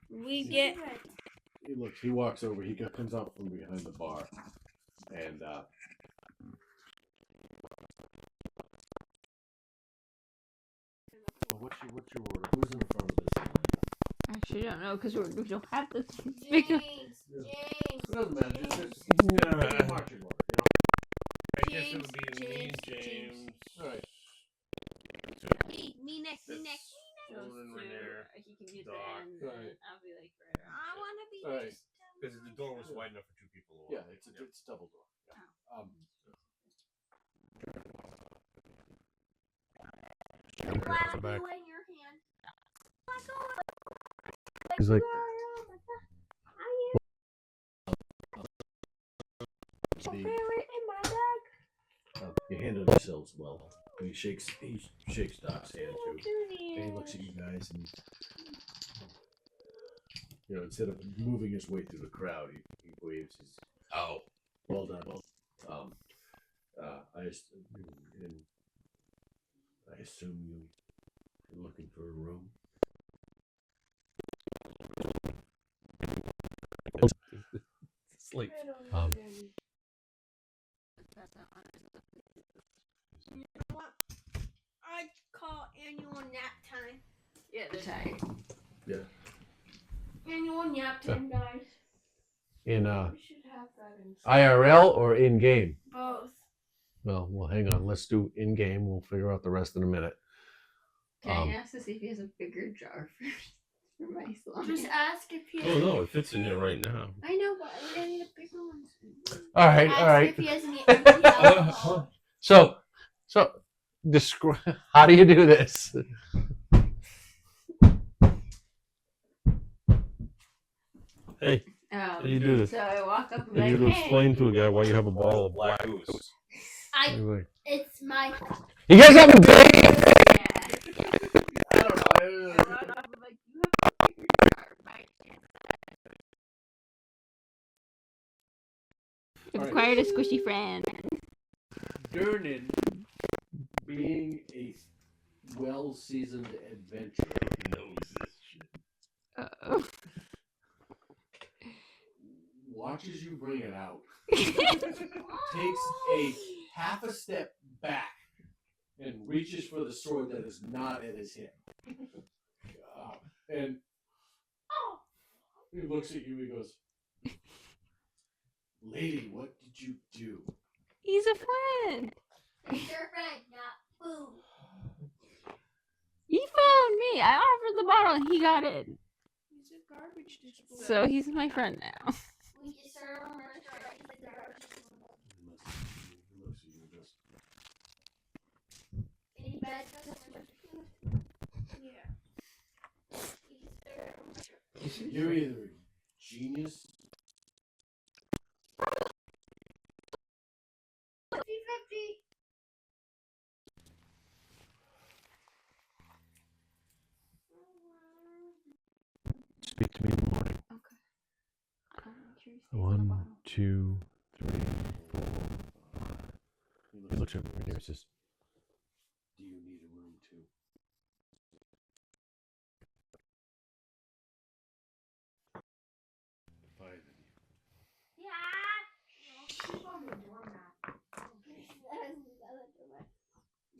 We get
he walks over, comes out from behind the bar, and what's your order? Who's in front of this?
Actually, I don't know because we don't have this.
James.
It doesn't matter. Just
Yeah.
marching order.
I guess it would be me, James.
All right.
Me next.
Ronan, Renair,
He can get
Doc.
the end,
Right.
and I'll be like right around.
I wanna be
All right.
next.
Because the door was wide enough for two people to walk.
Yeah, it's double door. Yeah.
Glad I'm
back.
holding your hand.
He's like,
Wait, in my bag.
You handle yourselves well. He shakes Doc's hand too. And he looks at you guys and instead of moving his way through the crowd, he waves his well done. I assume you're looking for a room.
Sleep.
You know what? I call annual nap time.
Yeah, they're tired.
Yeah.
Annual nap time, guys.
In
We should have that in
IRL or in game?
both.
Well, hang on. Let's do in game. We'll figure out the rest in a minute.
Can I ask to see if he has a bigger jar for my slime?
Just ask if he has.
Oh no, it fits in there right now.
I know, but we're gonna need a bigger one.
All right,
Ask
all right.
if he has any empty alcohol.
So describe. How do you do this?
Hey, how do you do this?
So I walk up and
You
like,
need to
hey.
explain to a guy why you have a bottle of black goose.
It's my.
You guys have a big.
Yeah.
I don't know.
Like, you have a bigger jar, right?
I've acquired a squishy friend.
Durnan, being a well-seasoned adventurer,
Knows this shit.
Uh-oh.
watches you bring it out, takes a half a step back, and reaches for the sword that is not at his hip. And he looks at you, he goes, "Lady, what did you do?"
He's a friend.
It's your friend, not food.
He found me. I offered the bottle and he got it.
He's a garbage disposal.
So he's my friend now.
We just serve him restaurant. He's a garbage disposal.
He looks at you and goes,
Any bad customers? Yeah. He's there.
"You're either a genius."
50-50.
Speak to me in the morning.
Okay.
1, 2, 3, 4, 5. He looks over and says,
"Do you need a room too?" Fine.
Yeah. Keep on the doormat.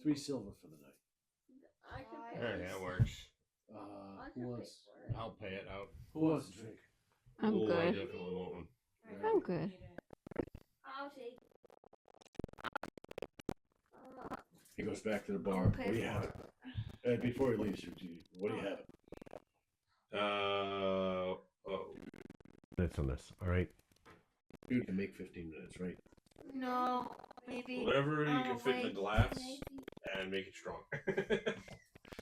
3 silver for the night.
I can pay
Alright,
this.
that works.
I
Who
can
wants?
pay for it.
I'll pay it out.
Who wants a drink?
I'm
Oh, I
good.
definitely want one.
I'm good.
I'll take.
He goes back to the bar. What do you have? Before he leaves, what do you have?
minutes on this, all right?
You can make 15 minutes, right?
No, maybe.
Whatever you can fit in the
wait,
glass
maybe.
and make it strong.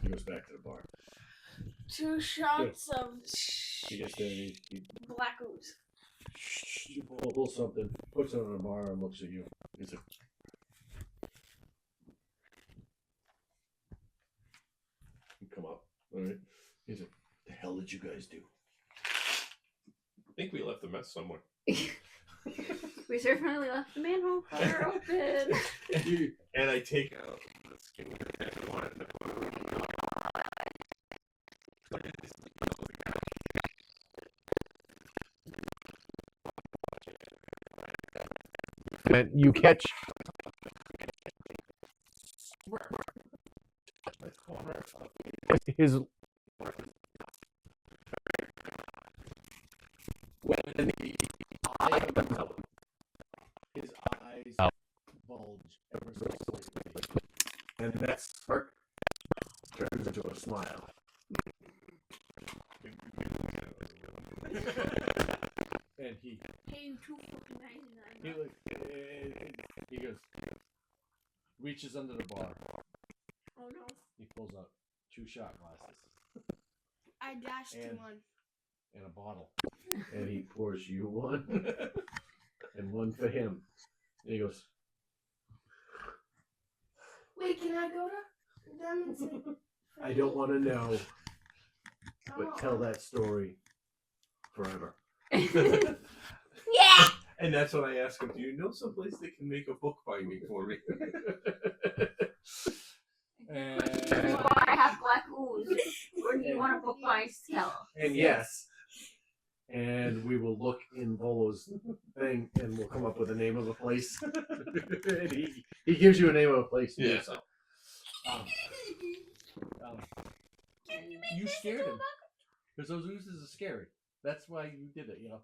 He goes back to the bar.
2 shots of
He gets there and he
black ooze.
pulls something, puts it on the bar, and looks at you. He's like, you come up, all right? He's like, "The hell did you guys do?"
I think we left the mess somewhere.
We certainly left the manhole cover open.
And I take out the skin.
And you catch his when the eye comes out, his eyes bulge ever so slightly, and that spark turns into a smile. And he
Paying $2.99.
he goes, reaches under the bar.
Oh no.
He pulls out 2 shot glasses
I dashed
And-
one.
and a bottle, and he pours you one and one for him. And he goes,
Wait, can I go to them and say?
I don't want to know, but tell that story forever.
Yeah.
And that's when I ask him, do you know someplace that can make a book binding for me?
That's why I have black ooze. Or do you want a book by Stella?
And yes. And we will look in Volo's thing and we'll come up with the name of a place. And he gives you a name of a place.
Yeah.
So. You scared him. Because those oozes are scary. That's why you did it, you know.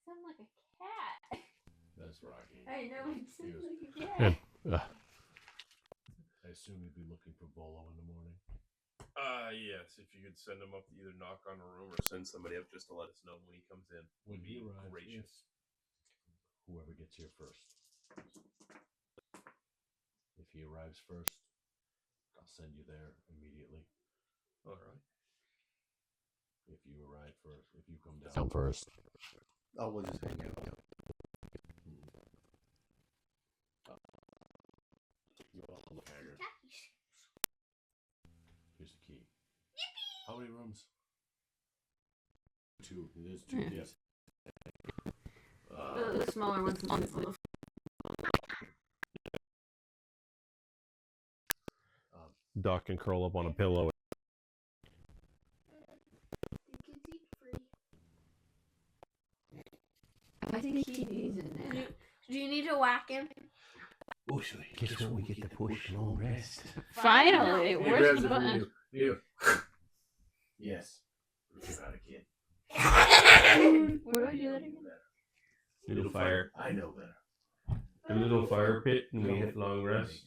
Sound like a cat.
That's Rocky.
I know, it sounds like a cat.
I assume you'd be looking for Volo in the morning.
Yes, if you could send him up to either knock on a room or send somebody up just to let us know when he comes in.
When
Would be
he arrives,
gracious.
Whoever gets here first. If he arrives first, I'll send you there immediately.
All right.
If you arrive first, if you come down first.
Oh, we'll just hang out.
You all look haggard. Here's the key. How many rooms? 2. There's 2.
Yeah.
Yes.
The smaller ones.
Doc can curl up on a pillow.
You can eat free.
I think TV's in there.
Do you need to whack him?
Oh, so guess what? We get to push long rest.
Finally,
He
where's
grabs
the
it from
button?
you. Yes. You're not a kid.
Where do I do that again?
Little fire.
I know better.
A little fire pit, and we hit long rest.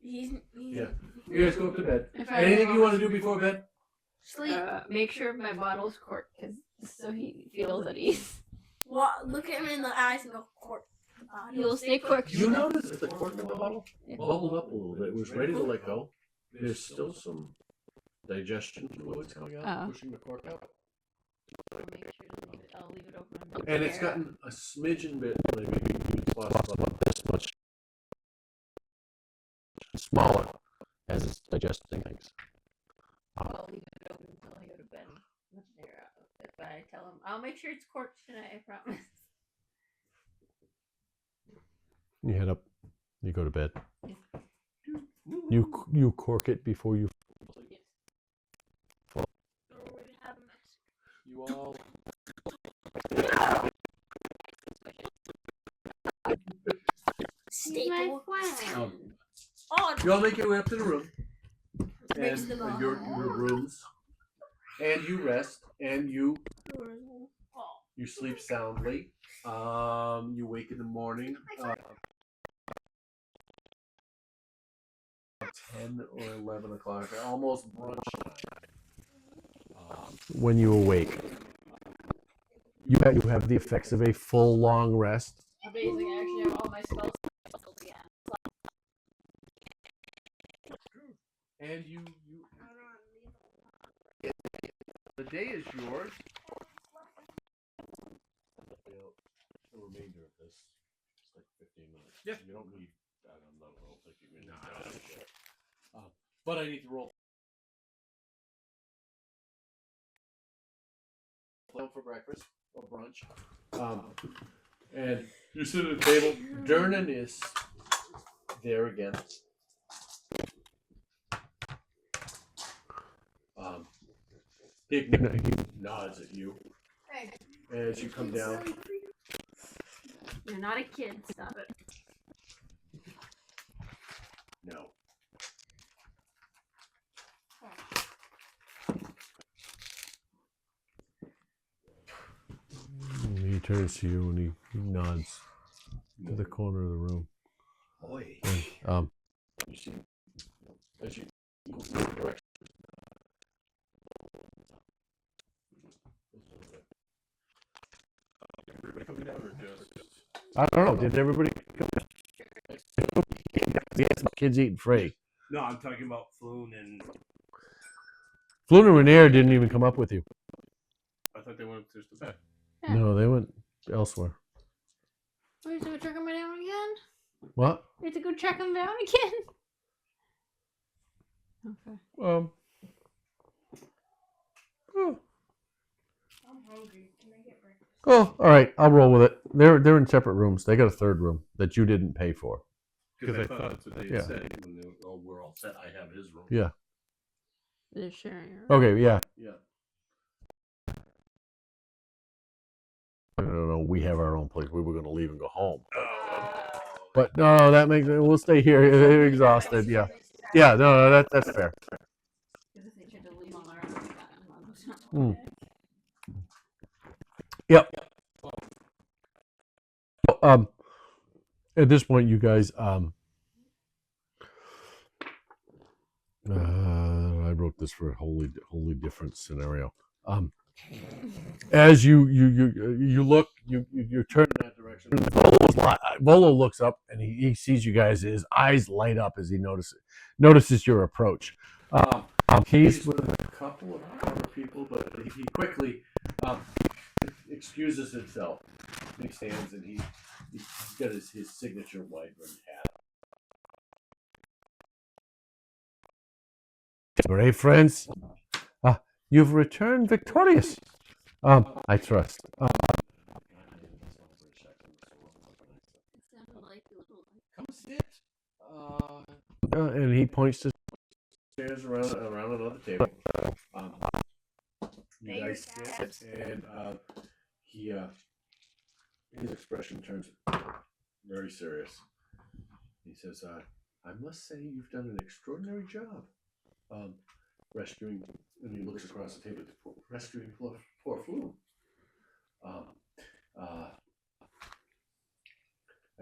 He's
Yeah. You guys go up to bed.
If I
Anything you want to do before bed?
sleep.
Make sure my bottle's corked, so he feels at ease.
Look at him in the eyes and go, cork.
He'll stay corked.
You notice that the cork of the bottle
Yeah.
bubbled up a little bit. It was ready to let go. There's still some digestion fluids coming out,
Oh.
pushing the cork out.
I'll make sure to leave it. I'll leave it open.
And it's gotten a smidgen bit, maybe about this much smaller as it's digesting things.
I'll leave it open until I go to bed. But I tell him I'll make sure it's corked tonight. I promise.
You head up. You go to bed. You cork it before you. You all.
Staple.
Um,
Oh,
you all make your way up to the room.
Raise
And
the bar.
your rooms. And you rest. And you sleep soundly. You wake in the morning. 10 or 11 o'clock, almost brunch time. When you awake, you have the effects of a full long rest.
Amazing! I actually have all my spells again.
And you the day is yours. The remainder of this is like 15 minutes.
Yeah.
You don't need. I don't know. I don't think you need. But I need to roll. Plan for breakfast or brunch. And you sit at the table. Dernan is there again. He nods at you as you come down.
You're not a kid. Stop it.
No. He turns to you and he nods to the corner of the room.
Boy.
And, you see, as you go the direction.
Everybody coming down or just?
I don't know. Did everybody come? Yes, kids eating free.
No, I'm talking about Floon and
Fluna and Air didn't even come up with you.
I thought they went upstairs to bed.
Yeah.
No, they went elsewhere.
We have to go track him down again?
What?
We have to go track him down again? Okay.
Oh,
I'm hungry. Can I get breakfast?
oh, all right. I'll roll with it. They're in separate rooms. They got a third room that you didn't pay for.
Because I thought that's what they had
Yeah.
said when they were all set. I have his room.
Yeah.
They're sharing it.
Okay. Yeah.
Yeah.
No, we have our own place. We were going to leave and go home. But no, that makes we'll stay here. They're exhausted. Yeah. Yeah. No, that's fair.
Because if they tried to leave on their own, they got
Mm. Yep. At this point, you guys, I wrote this for a wholly different scenario. As you look, you turn in that direction. Volo looks up and he sees you guys. His eyes light up as he notices your approach. He's with a couple of other people, but he quickly excuses himself. He stands and he's got his signature wide-brimmed hat. Brave friends, you've returned victorious. I trust. Come sit. And he points to chairs around another table. You guys sit, and his expression turns very serious. He says, "I must say you've done an extraordinary job rescuing." And he looks across the table, rescuing poor Flu. I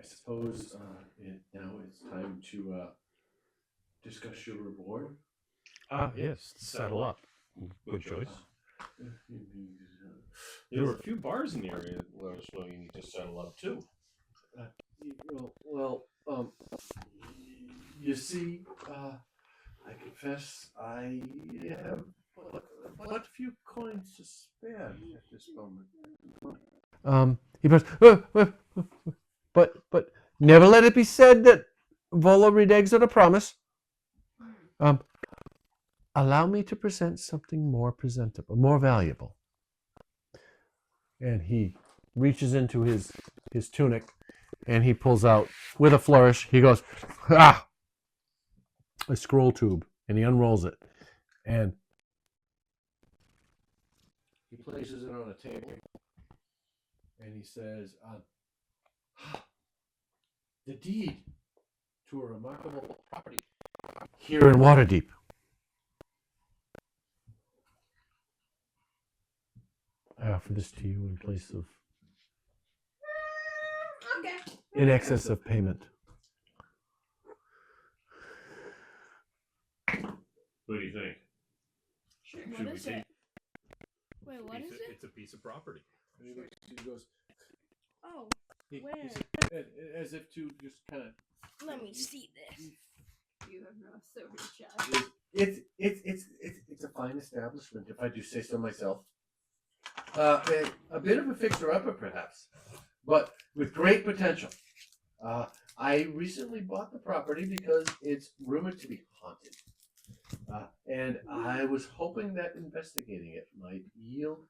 suppose now it's time to discuss your reward.
Yes. Settle up. Good choice. There were a few bars in the area that let us know you need to settle up too.
You see, I confess I have but a few coins to spare at this moment. He goes, but never let it be said that Volo reneges on a promise. Allow me to present something more presentable, more valuable. And he reaches into his tunic and he pulls out, with a flourish, he goes, a scroll tube, and he unrolls it. And he places it on a table. And he says, the deed to a remarkable property here in Waterdeep. I offer this to you in place of, in excess of payment.
What do you think?
What is it? Wait, what is it?
It's a piece of property.
And he goes,
Oh,
he
where?
as if to just kind of.
Let me see this.
You have no so
It's a fine establishment, if I do say so myself. A bit of a fixer-upper, perhaps, but with great potential. I recently bought the property because it's rumored to be haunted. And I was hoping that investigating it might yield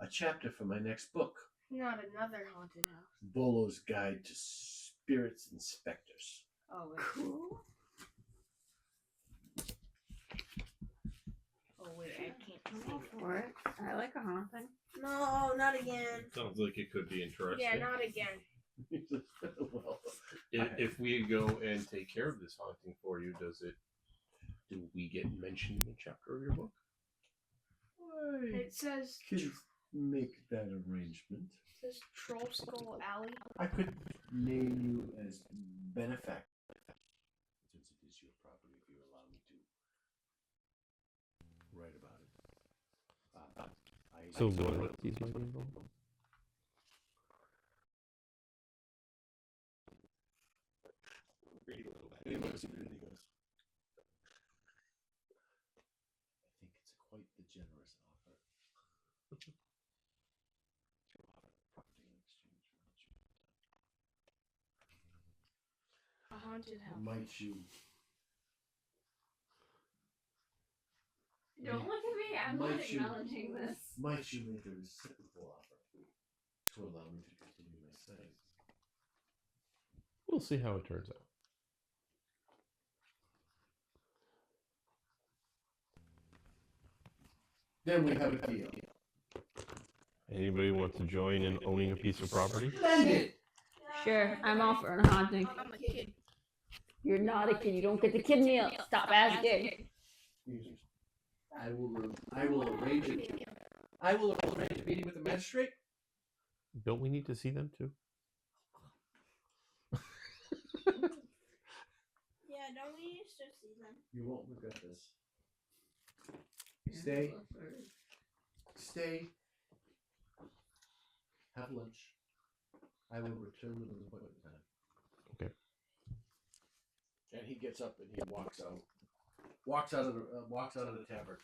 a chapter for my next book.
Not another haunted house.
Volo's Guide to Spirits and Specters.
Oh, wait.
Cool.
Oh, wait, I can't go for it. I like a haunting.
No, not again.
Sounds like it could be interesting.
Yeah, not again.
Well,
If we go and take care of this haunting for you, do we get mentioned in a chapter of your book?
It says
Could make that arrangement.
Troll Skull Alley.
I could name you as benefactor, since it is your property, if you allow me to write about it.
So royalties might be involved?
He looks at it and he goes, I think it's quite the
generous offer. To offer property in exchange for what you have done.
A haunted house.
Might you?
Don't look at me. I'm not
Might you-
acknowledging this.
Might you make a reciprocal offer to allow me to continue my studies?
We'll see how it turns out.
Then we have a deal.
Anybody want to join in owning a piece of property?
Splendid!
Sure, I'm offering a haunting.
I'm a kid.
You're not a kid. You don't get the kid meal. Stop asking.
I will arrange it. I will arrange a meeting with the magistrate.
Don't we need to see them too?
Yeah, don't we used to see them?
You won't regret this. Stay. Stay. Have lunch. I will return with an appointment time.
Okay.
And he gets up and he walks out. Walks out of the tavern.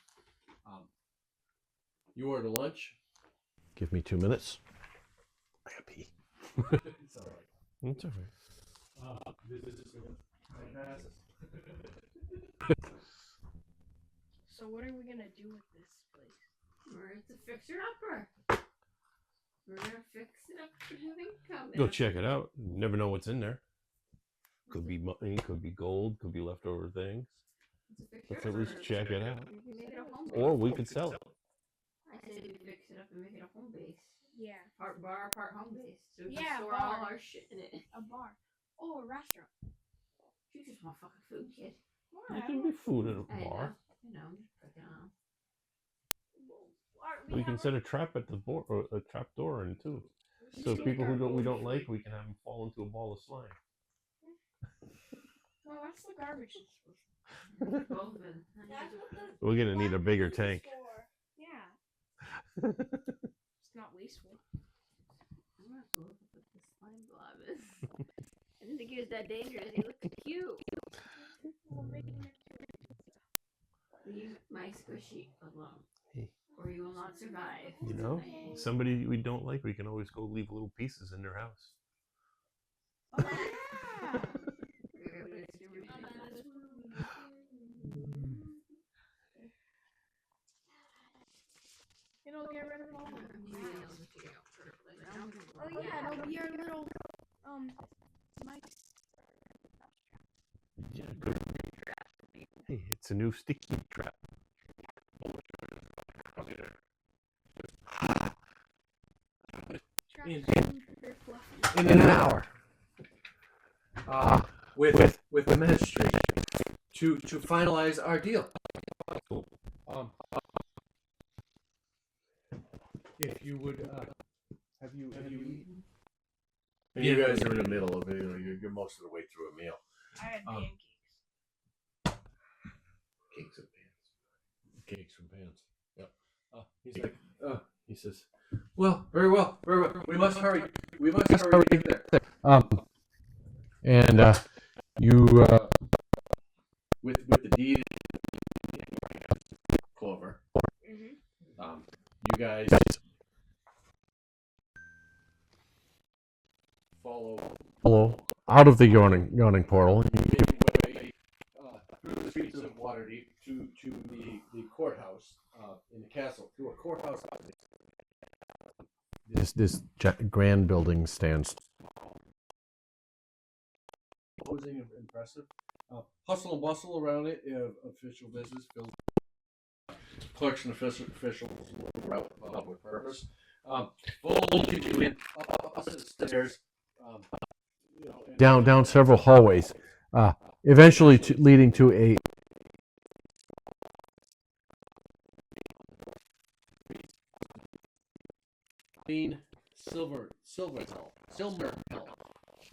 You order lunch.
Give me 2 minutes.
I gotta pee.
It's all right.
It's okay.
This is just gonna pass us.
So what are we gonna do with this place?
We're to fix her upper. We're gonna fix it up for having come.
Go check it out. You never know what's in there. Could be money, could be gold, could be leftover things. Let's at least check it out.
We can make it a home base.
Or we could sell it.
I say we fix it up and make it a home base.
Yeah,
Part bar, part home base. So we can
Yeah,
store
bar.
all our shit in it.
a bar. Oh, a restaurant.
You just want fucking food, kid.
There can be food at a
I know.
bar.
I know. I'm just freaking on.
We can set a trap at the door, or a trap door in too. So people who we don't like, we can have them fall into a ball of slime.
Well, that's the garbage disposal.
Both of them.
That's what the
We're gonna need a bigger
plastic
tank.
is for. Yeah, it's not wasteful.
I'm not sure what the slime blob is. I didn't think he was that dangerous. He looked cute.
We'll make it
Leave my squishy alone,
Hey.
or you will not survive.
You know, somebody we don't like, we can always go leave little pieces in their house.
Oh, yeah. It'll get rid of all the Oh yeah, it'll be our little mice.
Yeah, good. Hey, it's a new sticky trap.
In an hour. With the magistrate to finalize our deal. If you would, have you eaten? And you guys are in the middle of it. You're most of the way through a meal.
I had pancakes.
Cakes and pans.
Cakes from pans. Yep.
He's like, he says, well, very well. We must hurry. We must hurry to get there.
And you
With the deed, Clover.
Mm-hmm.
You guys follow
out of the yawning portal.
through the streets of Waterdeep to the courthouse in the castle. Through a courthouse.
This grand building stands.
Imposing and impressive. Hustle and bustle around it. Official business filled. Clerks and officials were out with purpose. Full keep you in up the stairs.
Down several hallways, eventually leading to a
clean silver helm.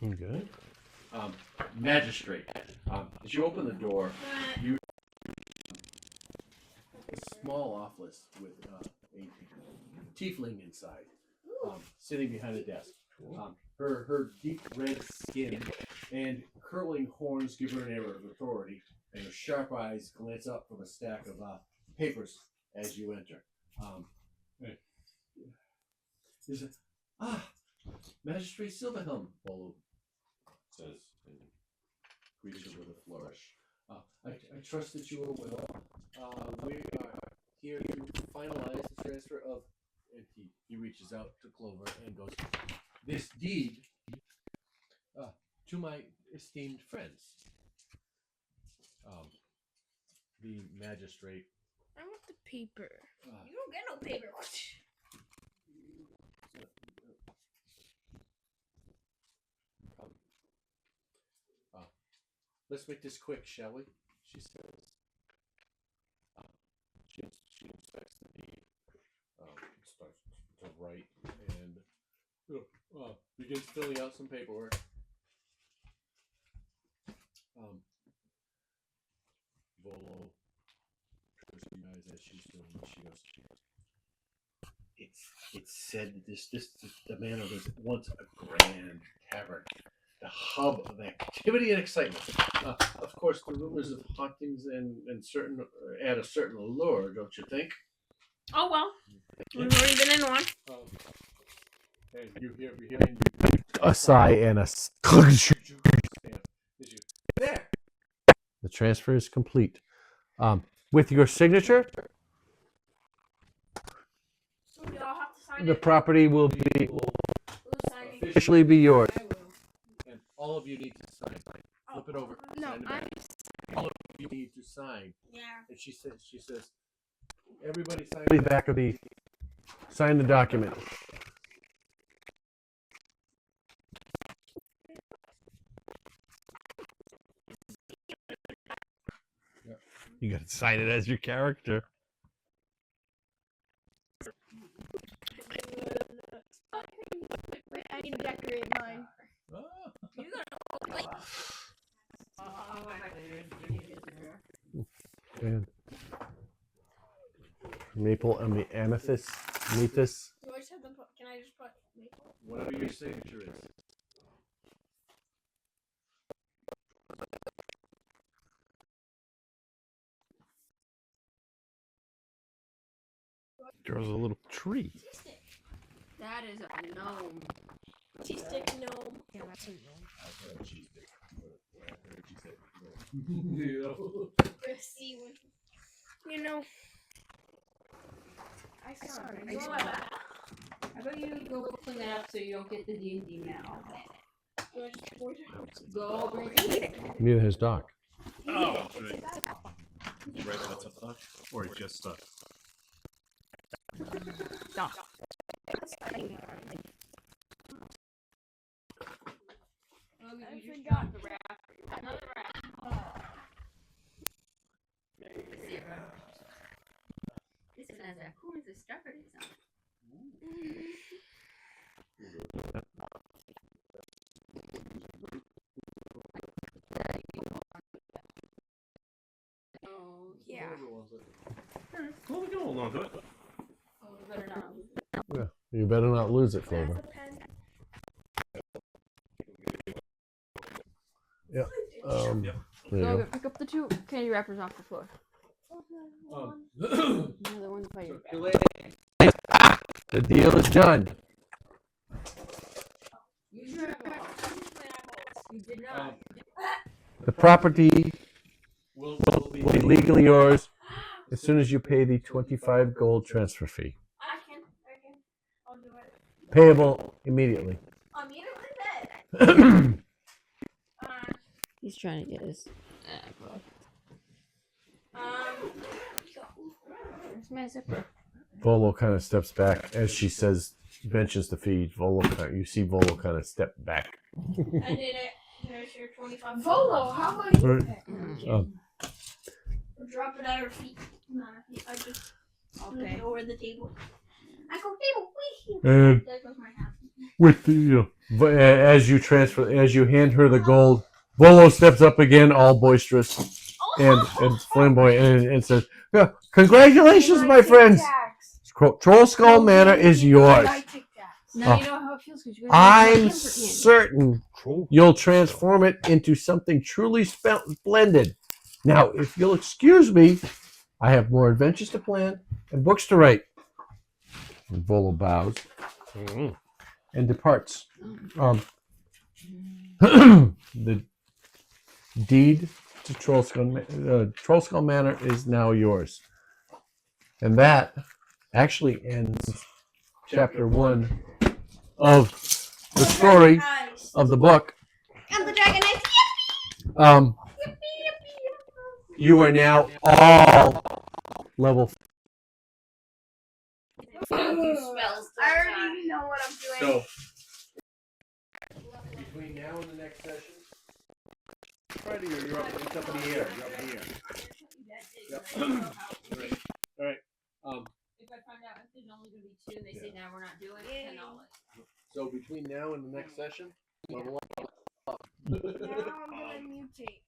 Okay.
Magistrate. As you open the door, you a small office with a tiefling inside, sitting behind a desk. Her deep red skin and curling horns give her an air of authority, and her sharp eyes glance up from a stack of papers
as you enter. Hey. Is it Magistrate Silverhelm? Volo says and greets you with a flourish. I trust that you are well. We are here to finalize the transfer of. And he reaches out to Clover and goes, "This deed to my esteemed friends." The magistrate.
I want the paper.
You don't get no paper.
Let's make this quick, shall we? She says. She inspects the deed. Starts to write and begins filling out some paperwork. Volo turns to you guys as she's doing. She goes. It's said that this the manor was once a grand tavern, the hub of activity and excitement. Of course, the rumors of hauntings and certain add a certain allure, don't you think?
Oh well. We've already been in one.
And you hear behind you a sigh and a there. The transfer is complete. With your signature,
So we all have to sign
the
it.
property will officially be yours. And all of you need to sign. Flip it over.
No,
sign the back. All of you need to sign.
Yeah.
And she says, everybody sign the back of the. Sign the document. You gotta sign it as your character.
Wait, I need to decorate mine.
And maple and the amethyst. Amethyst.
Do I just have to put? Can I just put maple?
Whatever your signature is. Draws a little tree.
That is a gnome.
Cheese stick gnome.
Yeah, that's a gnome.
See when. You know.
I saw it. How about you go clean that up so you don't get the D&D now?
Do I just pour it?
Go bring it.
Neither has Doc.
Oh, right. Right, that's a fuck? Or just stuck?
Stop.
I forgot.
The wrap. Another wrap. This one has raccoons and strawberries on it. Oh,
Yeah.
Well, we can hold on to it.
oh, better not.
Yeah, you better not lose it,
Can I have
Clover.
a pen?
Yeah.
Yep.
There you
Go
go.
pick up the two candy wrappers off the floor. Another one by your
The deal is done.
You did not.
The property will be legally yours as soon as you pay the 25 gold transfer fee.
I can. I'll do it.
Payable immediately.
Immediately then.
He's trying to get his. Where's my zipper?
Volo kind of steps back as she says, mentions the fee. You see Volo kind of step back.
I did it. There's your 25. Volo, how about you?
Oh,
Drop it at her feet. Not her feet. I just move
Okay.
it over the table. I go table, please.
and
There goes my hat.
with the as you hand her the gold, Volo steps up again, all boisterous and flamboyant, and says, "Yeah, congratulations, my friends. Troll Skull Manor is yours.
Now you know how it feels because you guys
I'm certain you'll transform it into something truly splendid. Now, if you'll excuse me, I have more adventures to plan, and books to write. And Volo bows and departs. The deed to Trollskull Manor is now yours. And that actually ends chapter 1 of the story
Heist.
of the book.
And the Dragon Knight.
You are now all level.
Do spells.
I already know what I'm doing.
So between now and the next session, Friday, you're up. It's up in the air. You're up in the air. Yep. All right.
If I find out if there's only going to be 2 and they say now we're not doing it, then I'll let
So between now and the next session, level up.
Now I'm gonna mutate.